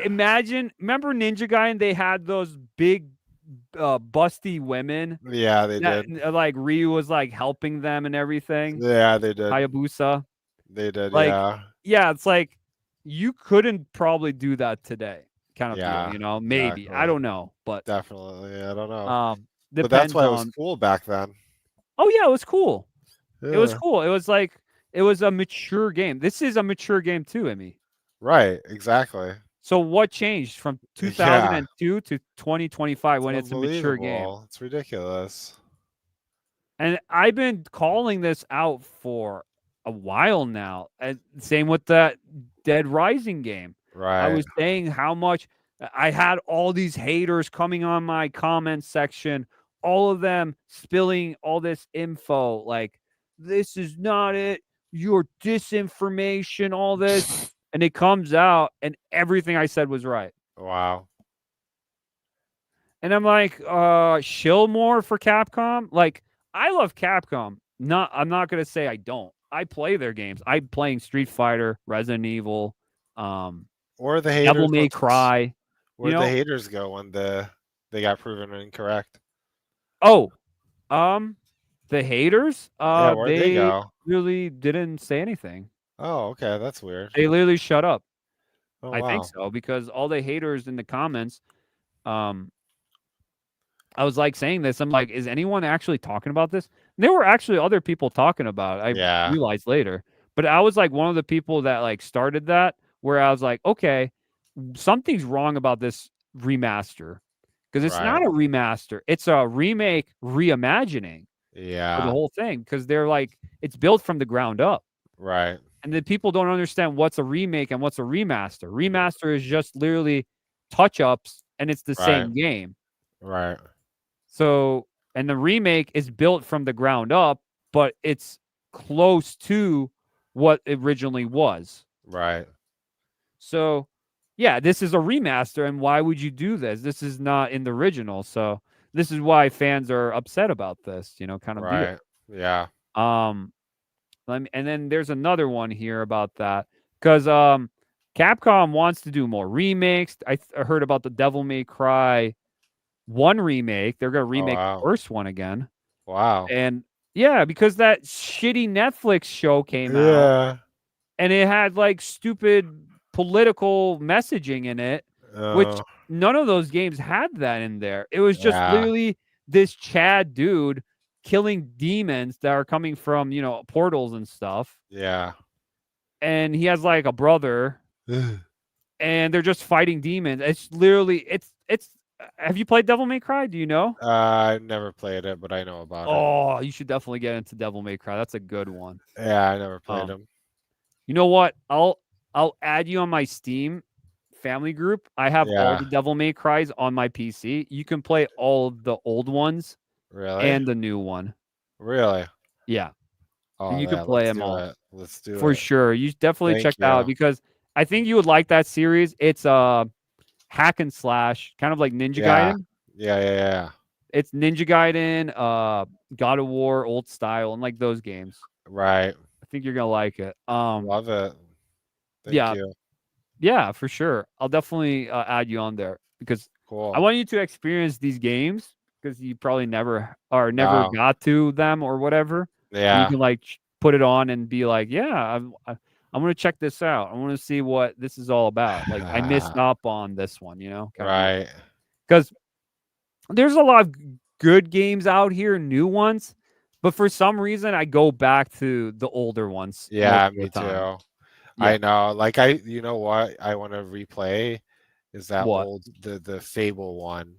imagine. Remember Ninja Guy, and they had those big, busty women. Yeah, they that, did. Like Ryu was like helping them and everything. Yeah, they did. Hayabusa. They did. Like, yeah. It's like you couldn't probably do that today, kind of Yeah, deal. You know, maybe I exactly. don't know, but Definitely, I don't know. But depends that's why it was on. cool back then. Oh yeah, it was cool. It was Yeah. cool. It was like it was a mature game. This is a mature game too, Emmy. Right. Exactly. So what changed from 2002 to 2025 when it's a mature game? Unbelievable. It's ridiculous. And I've been calling this out for a while now. And same with that Dead Rising game. Right. I was saying how much I had all these haters coming on my comment section, all of them spilling all this info like, this is not it, your disinformation, all this. And it comes out and everything I said was right. Wow. And I'm like, shill more for Capcom. Like, I love Capcom. I'm not gonna say I don't. I play their games. I'm playing Street Fighter, Resident Evil, Or the haters. Devil May Cry. Where'd the haters go when they got proven incorrect? Oh, the haters. Yeah, where'd they go? Really didn't say anything. Oh, okay, that's weird. They literally shut up. Oh, I think wow. so because all the haters in the comments, I was like saying this. I'm like, is anyone actually talking about this? And there were actually other people talking about it. I realized later, but I was like one of the people that like started that. Where I was like, okay, something's wrong about this remaster because it's not a remaster; it's a remake, reimagining. Yeah. For the whole thing because they're like it's built from the ground up. Right. And the people don't understand what's a remake and what's a remaster. Remaster is just literally touch-ups and it's the same game. Right. So, and the remake is built from the ground up, but it's close to what it originally was. Right. So, yeah, this is a remaster. And why would you do this? This is not in the original. So, this is why fans are upset about this, you know, kind of deal. Yeah. And then there's another one here about that because Capcom wants to do more remakes. I heard about the Devil May Cry 1 remake. They're gonna remake the first one again. Wow. And yeah, because that shitty Netflix show came out, and it had like stupid political messaging in it, which none of those games had that in there. It was just literally this Chad dude killing demons that are coming from, you know, portals and stuff. Yeah. And he has like a brother and they're just fighting demons. It's literally it's have you played Devil May Cry? Do you know? I never played it, but I know about it. Oh, you should definitely get into Devil May Cry. That's a good one. Yeah, I never played them. You know what? I'll add you on my Steam family group. I have all the Devil May Cries on my PC. You can play all of the old ones. Really? And the new one. Really? Yeah. Oh, and you can play them all. Let's do it. For sure. You definitely check that out because I think you would like that series. It's a hack and slash, kind of like Ninja Gaiden. Yeah. It's Ninja Gaiden, God of War, old style, and like those games. Right. I think you're gonna like it. Love it. Thank you. Yeah, for sure. I'll definitely add you on there because I want you to experience these games. Because you probably never got to them or whatever. Yeah. You can like put it on and be like, yeah, I'm gonna check this out. I want to see what this is all about. Like I missed up on this one, you know? Right. Because there's a lot of good games out here, new ones, but for some reason I go back to the older ones. Yeah, me too. Yeah. I know. Like you know what I want to replay is that old the Fable one.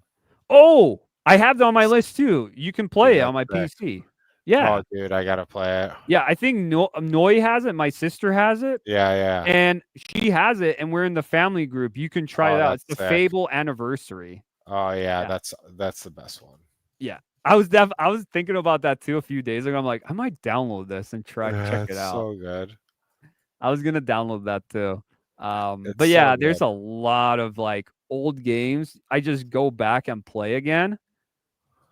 Oh, I have that on my list too. You can play it on my PC. Yeah. Oh, dude, I gotta play it. Yeah, I think Noi has it. My sister has it. Yeah. And she has it, and we're in the family group. You can try it out. It's the sick. Fable Anniversary. Oh yeah, that's the best one. Yeah. I was thinking about that too a few days ago. I'm like, I might download this and check it out. So good. I was gonna download that too. It's But yeah, so there's good. a lot of like old games I just go back and play again.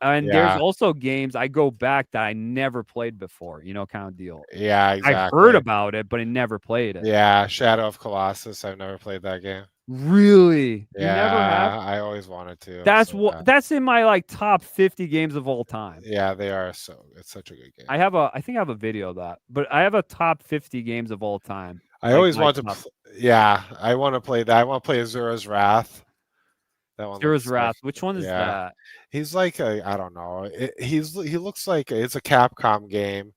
And there's also games I go back that I never played before, kind of deal. Yeah, exactly. I've heard about it, but I never played it. Yeah, Shadow of Colossus. I've never played that game. Really? Yeah, you never have? I always wanted to. That's in my like top 50 games of all time. Yeah, they are it's such a good game. I think I have a video of that, but I have a top 50 games of all time. I always want to I want to play that. I want to play Azura's Wrath. That one. Azura's Wrath. Which one is that? He's like I don't know. He looks like it's a Capcom game,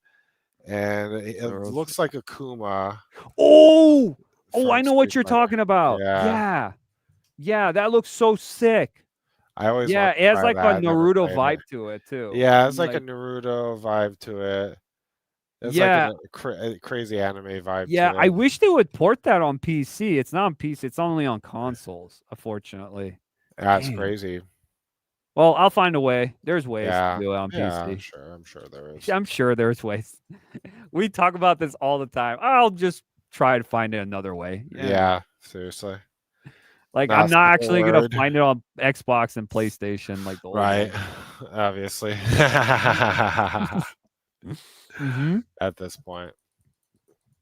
and it looks like Akuma. Oh, I know what you're talking about. Yeah, that looks so sick. I always it has like a Naruto vibe to it too. Yeah, it's like a Naruto vibe to it. It's like a crazy anime vibe. Yeah, to it. I wish they would port that on PC. It's not on PC. It's only on consoles, unfortunately. That's crazy. Well, I'll find a way. There's ways to do it on PC. I'm sure there is. I'm sure there's ways. We talk about this all the time. I'll just try to find it another way. Yeah, seriously. Like I'm not actually gonna find it on Xbox and PlayStation like the old right. Obviously. At this point.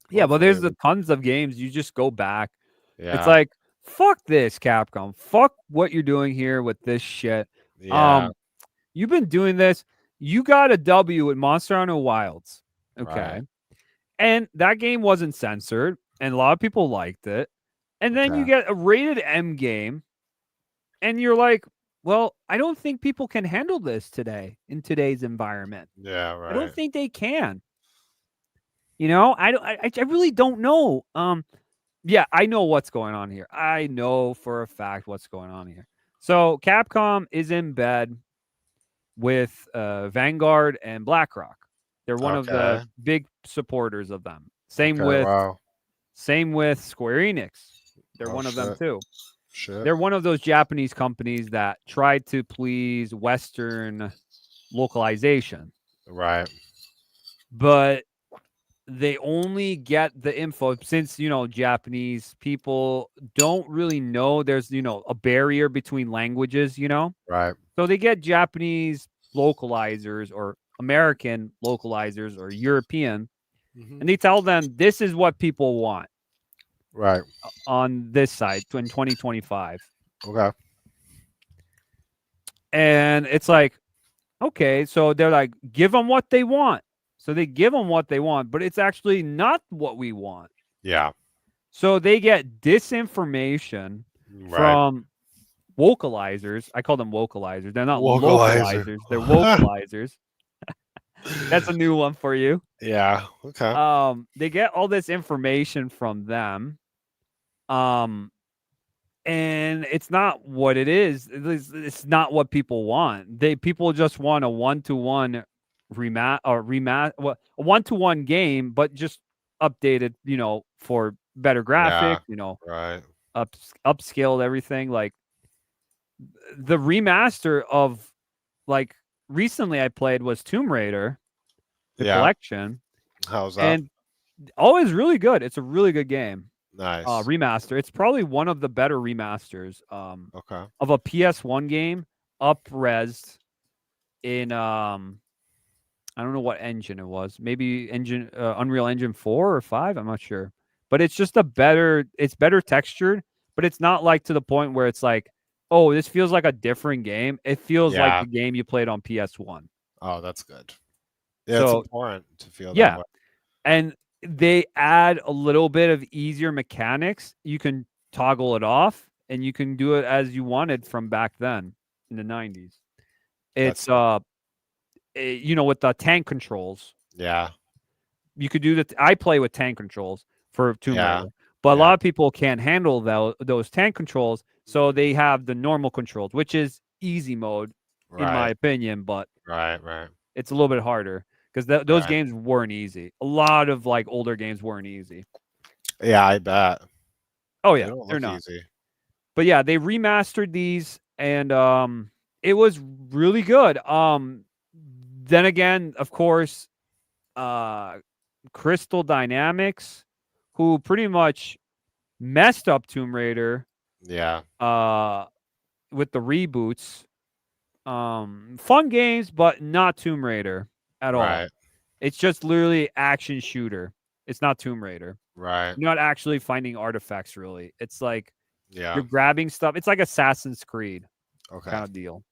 Yeah, but there's tons of games you just go back. Yeah. It's like fuck this, Capcom. Fuck what you're doing here with this shit. Yeah. You've been doing this. You got a W with Monster Hunter Wilds. Okay. Right. And that game wasn't censored, and a lot of people liked it. And then you get a rated M game, and you're like, well, I don't think people can handle this today in today's environment. Yeah, right. I don't think they can. I really don't know. Yeah, I know what's going on here. I know for a fact what's going on here. So Capcom is in bed with Vanguard and BlackRock. They're one of the big supporters of them. Same with Square Enix. They're one of them too. They're one of those Japanese companies that try to please Western localization. Right. But they only get the info since, Japanese people don't really know there's, a barrier between languages, Right. So they get Japanese localizers or American localizers or European, and they tell them this is what people want. Right. On this side in 2025. Okay. And it's like, okay, so they're like, give them what they want. So they give them what they want, but it's actually not what we want. Yeah. So they get disinformation from vocalizers. I call them vocalizers. They're not localizers. They're vocalizers. That's a new one for you. Yeah. Okay. They get all this information from them. And it's not what it is. It's not what people want. People just want a one-to-one a one-to-one game, but just updated, for better graphic, right. Upscaled everything. Like the remaster of like recently I played was Tomb Raider, the collection. How's that? And it's really good. It's a really good game. Nice. Remaster. It's probably one of the better remasters of a PS1 game, up-resed in I don't know what engine it was. Maybe Unreal Engine 4 or 5, I'm not sure. But it's just it's better textured, but it's not like to the point where it's like, oh, this feels like a different game. It feels like the game you played on PS1. Oh, that's good. Yeah, it's important to feel that way. And they add a little bit of easier mechanics. You can toggle it off, and you can do it as you wanted from back then in the 90s. It's with the tank controls. Yeah. You could do that. I play with tank controls for Tomb Raider, but a lot of people can't handle those tank controls, so they have the normal controls, which is easy mode in my opinion, but right. It's a little bit harder because those games weren't easy. A lot of like older games weren't easy. Yeah, I bet. Oh yeah, they're not easy. But yeah, they remastered these, and it was really good. Then again, of course, Crystal Dynamics, who pretty much messed up Tomb Raider. Yeah. With the reboots, fun games, but not Tomb Raider at all. It's just literally action shooter. It's not Tomb Raider. Right. You're not actually finding artifacts, really. It's like Yeah. you're grabbing stuff. It's like Assassin's Creed kind of deal.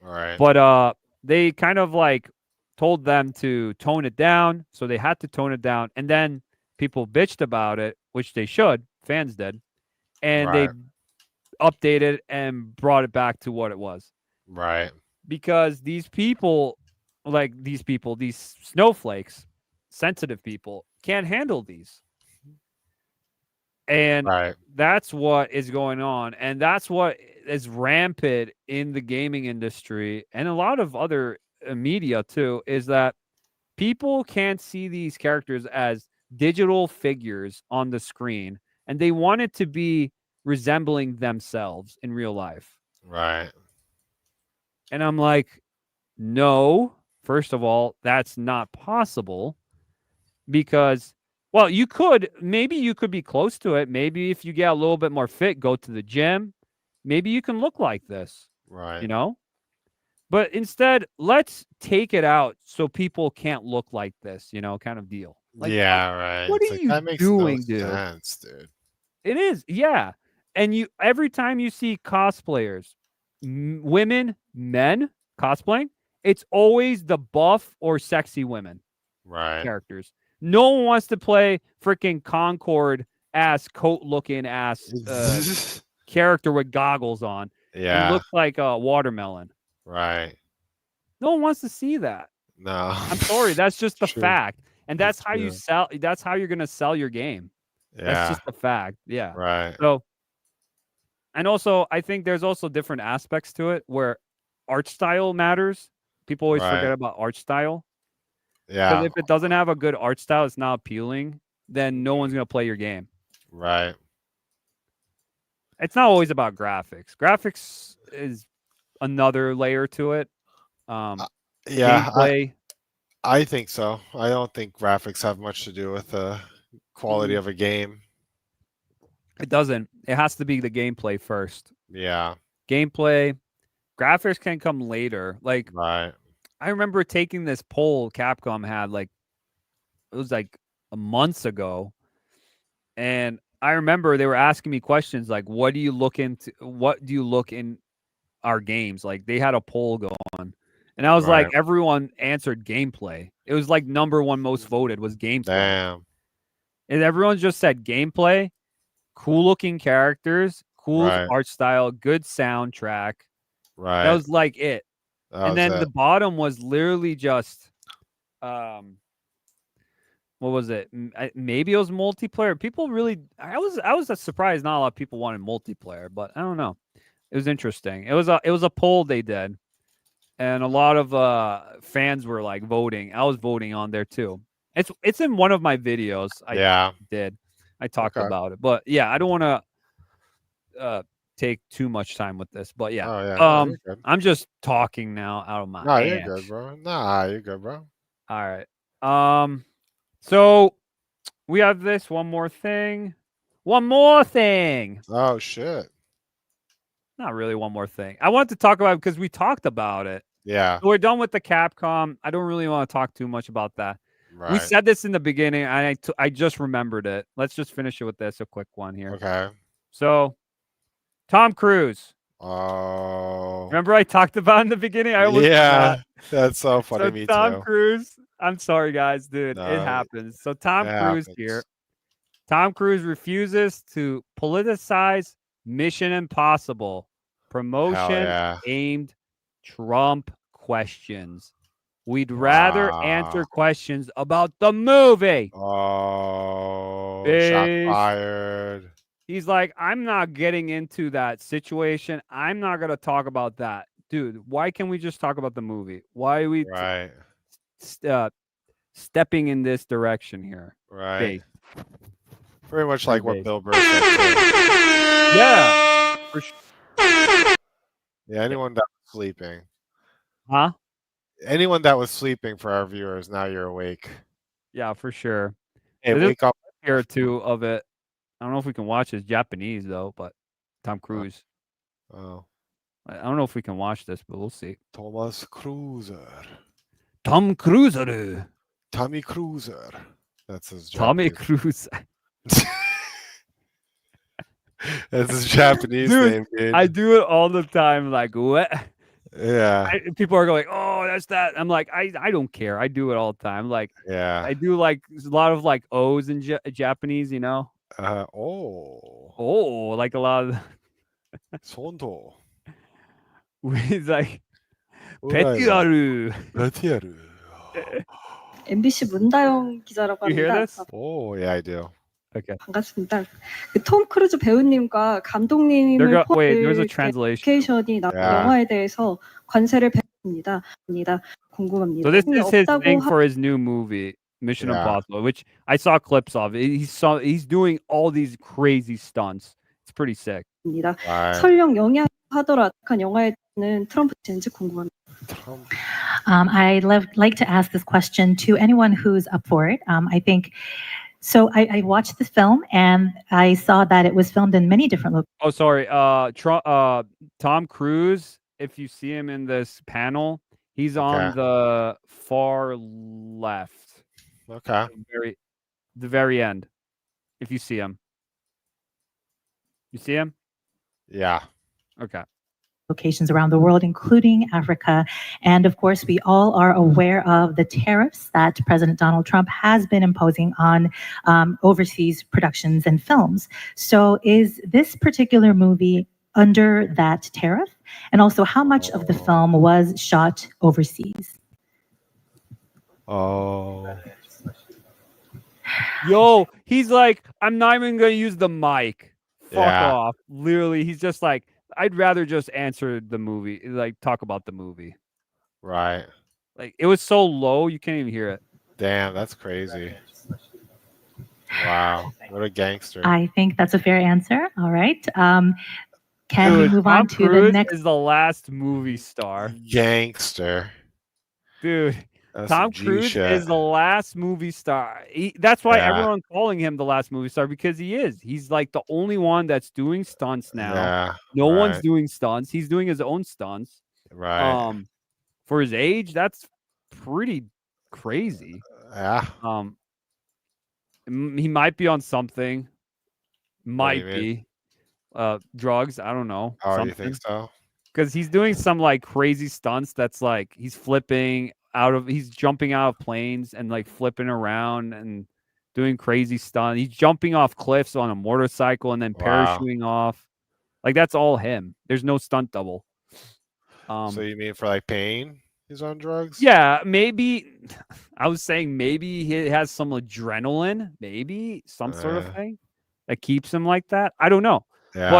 All right. But they kind of like told them to tone it down, so they had to tone it down. And then people bitched about it, which they should. Fans did, and they updated and brought it back to what it was. Right. Because these people, these snowflakes, sensitive people, can't handle these. And that's what is going on. And that's what is rampant in the gaming industry and a lot of other media too, is that people can't see these characters as digital figures on the screen, and they want it to be resembling themselves in real life. Right. And I'm like, no, first of all, that's not possible, because, well, maybe you could be close to it. Maybe if you get a little bit more fit, go to the gym, maybe you can look like this, right? But instead, let's take it out so people can't look like this, kind of deal. Like, right. What are you doing, dude? Sense, dude? It is, yeah. And every time you see cosplayers, women, men cosplaying, it's always the buff or sexy women characters. No one wants to play freaking Concord ass coat looking ass character with goggles on. Yeah, and looks like a watermelon. Right. No one wants to see that. No, I'm sorry. That's just the fact, and that's how you sell. That's how you're gonna sell your game. Yeah. That's just the fact. Yeah. Right. So, and also, I think there's also different aspects to it where art style matters. People always forget about art style. Yeah. Because if it doesn't have a good art style, it's not appealing, then no one's going to play your game. Right. It's not always about graphics. Graphics is another layer to it. Gameplay. I think so. I don't think graphics have much to do with the quality of a game. It doesn't. It has to be the gameplay first. Yeah. Gameplay. Graphics can come later. Like, I remember taking this poll Capcom had, it was like a month ago. And I remember they were asking me questions like, what do you look in our games? Like, they had a poll go on. And I was like, everyone answered gameplay. It was like number one most voted was gameplay. Damn. And everyone just said gameplay, cool looking characters, cool art style, good soundtrack. Right. That was like it. And then the bottom was literally just, what was it? Maybe it was multiplayer. People really, I was surprised not a lot of people wanted multiplayer, but I don't know. It was interesting. It was a poll they did, and a lot of fans were like voting. I was voting on there too. It's in one of my videos. I talked about it, but yeah, I don't want to take too much time with this, but yeah. I'm just talking now out of my ass. You're good, bro. You're good, bro. All right. So we have this one more thing. Oh shit. Not really one more thing. I wanted to talk about it because we talked about it. Yeah. So we're done with the Capcom. I don't really want to talk too much about that. Right. We said this in the beginning, and I just remembered it. Let's just finish it with this, a quick one here. Okay. So, Tom Cruise. Oh. Remember I talked about in the beginning? That's so funny. So Me Tom too. Cruise. I'm sorry, guys, dude. It happens. So Tom Cruise here. Tom Cruise refuses to politicize Mission Impossible promotion aimed Trump questions. We'd rather answer questions about the movie. Oh, shot fired. He's like, I'm not getting into that situation. I'm not going to talk about that. Dude, why can't we just talk about the movie? Why are we stepping in this direction here. Right. Based. Pretty much Pretty like what based. Bill Burr said. Too. Yeah. For sure. Yeah, anyone that was sleeping. Huh? Anyone that was sleeping for our viewers, now you're awake. Yeah, for sure. Hey, There's wake up. a here or two of it. I don't know if we can watch this Japanese though, but Tom Cruise. Oh. I don't know if we can watch this, but we'll see. Thomas Cruiser. Tom Cruiser. Tommy Cruiser. That's his Tommy Japanese. Cruise. That's his Japanese Dude, name, dude. I do it all the time. Like, what? Yeah. People are going, oh, that's that. I'm like, I don't care. I do it all the time. Like, Yeah. I do like a lot of like O's in Japanese, you know? Oh. Like a lot of. Sondo. He's like, Petiaru. Petiaru. MBC 문다영 기자라고 You hear 합니다. this? Oh, yeah, I do. Okay. 반갑습니다. 톰 크루즈 배우님과 감독님을 Wait, there's a 포함한 translation. 애니메이션이 나온 영화에 대해서 관세를 배웠습니다. 궁금합니다. So this is his thing 없다고 for his new movie, Mission Impossible, which I saw clips of. He's doing all these crazy stunts. It's pretty sick. 합니다. Right. 설령 영향하더라도 한 영화에는 트럼프 지인지 궁금합니다. I'd like to ask this question to anyone who's up for it. I think so. I watched this film and I saw that it was filmed in many different locations. Oh, sorry. Tom Cruise. If you see him in this panel, he's on the far left. Okay. The very end. If you see him, you see him. Yeah. Okay. Locations around the world, including Africa. And of course, we all are aware of the tariffs that President Donald Trump has been imposing on overseas productions and films. So is this particular movie under that tariff? And also, how much of the film was shot overseas? Oh. Yo, he's like, I'm not even going to use the mic. Fuck Yeah. off. Literally, he's just like, I'd rather just answer the movie, like talk about the movie. Right. Like it was so low, you can't even hear it. Damn, that's crazy. Wow. What a gangster. I think that's a fair answer. All right. Can we Dude, move Tom on to Cruise the next? is the last movie star. Gangster. Dude, That's Tom some G Cruise shit. is the last movie star. That's why Yeah. everyone's calling him the last movie star, because he is. He's like the only one that's doing stunts now. Yeah. No one's right. doing stunts. He's doing his own stunts. Right. For his age, that's pretty crazy. Yeah. He might be on something. Might do you be drugs. I don't know. Oh, you think so? Because he's doing some like crazy stunts. That's like he's jumping out of planes and like flipping around and doing crazy stunts. He's jumping off cliffs on a motorcycle and then parachuting off. Like that's all him. There's no stunt double. So you mean for like pain? He's on drugs? Yeah, maybe. I was saying maybe he has some adrenaline, maybe some sort of thing that keeps him like that. I don't know. Yeah.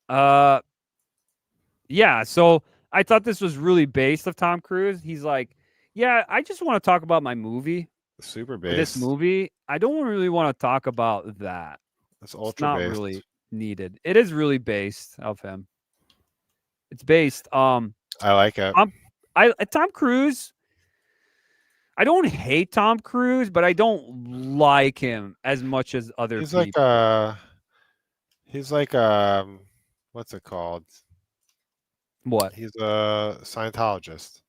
But yeah. So I thought this was really based of Tom Cruise. He's like, yeah, I just want to talk about my movie. Super based. This movie, I don't really want to talk about that. That's ultra It's not based. really needed. It is really based of him. It's based. I like it. Tom Cruise. I don't hate Tom Cruise, but I don't like him as much as other people. He's like what's it called? What? He's a Scientologist.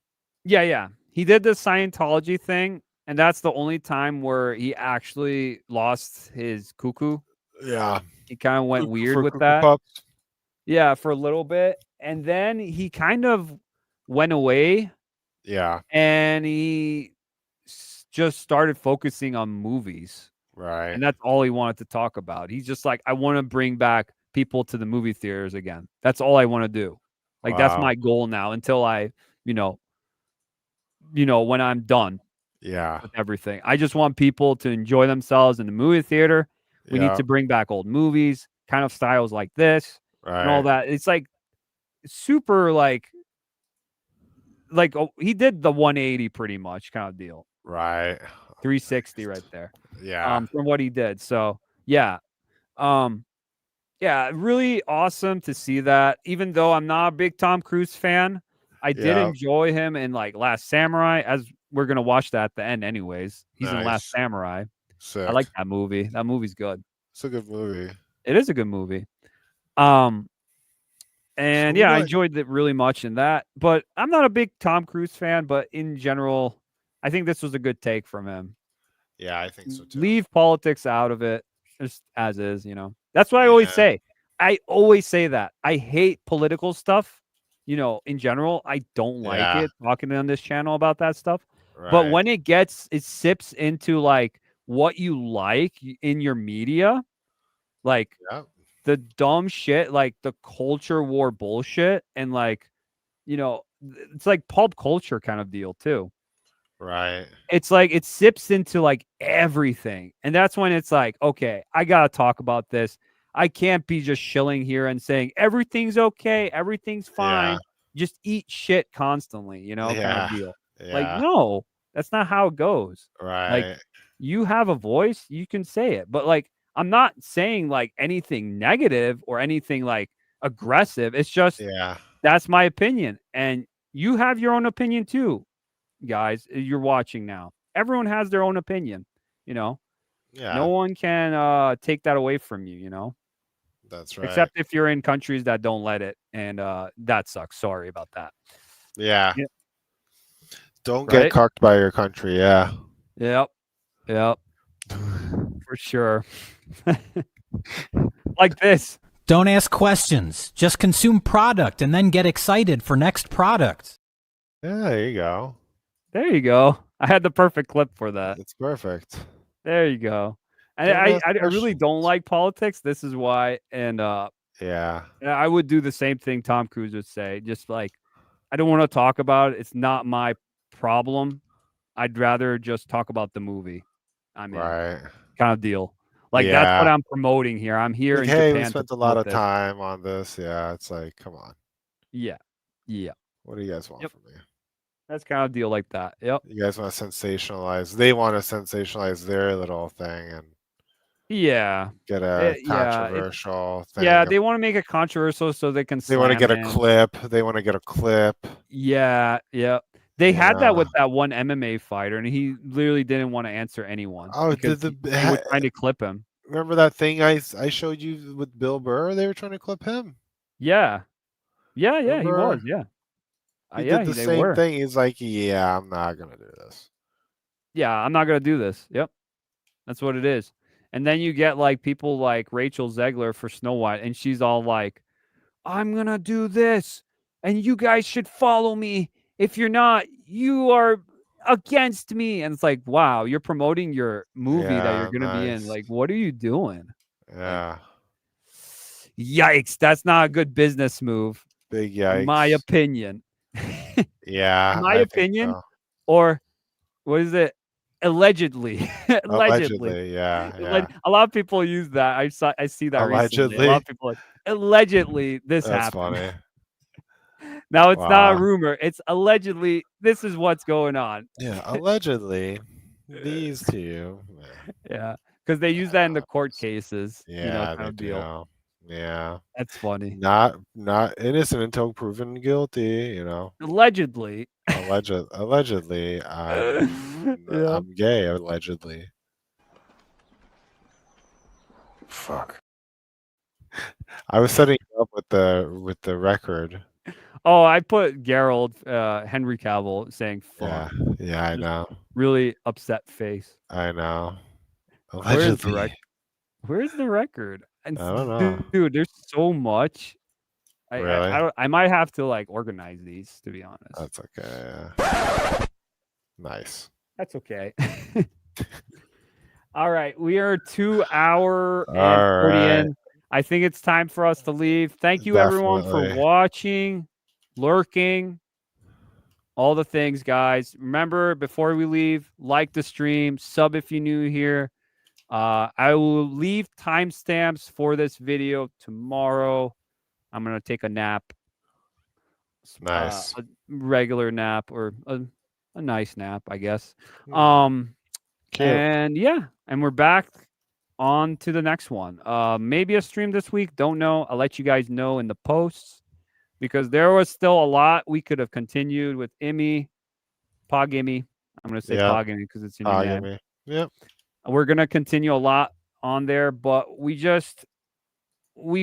Yeah. He did the Scientology thing, and that's the only time where he actually lost his cuckoo. Yeah. He kind of went weird For with Cuckoo that. Pups. Yeah, for a little bit. And then he kind of went away. Yeah. And he just started focusing on movies. Right. And that's all he wanted to talk about. He's just like, I want to bring back people to the movie theaters again. That's all I want to do. Like, that's my goal now until I, when I'm done with everything. I just want people to enjoy themselves in the movie theater. We need to bring back old movies, kind of styles like this and all that. It's like super like like he did the 180 pretty much kind of deal. Right. 360 right there. Yeah. From what he did. So yeah. Yeah, really awesome to see that. Even though I'm not a big Tom Cruise fan, I did Yeah. enjoy him in like Last Samurai, as we're gonna watch that at the end anyways. He's in Last Nice. Samurai. Sick. I like that movie. That movie's good. It's a good movie. It is a good movie. And So yeah, I what- enjoyed it really much in that. But I'm not a big Tom Cruise fan, but in general, I think this was a good take from him. Yeah, I think so too. Leave politics out of it, just as is, you know. That's what I always say. I always say that. I hate political stuff, you know, in general. I don't like it talking on this channel about that stuff. But when it sips into like what you like in your media, like the dumb shit, like the culture war bullshit, and like, you know, it's like pulp culture kind of deal too. Right. It's like it sips into like everything. And that's when it's like, okay, I got to talk about this. I can't be just shilling here and saying everything's okay, everything's fine. Just eat shit constantly, you know, kind of deal. Like, no, that's not how it goes. Right. Like, you have a voice, you can say it. But like, I'm not saying like anything negative or anything like aggressive. It's just that's my opinion. And you have your own opinion too, guys. You're watching now. Everyone has their own opinion, you know. No one can take that away from you, you know. That's right. Except if you're in countries that don't let it, and that sucks. Sorry about that. Yeah. Don't get cucked by your country. Yeah. Yep. For sure. Like this. Don't ask questions. Just consume product and then get excited for next product. Yeah, there you go. There you go. I had the perfect clip for that. It's perfect. There you go. And I really don't like politics. This is why. And I would do the same thing Tom Cruise would say. Just like, I don't want to talk about it. It's not my problem. I'd rather just talk about the movie. I mean, kind of deal. Like that's what I'm promoting here. I'm here like, in hey, Japan. We spent a lot of time on this. Yeah, it's like, come on. Yeah. What do you guys want from me? That's kind of deal like that. Yep. You guys want to sensationalize? They want to sensationalize their little thing and get a controversial thing. Yeah, they want to make it controversial so they can. They want to get a clip. They want to get a clip. Yeah. They had that with that one MMA fighter, and he literally didn't want to answer anyone. Oh, they were trying to clip him. Remember that thing I showed you with Bill Burr? They were trying to clip him. Yeah. Remember? He was. Yeah. He did the same thing. He's like, yeah, I'm not gonna do this. Yeah, I'm not gonna do this. Yep, that's what it is. And then you get like people like Rachel Zegler for Snow White, and she's all like, I'm gonna do this, and you guys should follow me. If you're not, you are against me. And it's like, wow, you're promoting your movie that you're gonna be in. Like, what are you doing? Yeah. Yikes, that's not a good business move. Big yikes. In my opinion. Yeah. In my opinion, or what is it? Allegedly. Allegedly, yeah. A lot of people use that. I see that allegedly. Recently. A lot of people allegedly this That's happened. funny. Now it's not a rumor. It's allegedly this is what's going on. Yeah, allegedly these two. Yeah, because they use that in the court cases. Yeah, kind of deal. Yeah, that's funny. Not innocent until proven guilty. You know, allegedly. Allegedly, I'm gay. Allegedly. Fuck. I was setting up with the record. Oh, I put Geralt, Henry Cavill saying fuck. Yeah, I know. Really upset face. I know. Allegedly. Where's the record? And I don't know. Dude, there's so much. Really? I might have to like organize these, to be honest. That's okay. Yeah. Nice. That's okay. All right. We are 2 hour and 30 in. I think it's time for us to leave. Thank you everyone for watching, lurking, all the things, guys. Remember, before we leave, like the stream, sub if you're new here. I will leave timestamps for this video tomorrow. I'm going to take a nap. Nice. a regular nap or a nice nap, I guess. Cute. And yeah, and we're back on to the next one. Maybe a stream this week. Don't know. I'll let you guys know in the posts because there was still a lot we could have continued with Immy, Pogimmy. I'm gonna say Yeah. Pogimmy because it's in your name. Pogimmy. Yep. We're gonna continue a lot on there, but we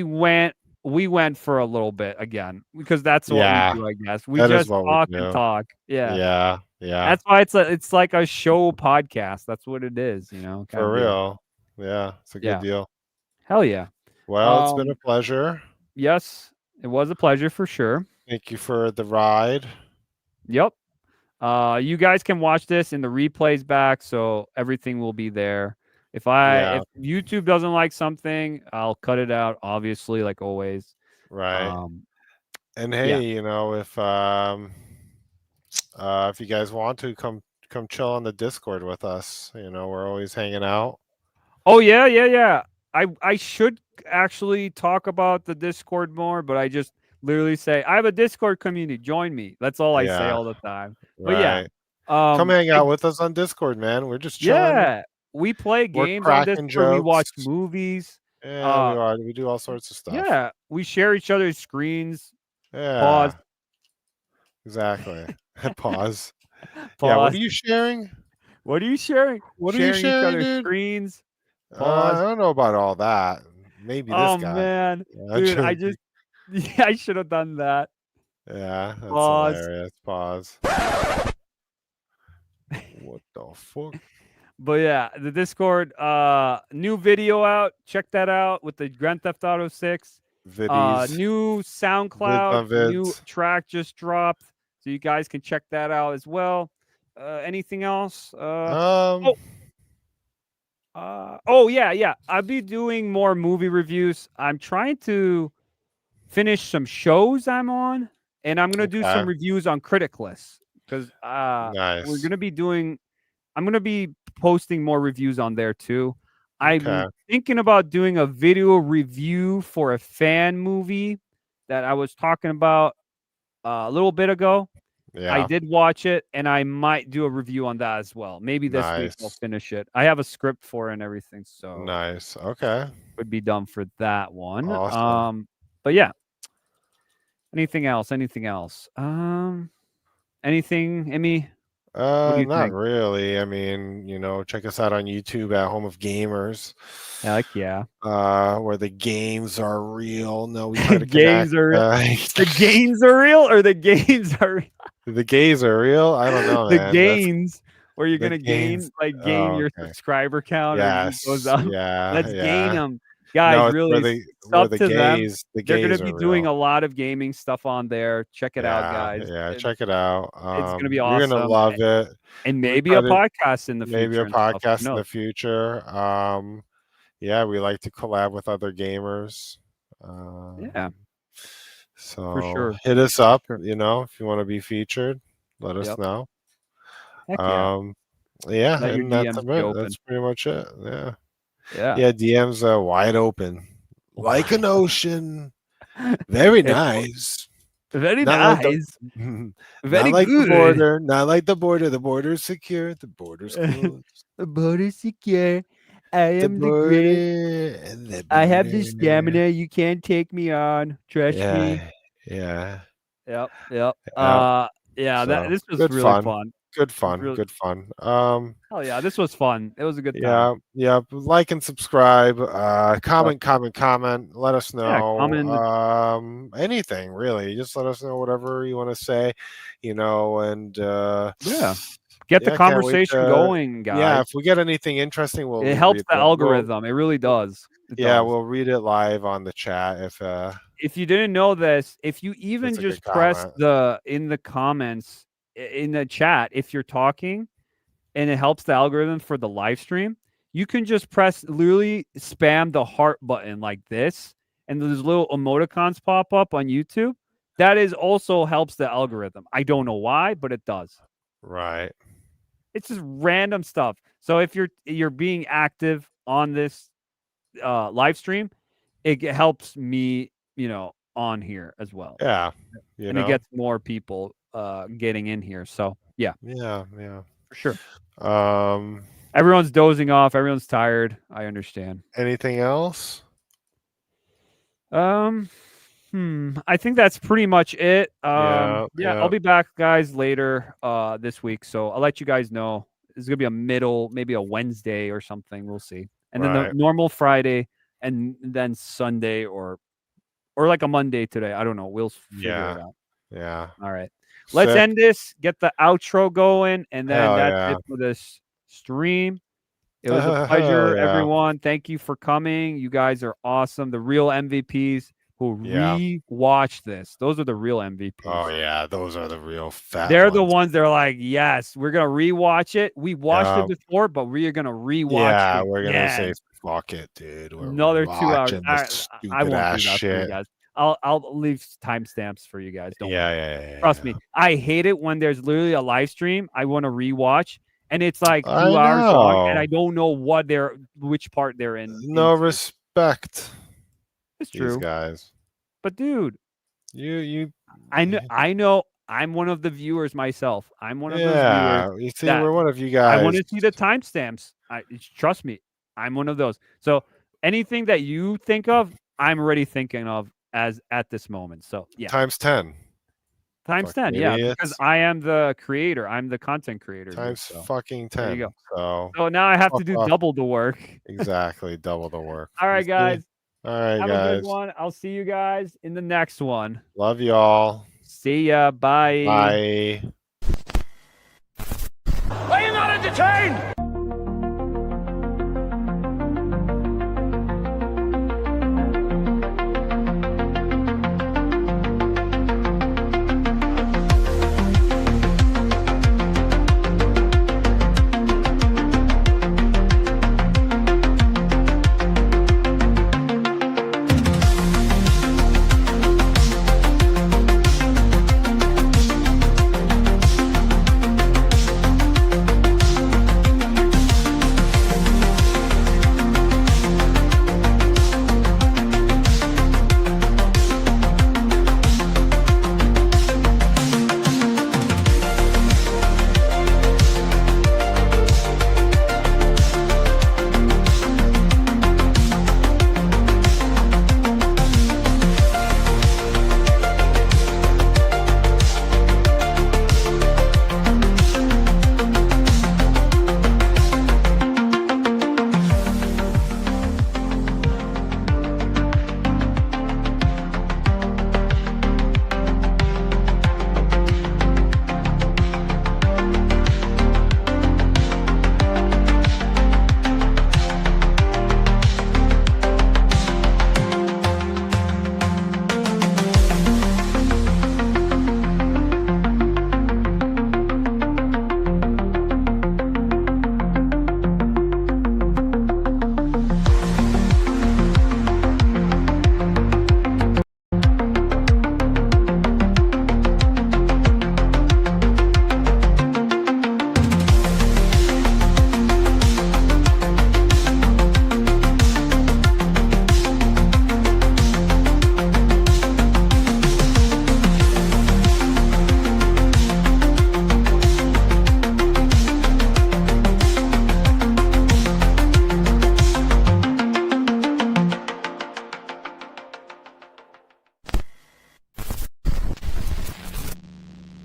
went for a little bit again because that's what we Yeah. do, I guess. We That is just what we talk and do. talk. Yeah. Yeah. Yeah. That's why it's like a show podcast. That's what it is, you know. For real. Yeah. It's a good Yeah. deal. Hell yeah. Well, it's been a pleasure. Yes, it was a pleasure for sure. Thank you for the ride. Yep. You guys can watch this in the replays back, so everything will be there. If YouTube doesn't like something, I'll cut it out, obviously, like always. Right. And hey, you know, if you guys want to come chill on the Discord with us, you know, we're always hanging out. Oh yeah. I should actually talk about the Discord more, but I just literally say I have a Discord community. Join me. That's all I say all the time. But yeah, come hang out with us on Discord, man. We're just chilling. Yeah, we play games on Discord. Jokes. We watch movies. Yeah, we do all sorts of stuff. Yeah, we share each other's screens. Yeah. Pause. Exactly. Pause. Yeah. What are you sharing? What are you sharing? What are you sharing, each other's dude? screens. I don't know about all that. Maybe this guy. Oh man, yeah, dude, I should have done that. Yeah, that's Pause. hilarious. Pause. What the fuck? But yeah, the Discord, new video out. Check that out with the Grand Theft Auto 6. Viddies. New SoundCloud, new track just dropped, so you guys can check that out as well. Anything else? Oh yeah. I'll be doing more movie reviews. I'm trying to finish some shows I'm on, and I'm gonna do some reviews on Critic List because we're gonna be doing. I'm gonna be posting more reviews on there too. I'm thinking about doing a video review for a fan movie that I was talking about a little bit ago. Yeah. I did watch it, and I might do a review on that as well. Maybe this week I'll finish it. I have a script for it and everything, so nice. Okay, would be done for that one. Awesome. But yeah. Anything else? Anything, Emmy? Not really. I mean, you know, check us out on YouTube at Home of Gamers. Heck yeah. Where the games are real. No, we try to games are real. The games are real, or the games are real? The gays are real. I don't know. The man. gains, where you're gonna gain your subscriber count. Yes. Goes up. Yeah. Let's gain them, guys. Really, up to them. They're gonna be doing a lot of gaming stuff on there. Check it out, guys. Yeah, check it out. It's gonna be awesome. You're gonna love it. And maybe a podcast in the future. Maybe a podcast in the future. Yeah, we like to collab with other gamers. Yeah. So for sure. Hit us up, you know, if you want to be featured, let us know. Heck yeah. Yeah, and that's it. That's pretty much it. Yeah. Yeah, DM's wide open. Like an ocean. Very nice. Very not nice. Very not like good. The border. Not like the border. The border's secure. The border's closed. The border's secure. I am the great. I have the stamina. You can't take me on. Trust me. Yeah. Yep. Yeah. So, this was really fun. Good fun. Good fun. Hell yeah, this was fun. It was a good time. Yeah. Like and subscribe. Comment. Let us know. Anything really. Just let us know whatever you want to say. You know, and get the conversation going, guys. Yeah, if we get anything interesting, it helps the algorithm. It really does. We'll read it live on the chat if you didn't know this, if you even just press in the comments in the chat, if you're talking and it helps the algorithm for the live stream, you can just literally spam the heart button like this, and those little emoticons pop up on YouTube. That is also helps the algorithm. I don't know why, but it does. Right. It's just random stuff. So if you're being active on this live stream, it helps me, on here as well. Yeah. And it gets more people getting in here. So yeah. Yeah. For sure. Everyone's dozing off. Everyone's tired. I understand. Anything else? I think that's pretty much it. Yeah. I'll be back, guys, later this week. So I'll let you guys know. It's gonna be maybe a Wednesday or something. We'll see. And then the normal Friday, and then Sunday or like a Monday today. I don't know. We'll figure it out. Yeah. All right. Let's end this. Get the outro going, and then that's it for this stream. It was a pleasure, everyone. Thank you for coming. You guys are awesome. The real MVPs who re-watch this. Those are the real MVPs. Oh yeah, those are the real fat. They're the ones that are like, yes, we're gonna re-watch it. We watched it before, but we're gonna re-watch it. Yeah, we're gonna say fuck it, dude. We're another 2 hours. I won't do that shit. for you guys. I'll leave timestamps for you guys. Don't worry. Trust me. I hate it when there's literally a live stream I want to rewatch and it's like 2 hours long and I don't know which part they're in. No respect. It's true, guys. But dude, I know. I'm one of the viewers myself. I'm one of those viewers. You see, we're one of you guys. I want to see the timestamps. Trust me. I'm one of those. So anything that you think of, I'm already thinking of as at this moment. So yeah. Times 10. Times 10, because I am the creator. I'm the content creator. Times fucking 10. There you go. So now I have to do double the work. Exactly, double the work. All right, guys. All right, have guys. a good one. I'll see you guys in the next one. Love y'all. See ya. Bye. Bye. Are you not entertained?